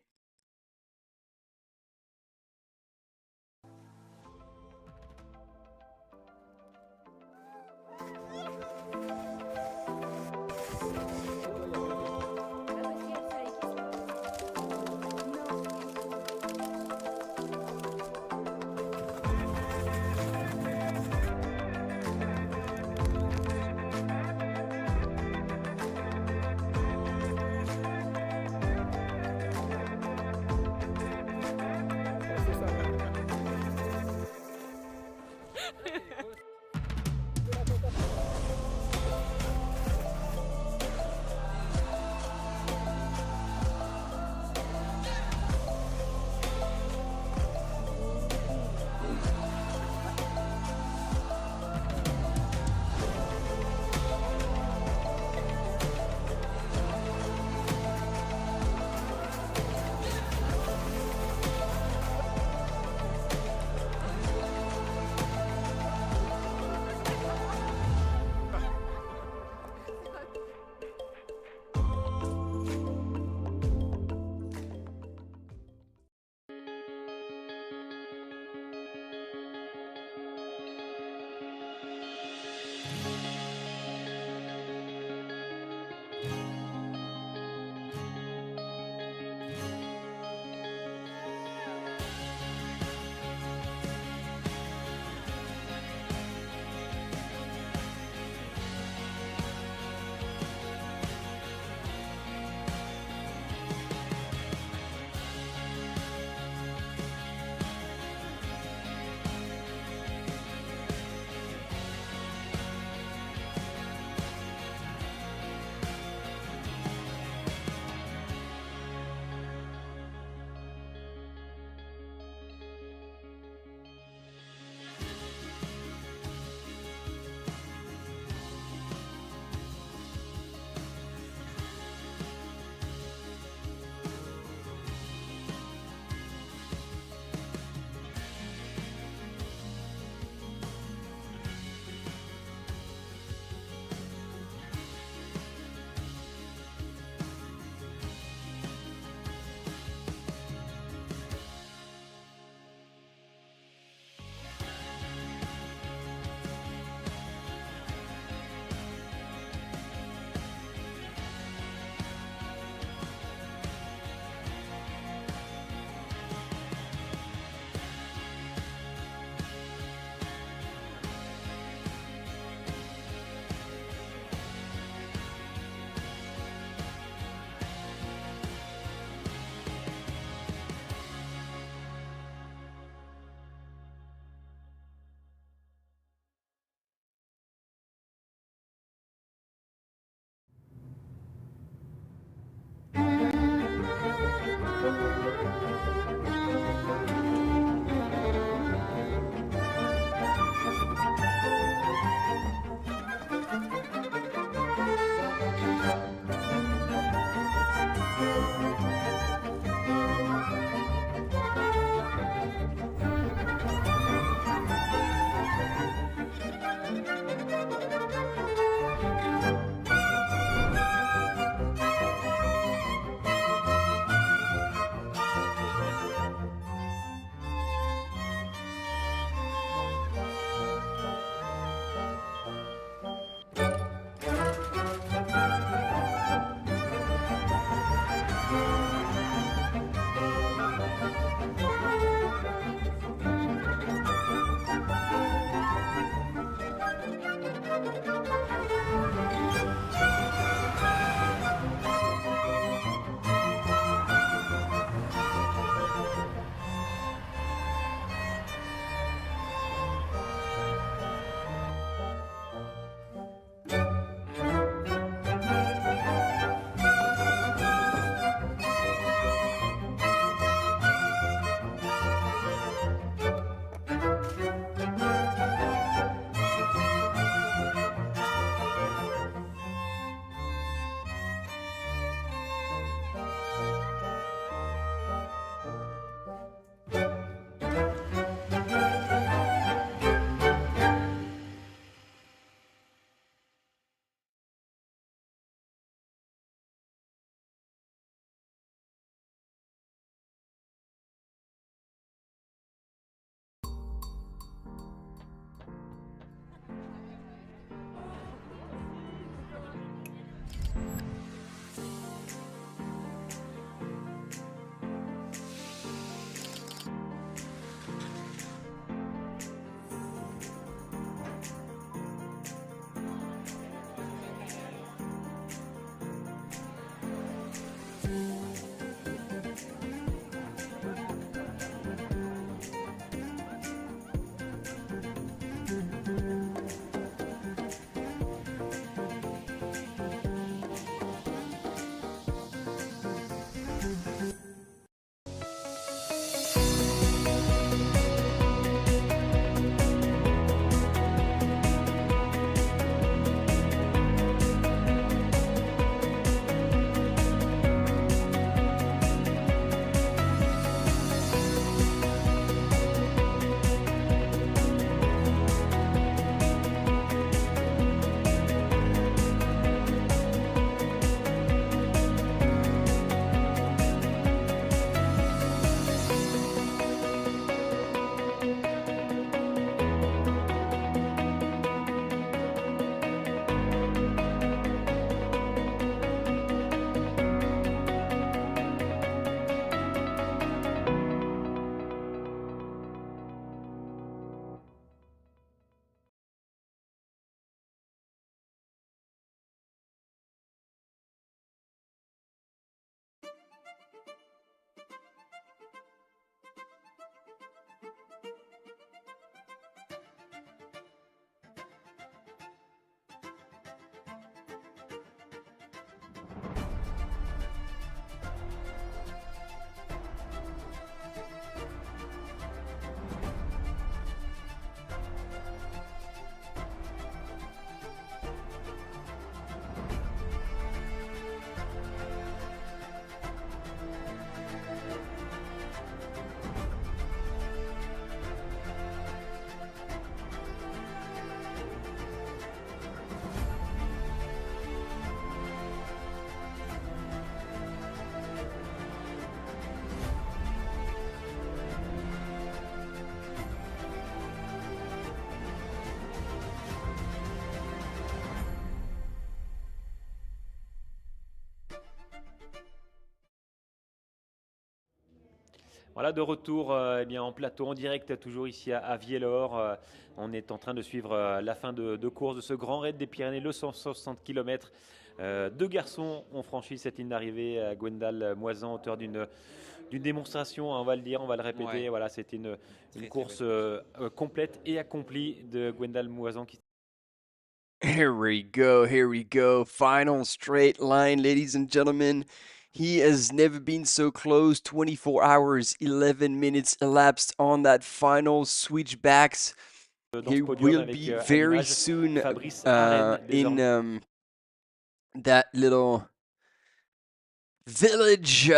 Voilà, de retour eh bien, en plateau, en direct, toujours ici à Viellor. On est en train de suivre la fin de course de ce grand raid des Pyrénées, le 160 km. Deux garçons ont franchi cette ligne d'arrivée. Gwendal Moisan, auteur d'une démonstration, hein, on va le dire, on va le Ouais, répéter. Voilà, c'était une très très belle course course. complète et accomplie de Gwendal Moisan qui Here we go, here we go. Final straight line, ladies and gentlemen. He has never been so close. 24 hours, 11 minutes elapsed on that final switchbacks. dans He ce podium will avec be à very l'image soon Fabris Aren in désormais. that little village,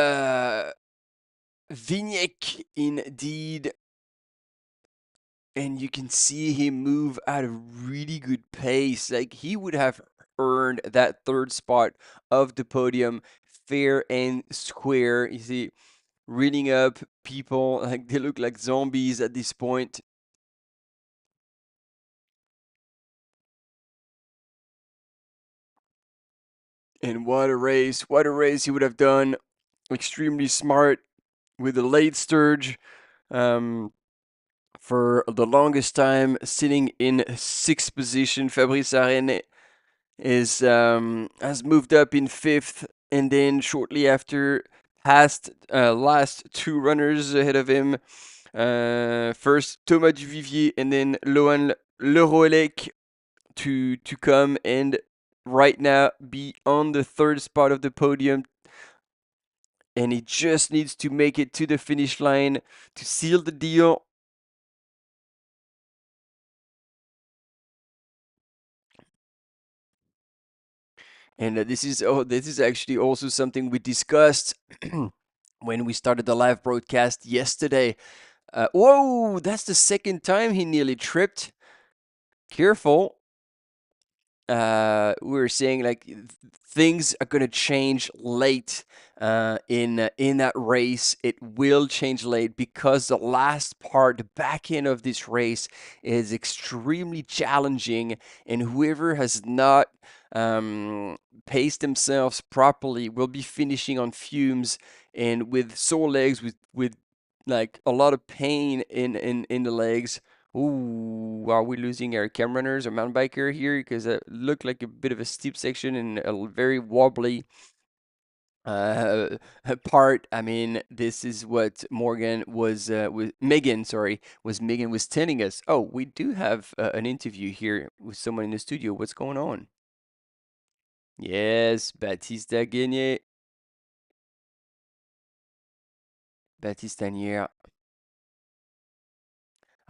Vignac, indeed. And you can see him move at a really good pace. Like he would have earned that third spot of the podium fair and square. You see, reeling up people like they look like zombies at this point. And what a race! What a race he would have done. Extremely smart with a late sturge. For the longest time, sitting in sixth position, Fabris Aren is has moved up in fifth, and then shortly after passed last two runners ahead of him. First Thomas Duvivier, and then Lohan Leroelec to come and right now be on the third spot of the podium. And he just needs to make it to the finish line to seal the deal. And this is actually also something we discussed when we started the live broadcast yesterday. Whoa, that's the second time he nearly tripped. Careful. We were saying like things are gonna change late in that race. It will change late because the last part, the back end of this race, is extremely challenging, and whoever has not paced themselves properly will be finishing on fumes and with sore legs, with like a lot of pain in the legs. Ooh, are we losing our cam runners or mountain biker here? Because it looked like a bit of a steep section and a very wobbly uh, part. I mean, this is what Megan, sorry, was telling us. Oh, we do have an interview here with someone in the studio. What's going on? Yes, Baptiste a gagné. Baptiste Tanière.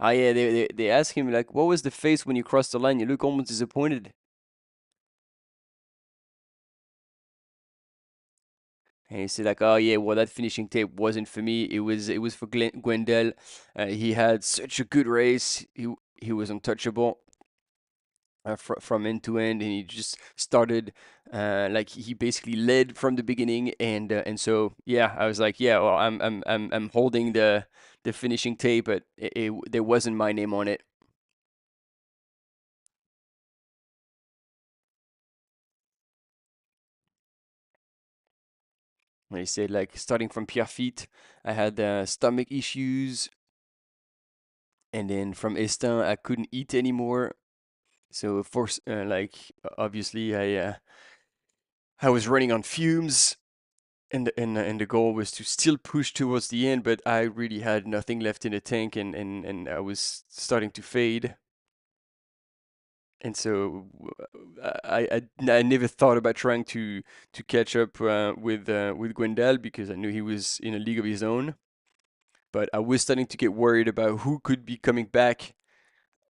Ah, yeah, they asked him, like, what was the face when you crossed the line? You look almost disappointed. And he said like, oh yeah, well that finishing tape wasn't for me. It was for Gwendal. He had such a good race. He was untouchable from end to end, and he just started like he basically led from the beginning. And so yeah, I was like, yeah, well I'm holding the finishing tape, but there wasn't my name on it. And he said like starting from Pierrefitte, I had stomach issues, and then from Estin I couldn't eat anymore. So for like obviously I was running on fumes, and the goal was to still push towards the end, but I really had nothing left in the tank, and I was starting to fade. And so I never thought about trying to catch up with Gwendal because I knew he was in a league of his own. But I was starting to get worried about who could be coming back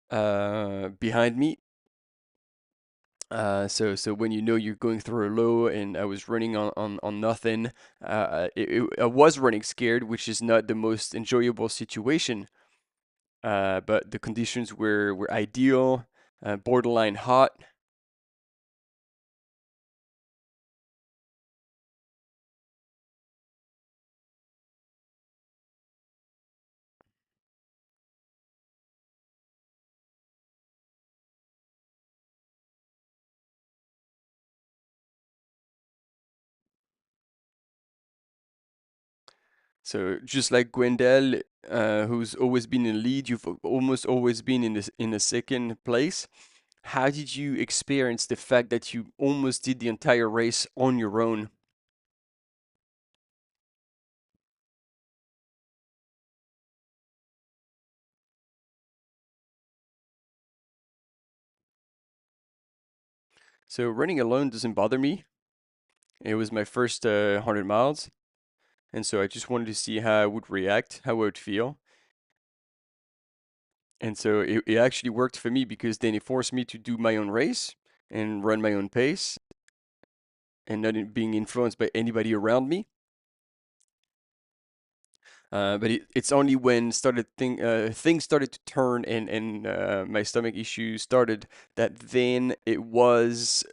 behind me. So when you know you're going through a low, and I was running on nothing, I was running scared, which is not the most enjoyable situation. But the conditions were ideal, borderline hot. So just like Gwendal, who's always been in the lead, you've almost always been in the second place. How did you experience the fact that you almost did the entire race on your own? So running alone doesn't bother me. It was my first 100 miles, and so I just wanted to see how I would react, how I would feel. And so it actually worked for me because then it forced me to do my own race and run my own pace and not being influenced by anybody around me. But it's only when things started to turn and my stomach issues started that then it was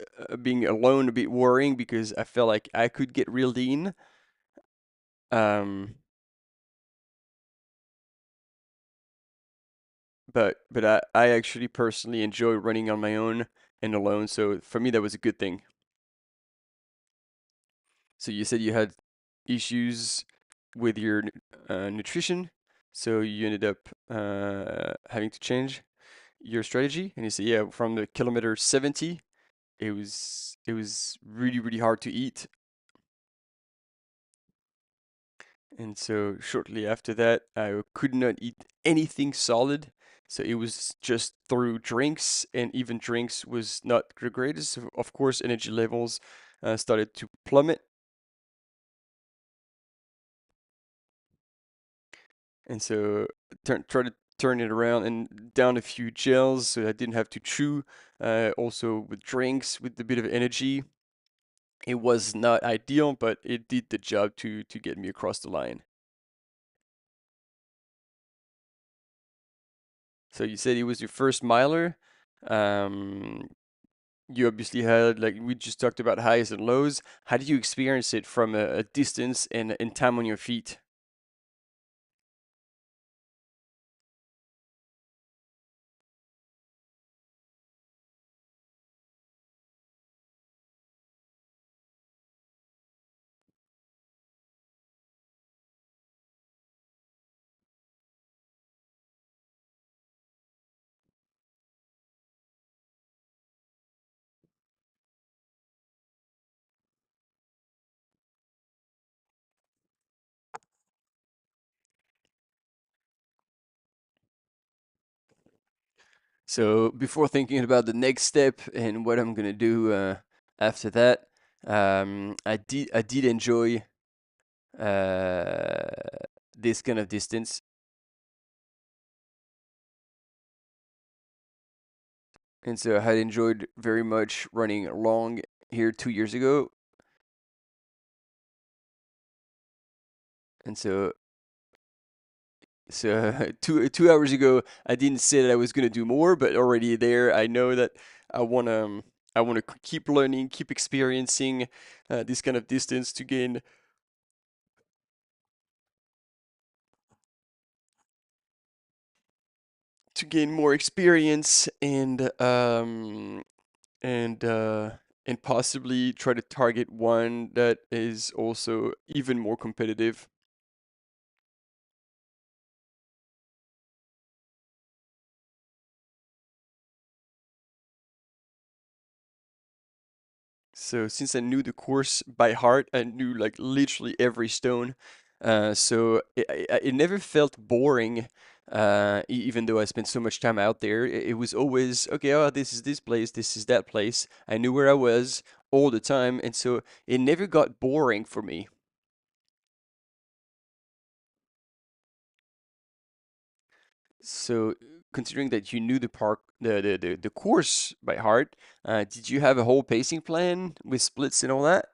being alone a bit worrying because I felt like I could get real lean. Um, but I actually personally enjoy running on my own and alone, so for me that was a good thing. So you said you had issues with your nutrition, so you ended up having to change your strategy, and you said yeah, from the kilometer 70, it was really hard to eat, and so shortly after that, I could not eat anything solid. So it was just through drinks, and even drinks was not the greatest. So of course, energy levels started to plummet, and so try to turn it around and down a few gels so I didn't have to chew. Also with drinks with a bit of energy, it was not ideal, but it did the job to get me across the line. So you said it was your first miler. Um, you obviously had, like we just talked about, highs and lows. How did you experience it from a distance and time on your feet? So before thinking about the next step and what I'm gonna do after that, I did enjoy uh, this kind of distance, and so I had enjoyed very much running long here 2 years ago, and so 2 hours ago I didn't say that I was gonna do more, but already there I know that I wanna I wanna keep learning, keep experiencing this kind of distance to gain more experience and uh, and possibly try to target one that is also even more competitive. So since I knew the course by heart, I knew like literally every stone. So it never felt boring, even though I spent so much time out there. It was always okay. Oh, this is this place. This is that place. I knew where I was all the time, and so it never got boring for me. So, considering that you knew the course by heart, did you have a whole pacing plan with splits and all that?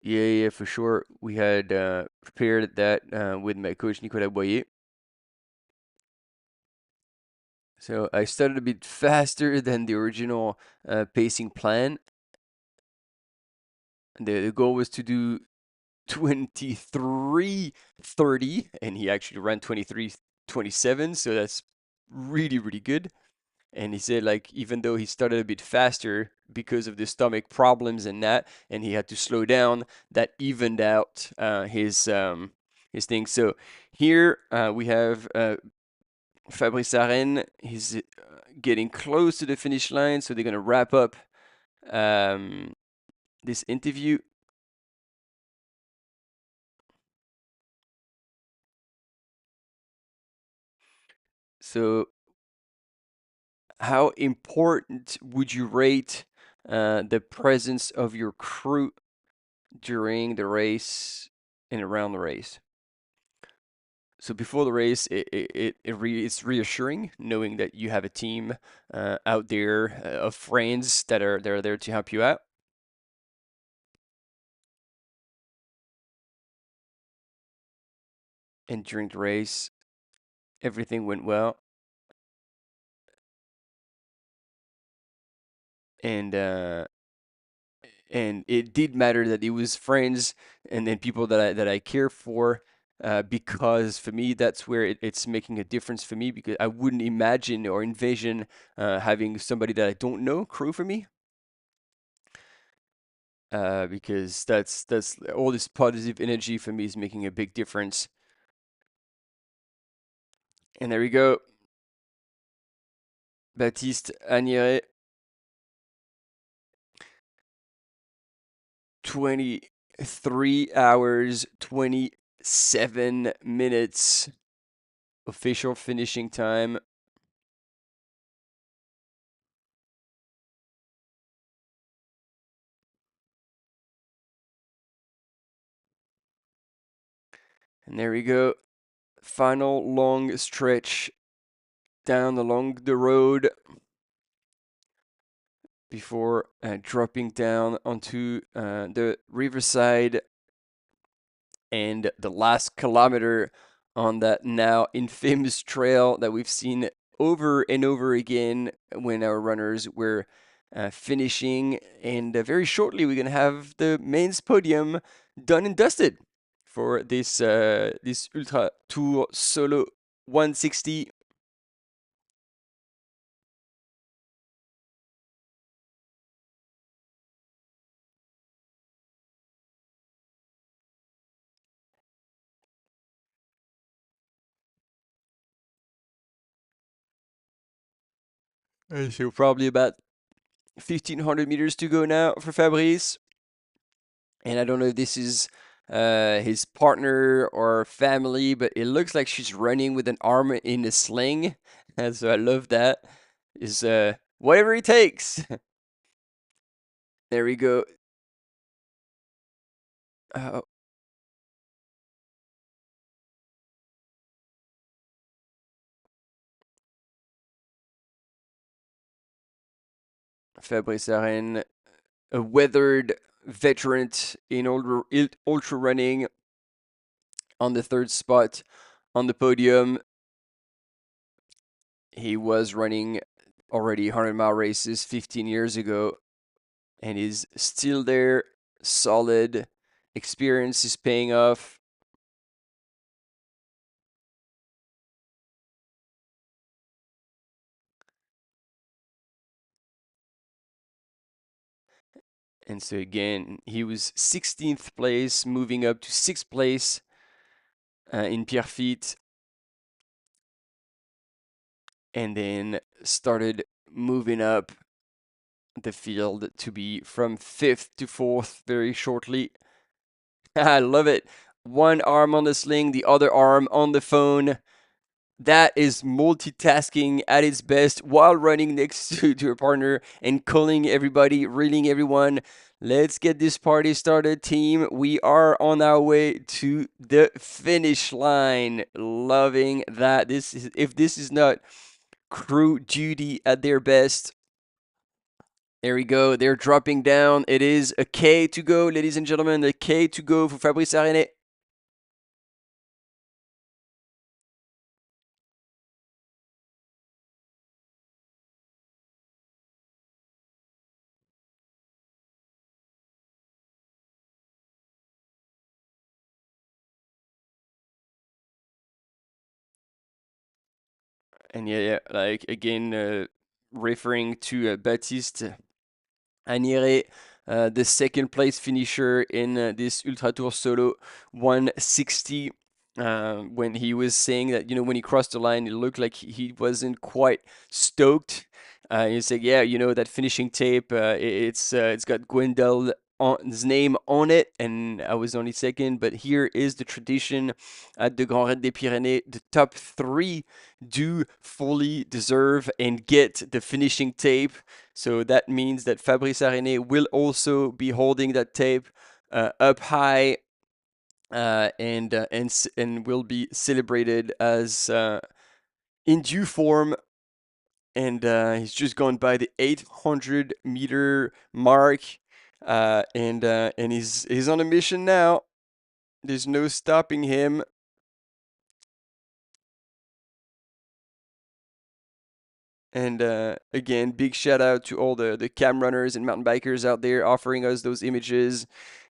Yeah, yeah, for sure. We had prepared that with my coach Nicolas Boyer. So I started a bit faster than the original pacing plan. The goal was to do 23:30, and he actually ran 23:27, so that's really good. And he said like even though he started a bit faster, because of the stomach problems and that, and he had to slow down. That evened out his thing. So here we have Fabris Aren. He's getting close to the finish line, so they're gonna wrap up this interview. So, how important would you rate the presence of your crew during the race and around the race? So before the race, it's reassuring knowing that you have a team out there of friends that are there to help you out. And during the race, everything went well, and it did matter that it was friends and then people that I care for, because for me that's where it's making a difference for me, because I wouldn't imagine or envision having somebody that I don't know crew for me, because that's all this positive energy for me is making a big difference. And there we go, Baptiste Agniret, 23 hours 27 minutes official finishing time. And there we go. Final long stretch down along the road before dropping down onto the riverside, and the last kilometer on that now infamous trail that we've seen over and over again when our runners were finishing. And very shortly, we're going to have the men's podium done and dusted for this Ultra Tour Solo 160. So probably about 1,500 meters to go now for Fabrice. And I don't know if this is his partner or family, but it looks like she's running with an arm in a sling. And so I love that. Is whatever it takes. There we go. Uh, Fabrice Aren, a weathered veteran in ultra running, on the third spot on the podium. He was running already 100-mile races 15 years ago, and is still there, solid. Experience is paying off. And so again, he was 16th place, moving up to 6th place in Pierrefitte, and then started moving up the field to be from 5th to 4th very shortly. I love it. One arm on the sling, the other arm on the phone. That is multitasking at its best while running next to a partner and calling everybody, reeling everyone. Let's get this party started, team. We are on our way to the finish line. Loving that. If this is not crew duty at their best. There we go. They're dropping down. It is a K to go, ladies and gentlemen. A K to go for Fabris Aren. And yeah, like again, referring to Baptiste, Anire, the second place finisher in this Ultra Tour Solo 160. When he was saying that, when he crossed the line, it looked like he wasn't quite stoked. He said, "Yeah, that finishing tape, it's got Gwendal his name on it, and I was only second. But here is the tradition at the Grand Raid des Pyrénées: the top three do fully deserve and get the finishing tape. So that means that Fabris Aren will also be holding that tape up high, and will be celebrated as in due form. And he's just gone by the 800-meter mark, and he's on a mission now. There's no stopping him. And again, big shout out to all the cam runners and mountain bikers out there offering us those images.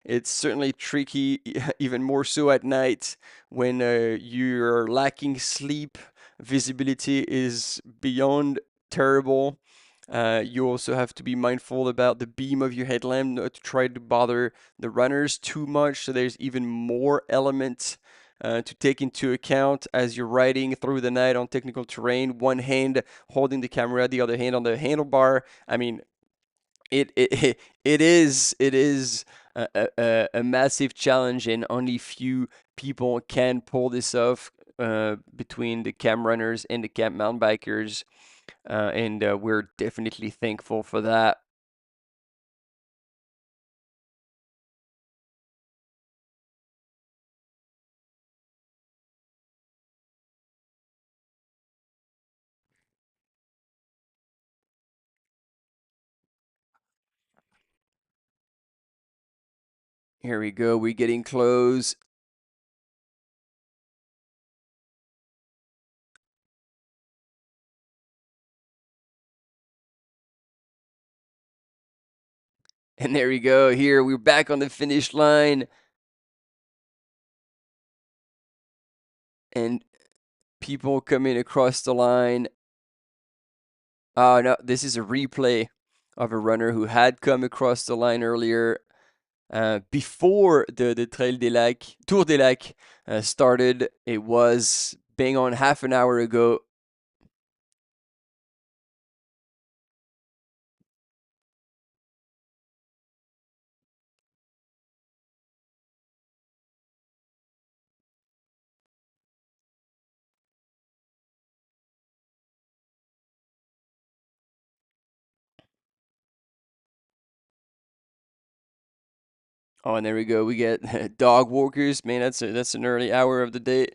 It's certainly tricky, even more so at night when you're lacking sleep. Visibility is beyond terrible. You also have to be mindful about the beam of your headlamp, not to try to bother the runners too much. So there's even more elements to take into account as you're riding through the night on technical terrain. One hand holding the camera, the other hand on the handlebar. I mean, it is a massive challenge, and only few people can pull this off between the cam runners and the cam mountain bikers, and we're definitely thankful for that. Here we go. We're getting close. And there we go. Here, we're back on the finish line. And people coming across the line. Oh, no, this is a replay of a runner who had come across the line earlier, before the Tour des Lacs started. It was bang on half an hour ago. Oh, and there we go. We get dog walkers. Man, that's an early hour of the day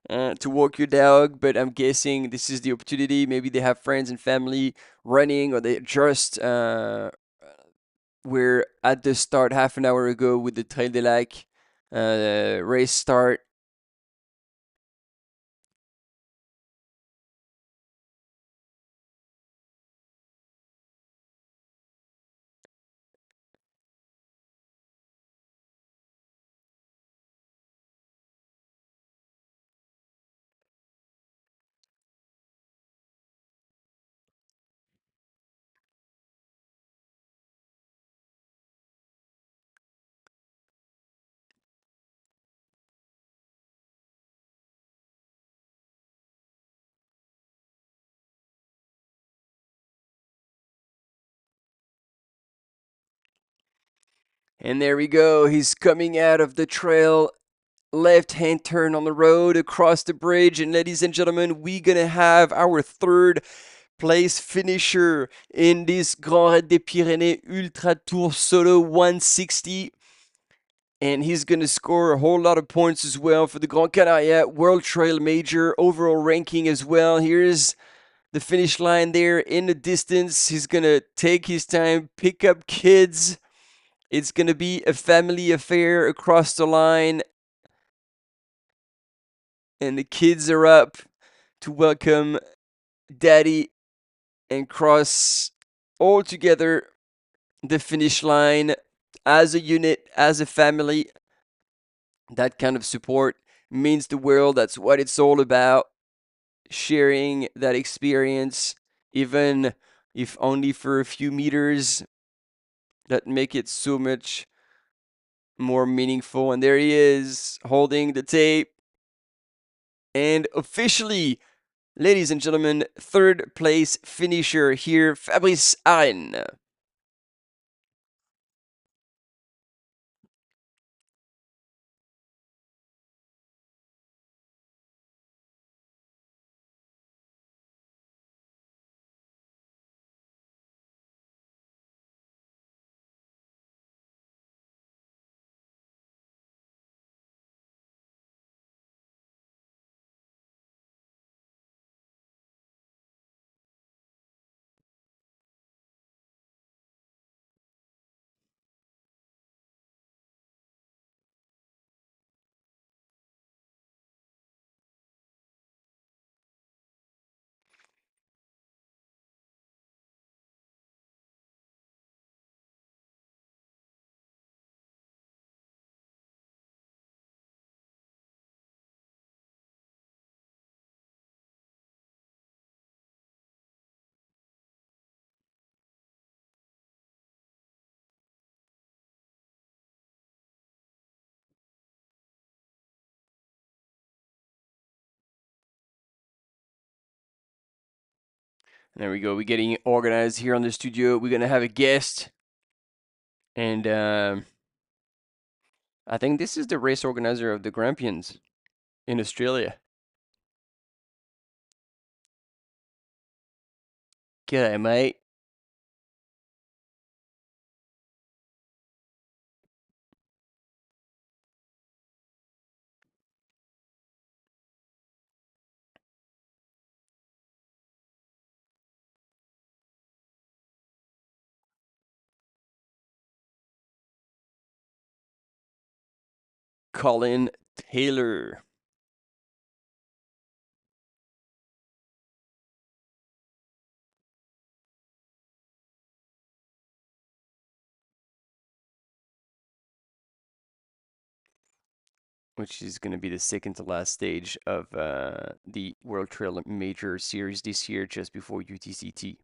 to walk your dog. But I'm guessing this is the opportunity. Maybe they have friends and family running, or they just were at the start half an hour ago with the Trail des Lacs race start. And there we go. He's coming out of the trail. Left-hand turn on the road across the bridge. And ladies and gentlemen, we're going to have our third place finisher in this Grand Raid des Pyrénées Ultra Tour Solo 160. And he's going to score a whole lot of points as well for the Grand Canaria World Trail Major overall ranking as well. Here's the finish line there in the distance. He's going to take his time, pick up kids. It's going to be a family affair across the line. And the kids are up to welcome Daddy and cross all together the finish line as a unit, as a family. That kind of support means the world. That's what it's all about. Sharing that experience, even if only for a few meters. that make it so much more meaningful. And there he is holding the tape. And officially, ladies and gentlemen, third place finisher here, Fabris Aren. There we go. We're getting organized here on the studio. We're gonna have a guest, and I think this is the race organizer of the Grampians in Australia. G'day, mate. Colin Taylor. Which is going to be the second to last stage of the World Trail Major Series this year, just before UTCT.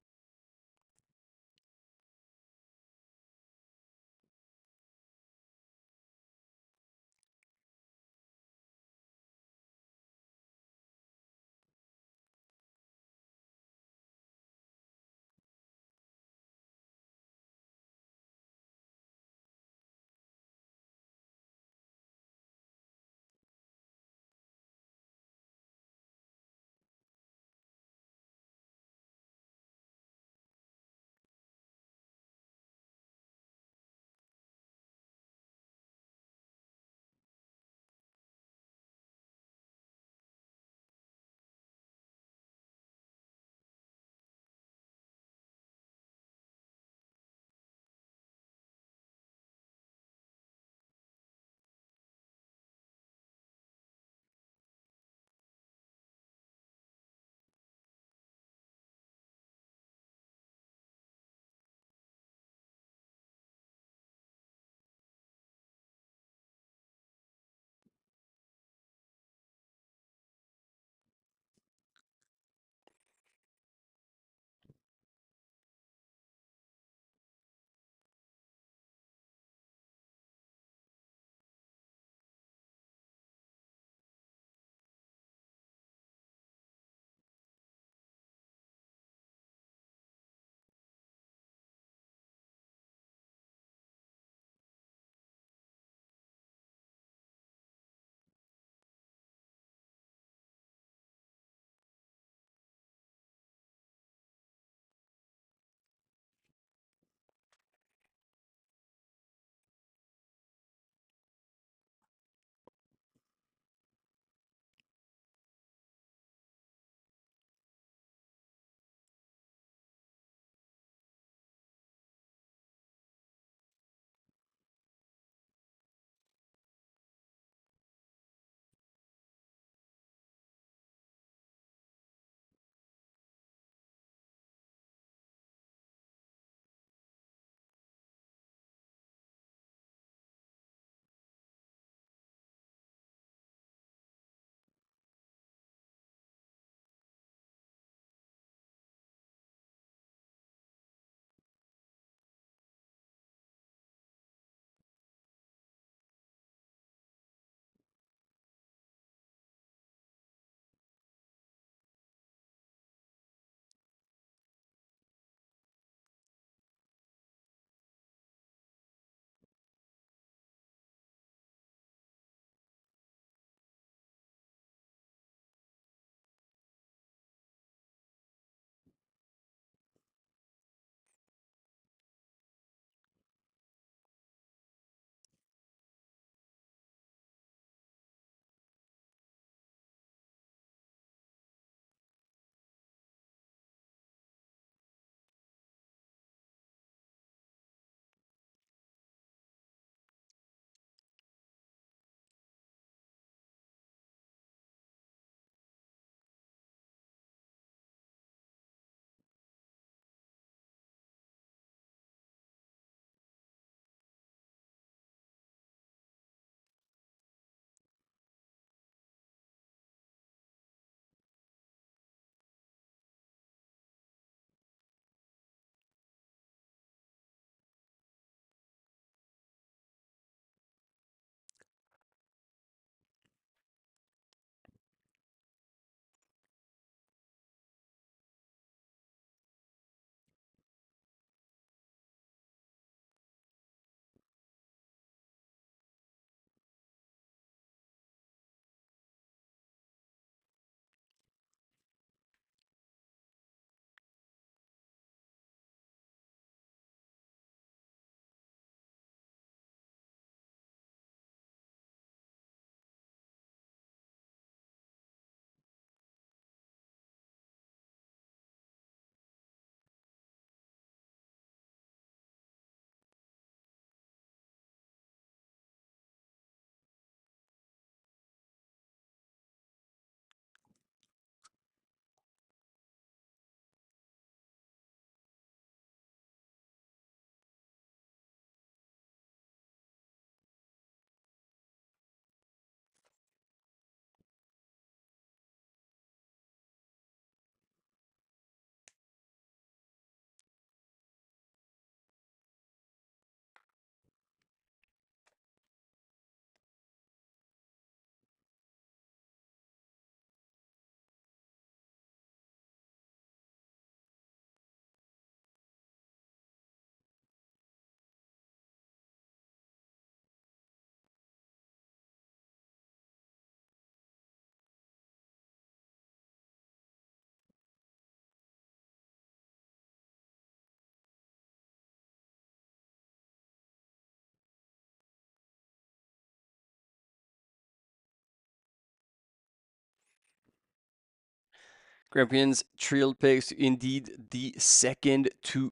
Grampians Trail Picks, indeed the second to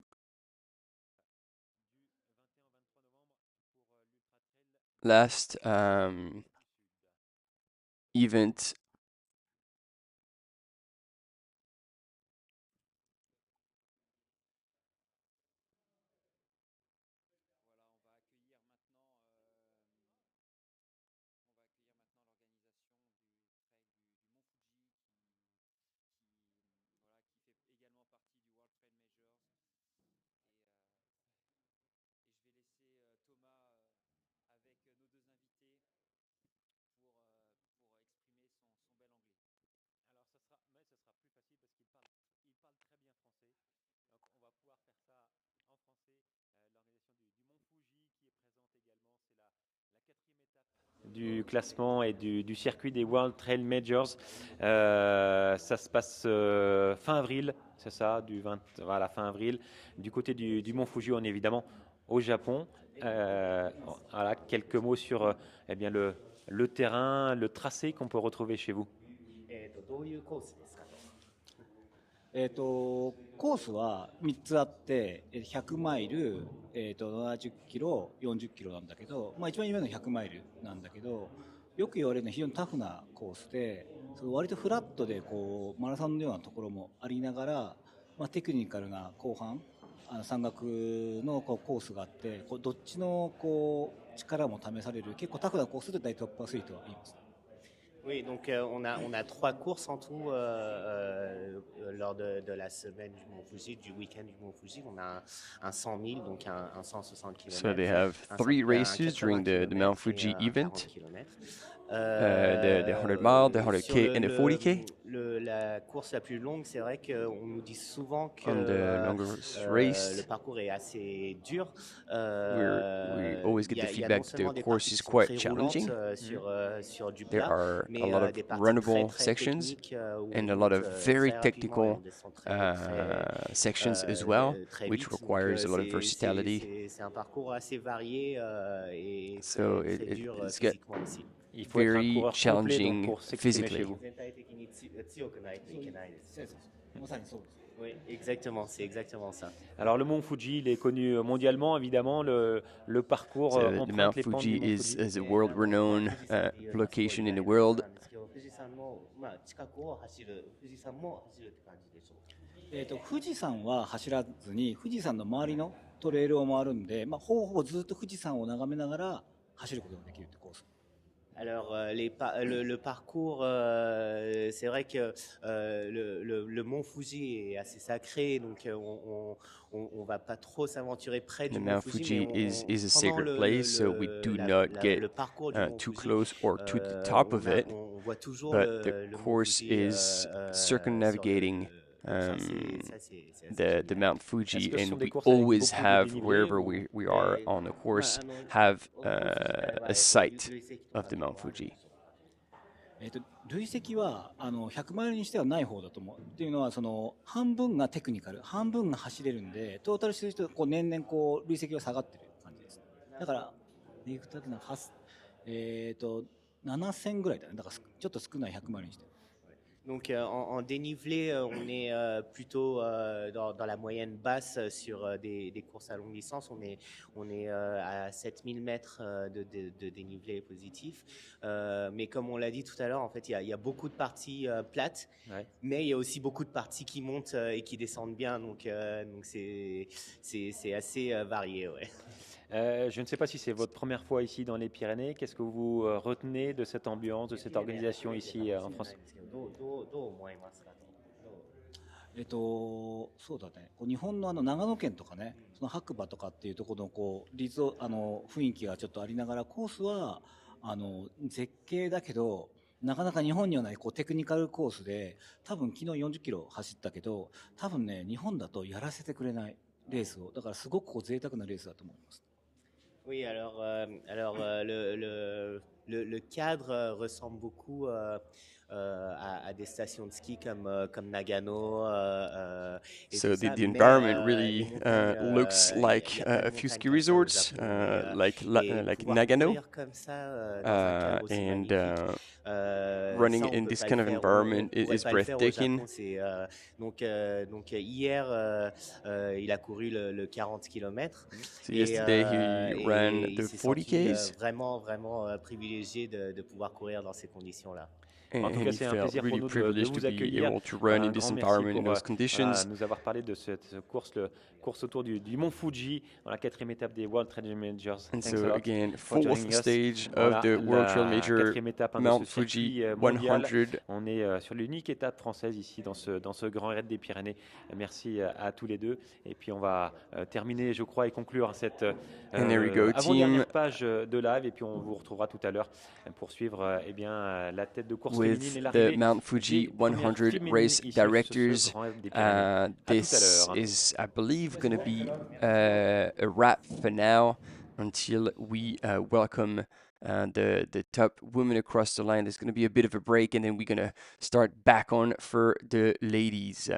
last event. Du classement et du circuit des World Trail Majors. Ça se passe fin avril, c'est ça, voilà, fin avril. Du côté du Mont Fuji, on est évidemment au Japon. Voilà, quelques mots sur eh bien le terrain, le tracé qu'on peut retrouver chez vous. どういうコースですかと。コースは3つあって、100マイル、70キロ、40キロなんだけど、一番有名なのは100マイルなんだけど、よく言われるのは非常にタフなコースで、割とフラットでこうマラソンのようなところもありながら、テクニカルな後半、山岳のコースがあって、どっちの力も試される結構タフなコースで大トップアスリートは言います。Oui, donc on a 3 courses en tout lors de la semaine du Mont Fuji, du week-end du Mont Fuji. On a un 100 000, donc un 160 km. So they have 3 races during the Mount Fuji event. The 100 mile, the 100K and the 40K. La course la plus longue, c'est vrai qu'on nous dit souvent que race, le parcours est assez dur. We always get the feedback that the course is quite challenging. Sur du There plat, are a lot of runnable sections and a lot of very technical sections as well, which requires a lot of versatility. C'est un parcours assez varié et So très dur it's physiquement aussi. Il faut être un very coureur complet donc, challenging pour s'exprimer chez physically. vous. Oui, exactement, c'est exactement ça. Alors le Mont Fuji, il est connu mondialement, évidemment. Le parcours So the emprunte Mount les pentes Fuji du Mont is Fuji. a world-renowned location in the world. 富士山の近くを走る、富士山も走るって感じでしょうか。富士山は走らずに富士山の周りのトレイルを回るんで、ほぼずっと富士山を眺めながら走ることができるってコース。Alors le parcours, c'est vrai que le mont Fuji est assez sacré, donc on va pas trop s'aventurer près The du Mount mont Fuji. Fuji is a sacred place, so we do not get too close or to the top of it. On voit toujours But the le mont course Fuji, is circumnavigating the Mount Fuji, and we always have, wherever we are on the course, have a sight of the Mount Fuji. 累積は100マイルにしてはない方だと思う。っていうのは半分がテクニカル、半分が走れるんで、トータルしてると年々累積は下がってる感じです。だから7000ぐらいだね。だからちょっと少ない100マイルにして。Donc en dénivelé, on est plutôt dans la moyenne basse sur des courses à longue distance. On est à 7000 mètres de dénivelé positif. Mais comme on l'a dit tout à l'heure, en fait, il y a beaucoup de parties plates, ouais. Mais il y a aussi beaucoup de parties qui montent et qui descendent bien. Donc c'est assez varié. Ouais. Je ne sais pas si c'est votre première fois ici dans les Pyrénées. Qu'est-ce que vous retenez de cette ambiance, de cette organisation ici en France? そうだね。日本の長野県とかね、その白馬とかっていうところの雰囲気がちょっとありながら、コースは絶景だけど、なかなか日本にはないテクニカルコースで、多分昨日40キロ走ったけど、多分ね日本だとやらせてくれないレースを、だからすごく贅沢なレースだと思います。Oui, alors le cadre ressemble beaucoup à des stations de ski comme Nagano et So tout the, ça, the mais environment les really montagnes, looks il like y a plein de a few montagnes ski comme ça au resorts, Japon et like pouvoir Nagano, courir comme ça dans un cadre aussi and magnifique, running ça on in peut this pas kind le of faire, on environment pourrait is pas le faire au breathtaking. Japon. Donc hier il a couru le 40 km So yesterday he ran et il the s'est 40 senti Ks, vraiment privilégié de pouvoir courir dans ces conditions-là. En tout and cas, he c'est un felt plaisir pour really nous de privileged to vous be accueillir. able to run in Un this grand merci environment, in pour those conditions. nous avoir parlé de cette course, course autour du mont Fuji, dans la 4e étape des World Trail Majors. And Thanks a so lot again, for joining fourth us. stage Voilà, of the World Trail la Major, 4e étape de Mount ce Fuji circuit mondial. 100. On est sur l'unique étape française ici dans ce grand raid des Pyrénées. Merci à tous les deux. Et puis on va terminer, je crois, et conclure cette And there we go, avant-dernière team, page de live. Et puis on vous retrouvera tout à l'heure pour suivre la tête de course féminine et with the l'arrivée Mount Fuji des premières 100 féminines race ici sur ce directors. grand raid des Pyrénées. À tout à This l'heure. is, I believe, going to be a wrap for now until we welcome the top women across the line. There's going to be a bit of a break, and then we're going to start back on for the ladies.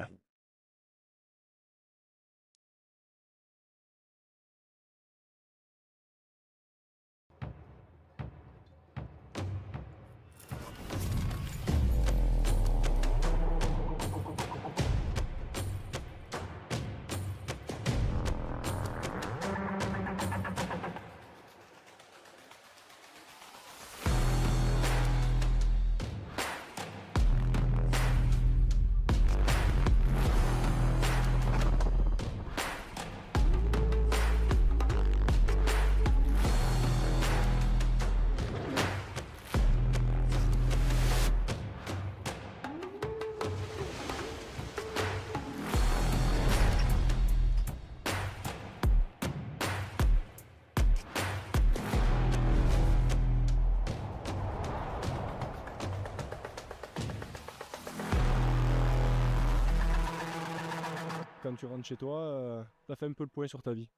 Quand tu rentres chez toi, ça fait un peu le point sur ta vie.